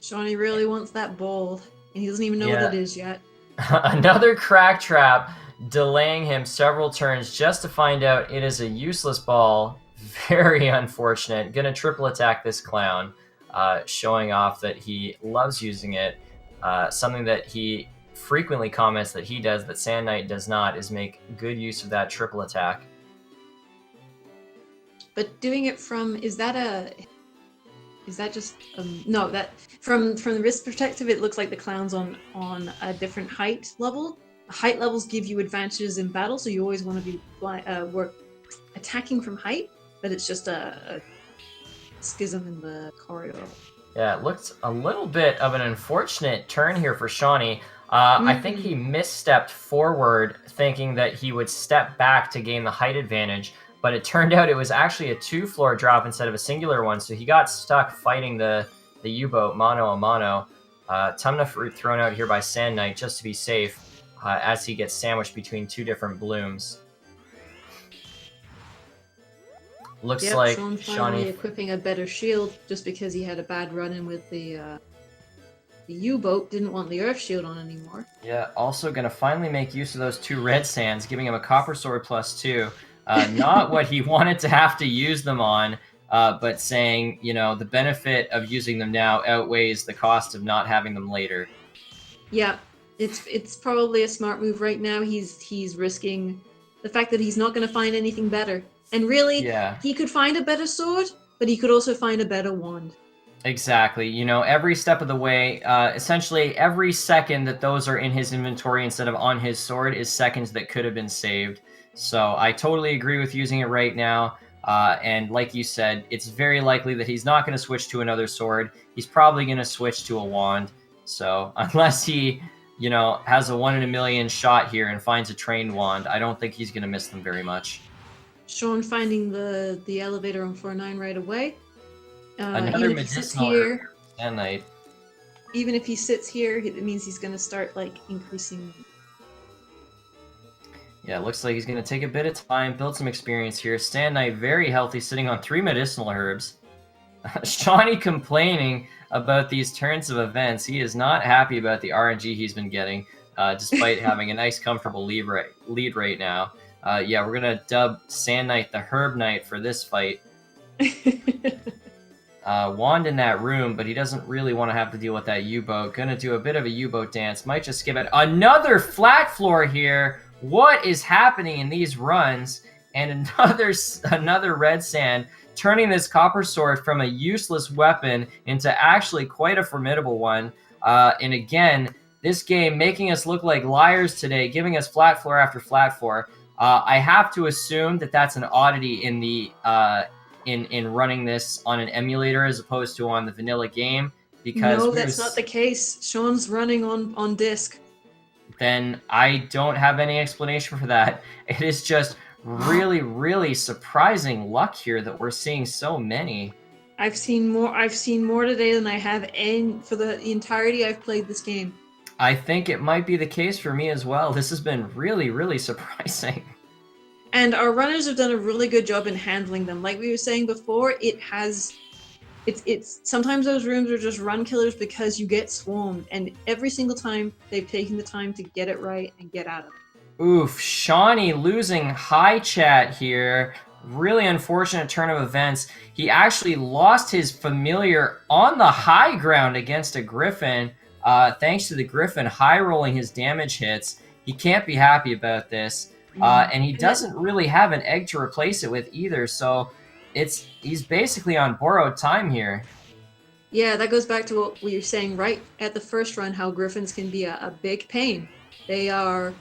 Shawnee really wants that bowl, and he doesn't even know what it is yet. Another crack trap, delaying him several turns just to find out it is a useless ball. Very unfortunate. Gonna triple attack this clown, showing off that he loves using it. Something that he frequently comments that he does that Sand Knight does not is make good use of that triple attack. But doing it from, is that just no, that from the wrist perspective, it looks like the clown's on a different height level. Height levels give you advantages in battle, so you always want to be attacking from height, but it's just a schism in the corridor. Yeah, it looks a little bit of an unfortunate turn here for Shawnee. I think he misstepped forward thinking that he would step back to gain the height advantage, but it turned out it was actually a 2-floor drop instead of a singular one, so he got stuck fighting the U-boat mano a mano. Tumna Fruit thrown out here by Sand Knight just to be safe as he gets sandwiched between two different blooms. Looks like Shawnee equipping a better shield just because he had a bad run-in with the U-boat, didn't want the Earth Shield on anymore. Yeah, also going to finally make use of those 2 red sands, giving him a copper sword +2. Not what he wanted to have to use them on, but saying, you know, the benefit of using them now outweighs the cost of not having them later. Yeah, it's probably a smart move right now. He's risking the fact that he's not going to find anything better. And really, he could find a better sword, but he could also find a better wand. Exactly. You know, every step of the way, essentially every second that those are in his inventory instead of on his sword is seconds that could have been saved. So I totally agree with using it right now. And like you said, it's very likely that he's not going to switch to another sword. He's probably going to switch to a wand. So unless he, you know, has a 1 in a million shot here and finds a trained wand, I don't think he's going to miss them very much. Sean finding the elevator on floor 9 right away. Another medicinal herb and Knight. Even if he sits here, it means he's going to start like increasing. Yeah, it looks like he's going to take a bit of time, build some experience here. Sand Knight very healthy, sitting on 3 medicinal herbs. Shawnee complaining about these turns of events. He is not happy about the RNG he's been getting, despite having a nice, comfortable lead right now. Yeah, we're going to dub Sand Knight the Herb Knight for this fight. Wand in that room, but he doesn't really want to have to deal with that U-boat. Gonna do a bit of a U-boat dance. Might just skip it. Another flat floor here. What is happening in these runs? And another red sand, turning this copper sword from a useless weapon into actually quite a formidable one. And again, this game making us look like liars today, giving us flat floor after flat floor. I have to assume that that's an oddity in the in running this on an emulator as opposed to on the vanilla game, because no, that's not the case. Sean's running on disc. Then I don't have any explanation for that. It is just really, really surprising luck here that we're seeing so many. I've seen more today than I have for the entirety I've played this game. I think it might be the case for me as well. This has been really, really surprising. And our runners have done a really good job in handling them. Like we were saying before, it's sometimes those rooms are just run killers because you get swarmed, and every single time they've taken the time to get it right and get out of it. Oof, Shawnee losing high chat here. Really unfortunate turn of events. He actually lost his familiar on the high ground against a griffin, thanks to the griffin high rolling his damage hits. He can't be happy about this. And he doesn't really have an egg to replace it with either, so he's basically on borrowed time here. Yeah, that goes back to what we were saying right at the first run, how griffins can be a big pain. They are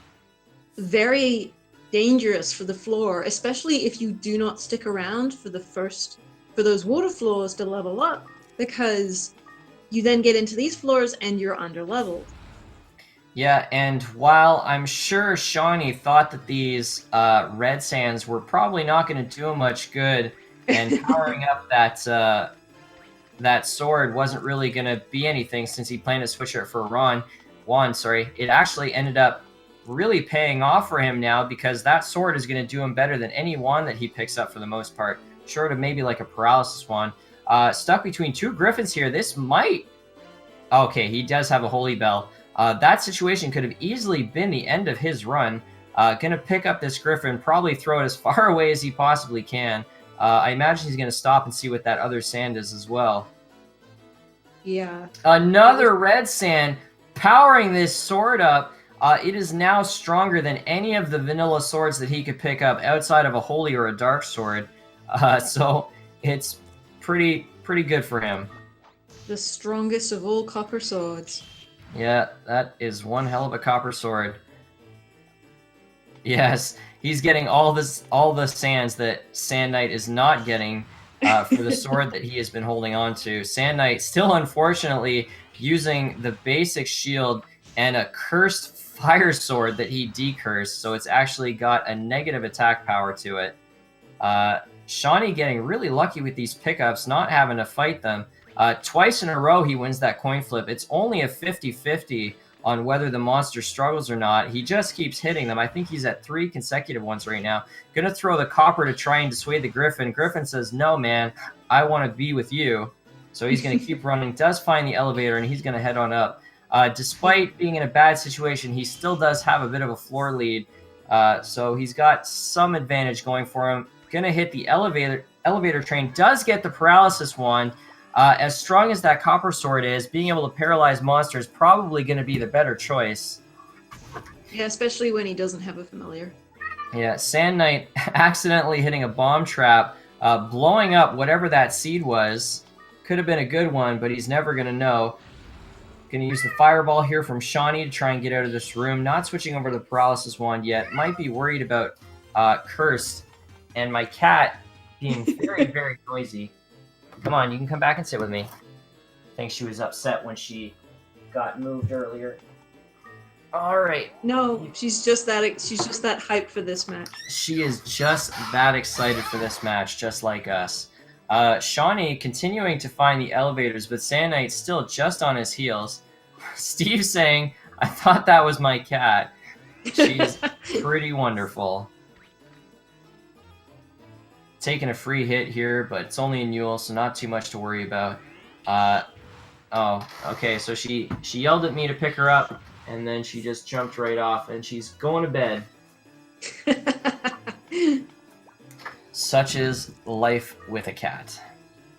very dangerous for the floor, especially if you do not stick around for those water floors to level up, because you then get into these floors and you're under leveled. Yeah, and while I'm sure Shawnee thought that these red sands were probably not going to do him much good, and powering up that sword wasn't really going to be anything since he planned to switch it for Juan, sorry, it actually ended up really paying off for him now, because that sword is going to do him better than any wand that he picks up for the most part, short of maybe like a paralysis wand. Stuck between two griffins here. This might... Okay, he does have a holy bell. That situation could have easily been the end of his run. Gonna pick up this griffin, probably throw it as far away as he possibly can. I imagine he's gonna stop and see what that other sand is as well. Yeah. Another red sand powering this sword up. It is now stronger than any of the vanilla swords that he could pick up outside of a holy or a dark sword. So it's pretty good for him. The strongest of all copper swords. Yeah, that is one hell of a copper sword. Yes, he's getting all the sands that Sand Knight is not getting for the sword that he has been holding on to. Sand Knight still, unfortunately, using the basic shield and a cursed fire sword that he decursed, so it's actually got a negative attack power to it. Shawnee getting really lucky with these pickups, not having to fight them. Twice in a row he wins that coin flip. It's only a 50-50 on whether the monster struggles or not. He just keeps hitting them. I think he's at 3 consecutive ones right now. Gonna throw the copper to try and dissuade the griffin. Griffin says, no, man, I want to be with you. So he's gonna keep running, does find the elevator, and he's gonna head on up. Despite being in a bad situation, he still does have a bit of a floor lead. So he's got some advantage going for him. Gonna hit the elevator train, does get the paralysis wand. As strong as that copper sword is, being able to paralyze monsters is probably going to be the better choice. Yeah, especially when he doesn't have a familiar. Yeah, Sand Knight accidentally hitting a bomb trap, blowing up whatever that seed was. Could have been a good one, but he's never going to know. Going to use the fireball here from Shawnee to try and get out of this room. Not switching over to the paralysis wand yet. Might be worried about Cursed and my cat being very, very noisy. Come on, you can come back and sit with me. I think she was upset when she got moved earlier. All right. No, she's just that hyped for this match. She is just that excited for this match, just like us. Shawnee continuing to find the elevators, but Sand Knight still just on his heels. Steve saying, I thought that was my cat. She's pretty wonderful. Taking a free hit here, but it's only a Newell, so not too much to worry about. Oh, okay, so she yelled at me to pick her up, and then she just jumped right off, and she's going to bed. Such is life with a cat.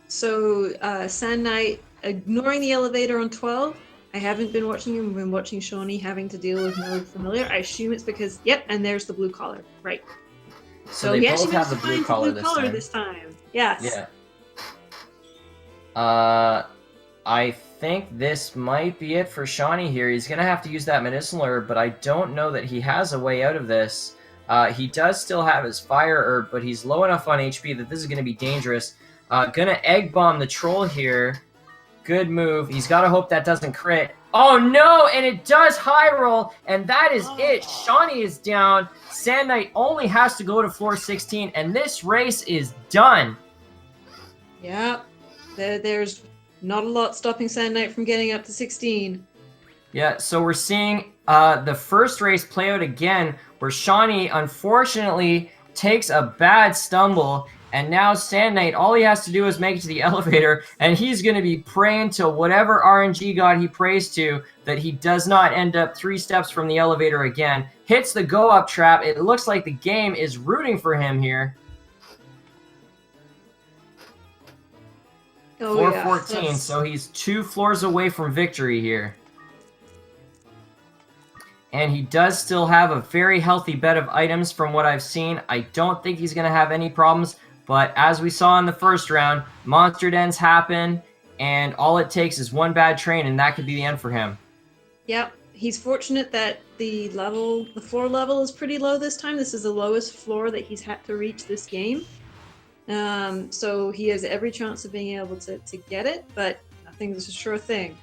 So, Sand Knight ignoring the elevator on 12. I haven't been watching him. I've been watching Shawnee having to deal with no familiar. I assume it's because, yep, and there's the blue collar. Right. So they both have the blue collar this time. Yes. Yeah. I think this might be it for Shawnee here. He's going to have to use that medicinal herb, but I don't know that he has a way out of this. He does still have his fire herb, but he's low enough on HP that this is going to be dangerous. Gonna egg bomb the troll here. Good move. He's got to hope that doesn't crit. Oh no, and it does high roll, and that is it. Shawnee is down. Sand Knight only has to go to floor 16, and this race is done. Yeah, there's not a lot stopping Sand Knight from getting up to 16. Yeah, so we're seeing the first race play out again, where Shawnee unfortunately takes a bad stumble, and now Sand Knight, all he has to do is make it to the elevator, and he's going to be praying to whatever RNG god he prays to that he does not end up 3 steps from the elevator again. Hits the go-up trap. It looks like the game is rooting for him here. Oh, Floor yeah, 14, that's... so he's 2 floors away from victory here. And he does still have a very healthy bed of items from what I've seen. I don't think he's going to have any problems. But as we saw in the first round, monster dens happen, and all it takes is one bad train, and that could be the end for him. Yep. He's fortunate that the floor level is pretty low this time. This is the lowest floor that he's had to reach this game. So he has every chance of being able to get it, but nothing's a sure thing.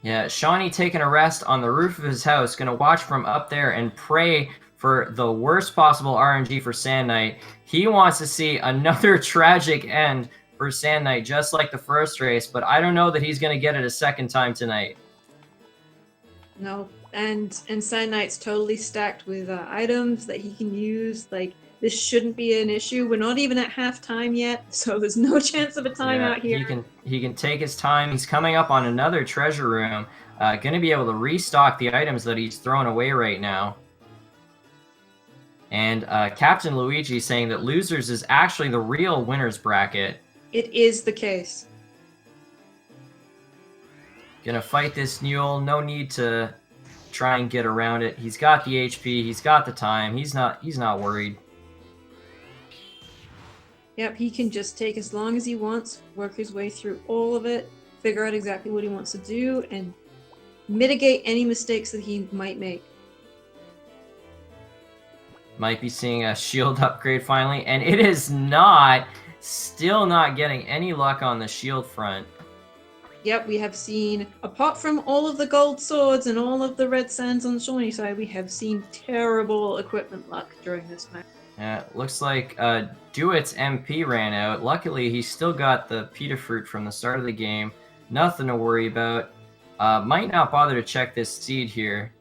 Yeah, Shawnee taking a rest on the roof of his house, gonna watch from up there and pray for the worst possible RNG for Sand Knight. He wants to see another tragic end for Sand Knight, just like the first race, but I don't know that he's gonna get it a second time tonight. No, and Sand Knight's totally stacked with items that he can use. Like, this shouldn't be an issue. We're not even at halftime yet, so there's no chance of a timeout here. He can take his time. He's coming up on another treasure room. Going to be able to restock the items that he's thrown away right now. And Captain Luigi saying that losers is actually the real winners bracket. It is the case. Gonna fight this mule. No need to try and get around it. He's got the HP. He's got the time. He's not worried. Yep, he can just take as long as he wants, work his way through all of it, figure out exactly what he wants to do, and mitigate any mistakes that he might make. Might be seeing a shield upgrade finally, and it is not, still not getting any luck on the shield front. Yep, we have seen, apart from all of the gold swords and all of the red sands on the Shawnee side, we have seen terrible equipment luck during this match. Yeah, looks like Dewitt's MP ran out. Luckily, he's still got the pita fruit from the start of the game. Nothing to worry about. Might not bother to check this seed here.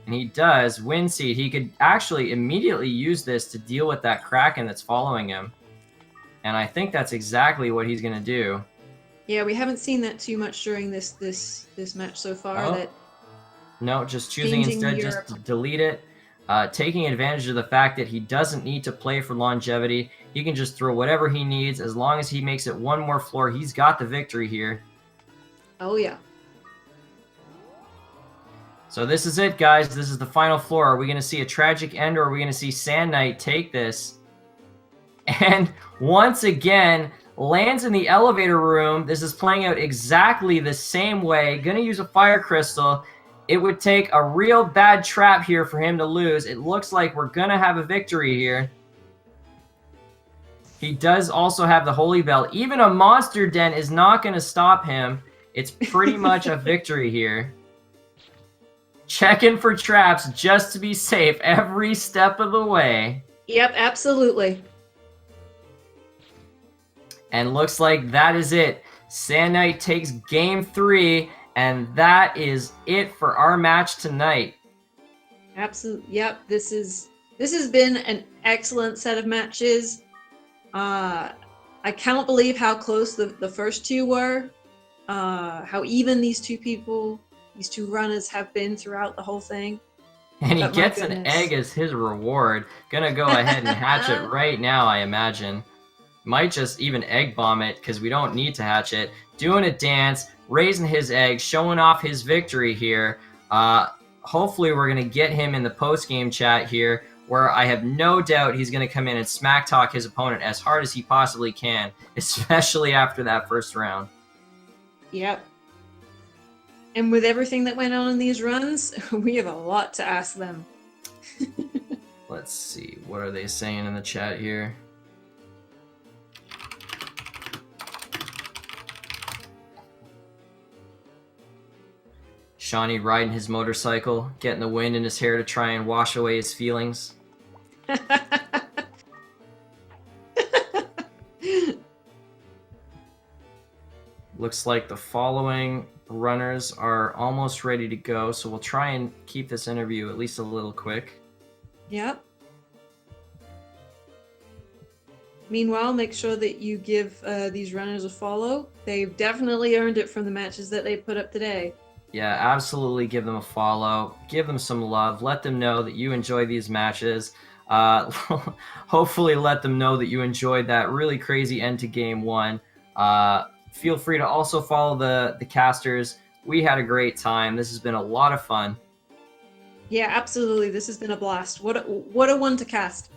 And he does. Wind seed. He could actually immediately use this to deal with that Kraken that's following him. And I think that's exactly what he's going to do. Yeah, we haven't seen that too much during this match so far. Oh. That No, just choosing instead just to delete it. Taking advantage of the fact that he doesn't need to play for longevity. He can just throw whatever he needs. As long as he makes it one more floor, he's got the victory here. Oh, yeah. So this is it, guys. This is the final floor. Are we going to see a tragic end, or are we going to see Sand Knight take this? And once again, lands in the elevator room. This is playing out exactly the same way. Going to use a fire crystal. It would take a real bad trap here for him to lose. It looks like we're going to have a victory here. He does also have the Holy Bell. Even a Monster Den is not going to stop him. It's pretty much a victory here. Checking for traps just to be safe every step of the way. Yep, absolutely. And looks like that is it. Sand Knight takes game 3. And that is it for our match tonight. Absolutely. Yep. This has been an excellent set of matches. I can't believe how close the first two were. How even these two runners have been throughout the whole thing. And he gets an egg as his reward. Gonna go ahead and hatch it right now, I imagine. Might just even egg bomb it because we don't need to hatch it. Doing a dance, raising his egg, showing off his victory here. Hopefully we're going to get him in the post-game chat here, where I have no doubt he's going to come in and smack talk his opponent as hard as he possibly can, especially after that first round. Yep. And with everything that went on in these runs, we have a lot to ask them. Let's see, what are they saying in the chat here? Shawnee riding his motorcycle, getting the wind in his hair to try and wash away his feelings. Looks like the following runners are almost ready to go, so we'll try and keep this interview at least a little quick. Yep. Meanwhile, make sure that you give these runners a follow. They've definitely earned it from the matches that they put up today. Yeah, absolutely give them a follow. Give them some love. Let them know that you enjoy these matches. Hopefully let them know that you enjoyed that really crazy end to game 1. Feel free to also follow the casters. We had a great time. This has been a lot of fun. Yeah, absolutely. This has been a blast. What a one to cast.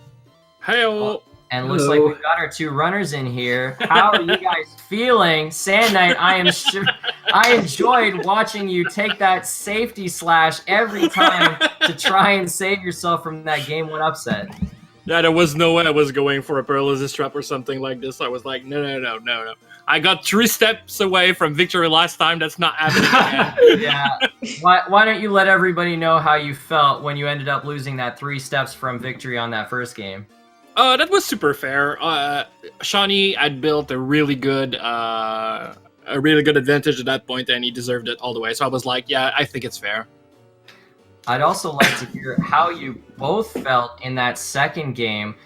Hey-o. And looks like we've got our two runners in here. How are you guys feeling? Sand Knight, I am sure I enjoyed watching you take that safety slash every time to try and save yourself from that game 1 upset. Yeah, there was no way I was going for a paralysis trap or something like this. I was like, no. I got 3 steps away from victory last time. That's not happening again. Yeah. Why don't you let everybody know how you felt when you ended up losing that 3 steps from victory on that first game? That was super fair. Shawnee had built a really good advantage at that point, and he deserved it all the way. So I was like, yeah, I think it's fair. I'd also like to hear how you both felt in that second game.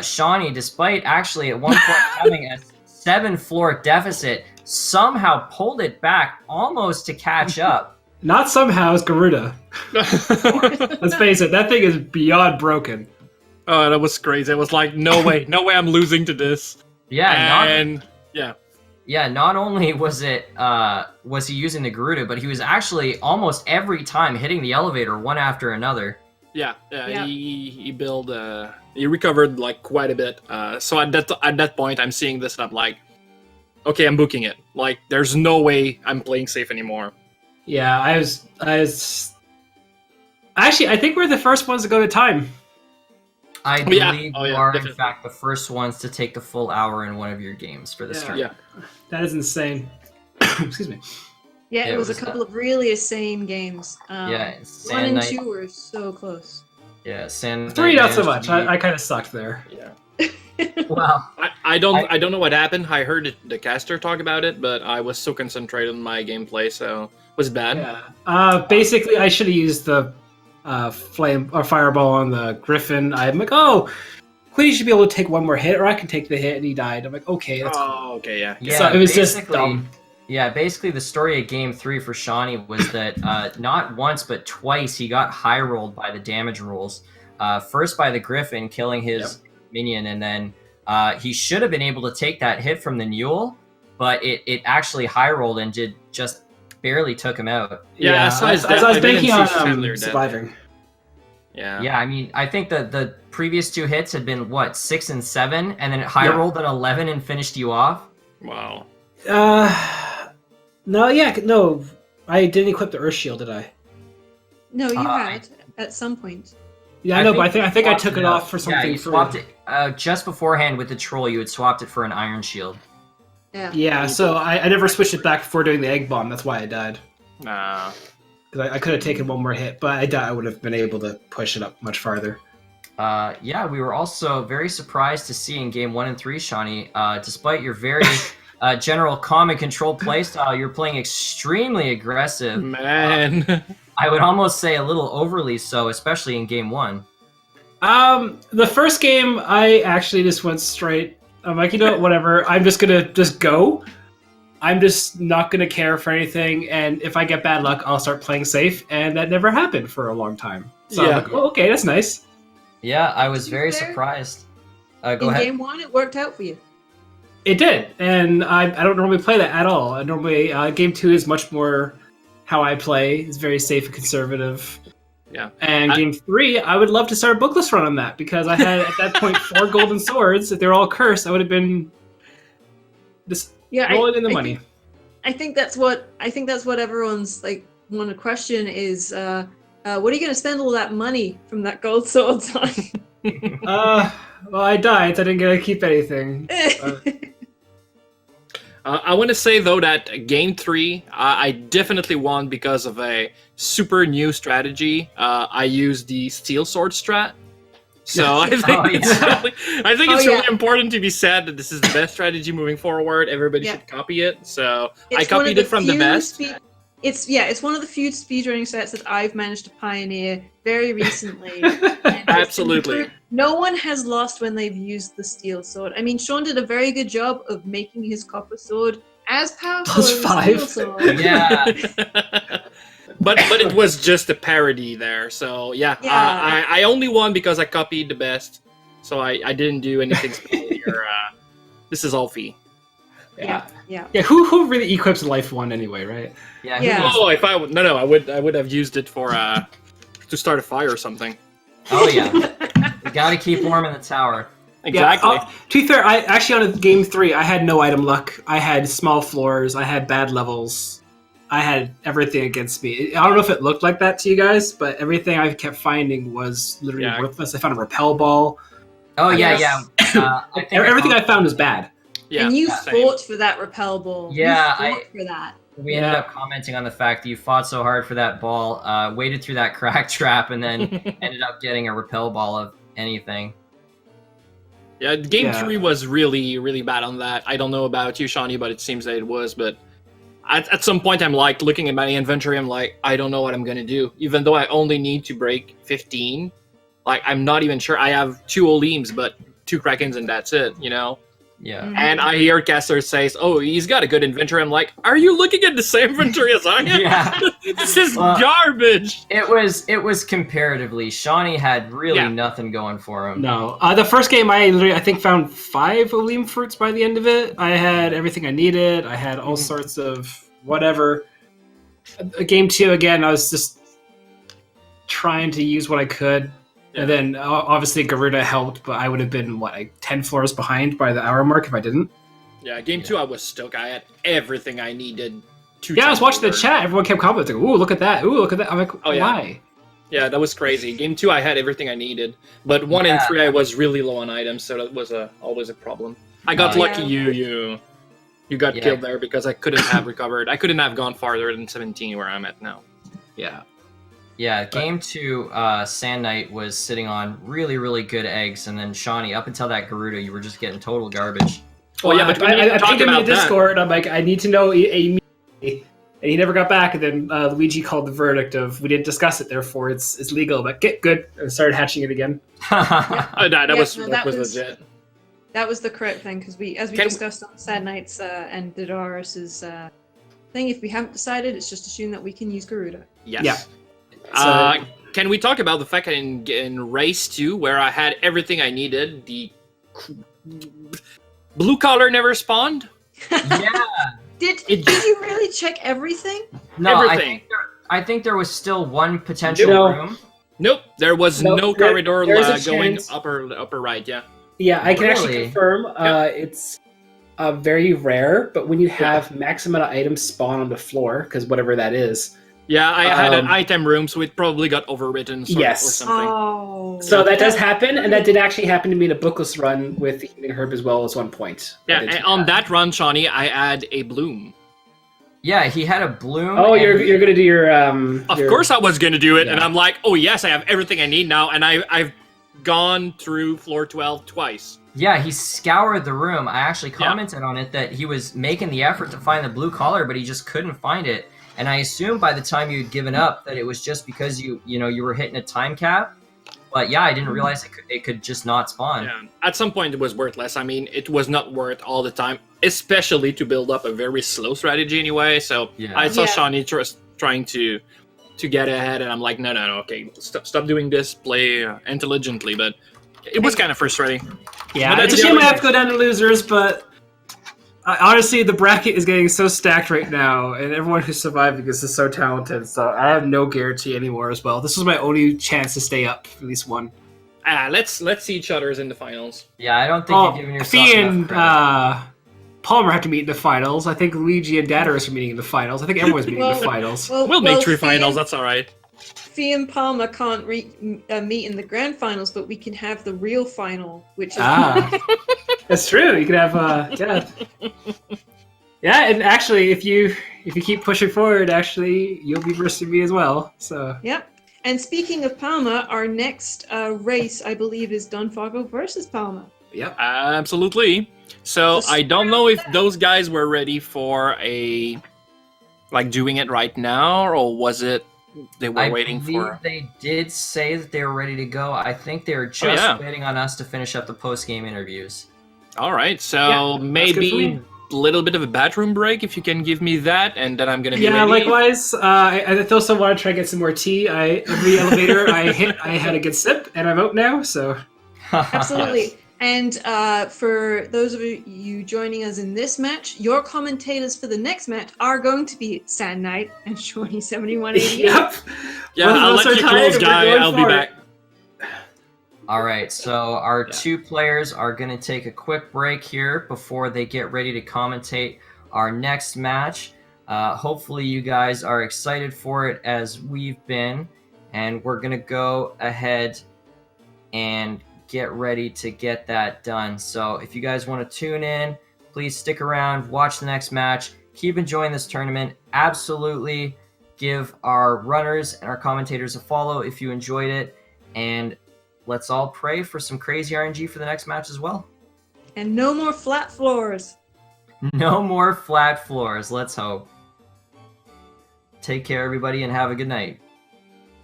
Shawnee, despite actually at one point having a 7-floor deficit, somehow pulled it back almost to catch up. Not somehow, it's Garuda. Let's face it, that thing is beyond broken. Oh, that was crazy. I was like, no way I'm losing to this. Yeah, Yeah, not only was he using the Garuda, but he was actually almost every time hitting the elevator one after another. Yeah. He built. He recovered like quite a bit. So at that point, I'm seeing this and I'm like, okay, I'm booking it. Like, there's no way I'm playing safe anymore. Yeah, I was. Actually, I think we're the first ones to go to time. I believe you are, definitely. in fact, the first ones to take the full hour in one of your games for this tournament. Yeah. That is insane. Excuse me. Yeah, Yeah, it was a couple of really insane games. Yeah, 1 Sand and Knight. 2 were so close. Yeah, Sand 3 Knight not so managed much. to be- I kind of sucked there. Yeah. Well, I don't know what happened. I heard the caster talk about it, but I was so concentrated on my gameplay, so it was bad. Yeah. Basically, I should have used the flame or fireball on the Griffin. I'm like, oh, Quiddy should be able to take 1 more hit, or I can take the hit, and he died. I'm like, okay, that's cool. Oh, okay, yeah. yeah, So it was just basically- dumb. Yeah, basically the story of Game 3 for Shawnee was that not once but twice he got high rolled by the damage rolls. First by the Griffin, killing his minion, and then he should have been able to take that hit from the Mule, but it actually high rolled and just barely took him out. Yeah, I was banking on surviving. Yeah. Yeah, I mean, I think that the previous 2 hits had been, 6 and 7, and then it high rolled at 11 and finished you off? Wow. No, I didn't equip the Earth Shield, did I? No, you had at some point. Yeah, I know, but I think I took it off for something. Yeah, you swapped it just beforehand with the Troll. You had swapped it for an Iron Shield. Yeah. Yeah, so I never switched it back before doing the Egg Bomb. That's why I died. Nah. Because I could have taken 1 more hit, but I doubt I would have been able to push it up much farther. Yeah, we were also very surprised to see in Game 1 and 3, Shawnee, despite your very general calm and control playstyle, you're playing extremely aggressive. Man. I would almost say a little overly so, especially in Game 1. The first game, I actually just went straight. I'm like, you know what, whatever. I'm just gonna go. I'm just not gonna care for anything, and if I get bad luck, I'll start playing safe, and that never happened for a long time. So Yeah. I'm like, oh, okay, that's nice. Yeah, I was very Fair. surprised. Go In ahead. Game 1, it worked out for you. It did, and I don't normally play that at all. I normally Game 2 is much more how I play. It's very safe and conservative. Yeah. And Game 3, I would love to start a bookless run on that because I had at that point 4 golden swords. If they're all cursed, I would have been just rolling in the money. I think that's what everyone's like want to question is what are you going to spend all that money from that gold swords on? Well, I died, so I didn't get to keep anything. I want to say, though, that Game 3, I definitely won because of a super new strategy. I used the Steel Sword strat. So I think it's really important to be said that this is the best strategy moving forward. Everybody should copy it. So I copied it from the best. It's one of the few speedrunning sets that I've managed to pioneer very recently. Absolutely. No one has lost when they've used the steel sword. I mean, Sean did a very good job of making his copper sword as powerful as the steel sword. Yeah. But it was just a parody there. So yeah. I only won because I copied the best. So I didn't do anything special here. This is all fee. Yeah. Who really equips Life 1 anyway, right? Yeah. Yeah. Oh, if I would, no, I would have used it for to start a fire or something. Oh yeah, we got to keep warm in the tower. Exactly. Yeah, to be fair, I actually on game 3 I had no item luck. I had small floors. I had bad levels. I had everything against me. I don't know if it looked like that to you guys, but everything I kept finding was literally worthless. I found a repel ball. Oh yeah, Yes. yeah. Everything I found was bad. Yeah. And you same. fought for that repel ball. Yeah, you fought for that. We ended up commenting on the fact that you fought so hard for that ball, waded through that crack trap, and then ended up getting a repel ball of anything. Yeah, game 3 was really, really bad on that. I don't know about you, Shawnee, but it seems that it was. But at some point, I'm like looking at my inventory. I'm like, I don't know what I'm gonna do. Even though I only need to break 15, like I'm not even sure. I have 2 Oleams, but 2 Krakens, and that's it. You know. Yeah. Mhm. And I hear Kessler says, "Oh, he's got a good inventory." I'm like, "Are you looking at the same inventory as I am? Yeah. This is garbage." It was comparatively. Shawnee had really nothing going for him. No, the first game I think found 5 Oleam fruits by the end of it. I had everything I needed. I had all sorts of whatever. Game 2 again, I was just trying to use what I could. And then obviously Garuda helped, but I would have been like 10 floors behind by the hour mark if I didn't. Yeah, game 2 I was stoked. I had everything I needed. I was watching the chat. Everyone kept commenting, "Ooh, look at that! Ooh, look at that!" I'm like, Oh, yeah. why? Yeah, that was crazy. Game 2 I had everything I needed, but 1 and 3 I was really low on items, so that was always a problem. I got lucky. You got killed there because I couldn't have recovered. I couldn't have gone farther than 17 where I'm at now. Yeah. Yeah, game 2, Sand Knight was sitting on really, really good eggs, and then Shawnee, up until that Garuda, you were just getting total garbage. Well, yeah, but I talk pinged him in about the that. Discord. I'm like, I need to know immediately, and he never got back. And then Luigi called the verdict of we didn't discuss it, therefore it's legal. But get good, and started hatching it again. That was legit. That was the correct thing because as we discussed on Sad Nights and Didaris's thing, if we haven't decided, it's just assume that we can use Garuda. Yes. Yeah. Can we talk about the fact that in race 2, where I had everything I needed, the blue collar never spawned? Yeah. Did you really check everything? No, Everything. I think there was still one potential room. Nope, there was no corridor there's a going chance. upper right. Yeah. Yeah, I can actually Really? confirm. It's very rare, but when you have max amount of items spawn on the floor, because whatever that is. Yeah, I had an item room, so it probably got overwritten or something. Oh. So that does happen, and that did actually happen to me in a bookless run with the Evening Herb as well as one point. Yeah, and on that run, Shawnee, I had a bloom. Yeah, he had a bloom. Oh, and you're gonna do your Of course I was going to do it, and Yeah. I'm like, oh yes, I have everything I need now, and I've gone through floor 12 twice. Yeah, he scoured the room. I actually commented on it that he was making the effort to find the blue collar, but he just couldn't find it. And I assumed by the time you'd given up that it was just because you were hitting a time cap. But yeah, I didn't realize it could just not spawn. Yeah. At some point, it was worthless. I mean, it was not worth all the time, especially to build up a very slow strategy anyway. So Yeah. I saw Yeah. Shawnee trying to get ahead, and I'm like, no, okay, stop doing this. Play intelligently. But it was kind of frustrating. Yeah, But it's a that's shame the I have to go down to losers, but honestly, the bracket is getting so stacked right now, and everyone who's surviving is just so talented, so I have no guarantee anymore as well. This was my only chance to stay up, at least one. Let's see each other's in the finals. Yeah, I don't think you've given yourself Fee enough and credit. Palmer have to meet in the finals. I think Luigi and Dadaris are meeting in the finals. I think everyone's meeting in the finals. We'll make 3 finals. That's all right. Fee and Palmer can't meet in the grand finals, but we can have the real final, which is That's true. You could have yeah, and actually, if you keep pushing forward, actually, you'll be versus me as well. So Yep. And speaking of Palmer, our next race, I believe, is Dunfago versus Palmer. yep. Absolutely. So Just I don't know if those guys were ready for doing it right now, or was it they were waiting for? They did say that they were ready to go. I think they're just waiting on us to finish up the post-game interviews. All right, so Yeah, that's good for maybe me. a little bit of a bathroom break if you can give me that, and then I'm gonna be Yeah, ready. likewise. I also want to try to get some more tea. Every elevator I hit, I had a good sip, and I'm out now. So Absolutely. And for those of you joining us in this match, your commentators for the next match are going to be Sand Knight and Shorty7188. Yep. Yeah, Both of I'll us let are you tired close, and we're guy. going I'll be for it. back. All right, so our Yeah. 2 players are going to take a quick break here before they get ready to commentate our next match. Hopefully you guys are excited for it as we've been, and we're going to go ahead and get ready to get that done. So if you guys want to tune in, please stick around, watch the next match, keep enjoying this tournament. Absolutely give our runners and our commentators a follow if you enjoyed it, and let's all pray for some crazy RNG for the next match as well. And no more flat floors. No more flat floors, let's hope. Take care, everybody, and have a good night.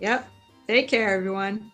Yep. Take care, everyone.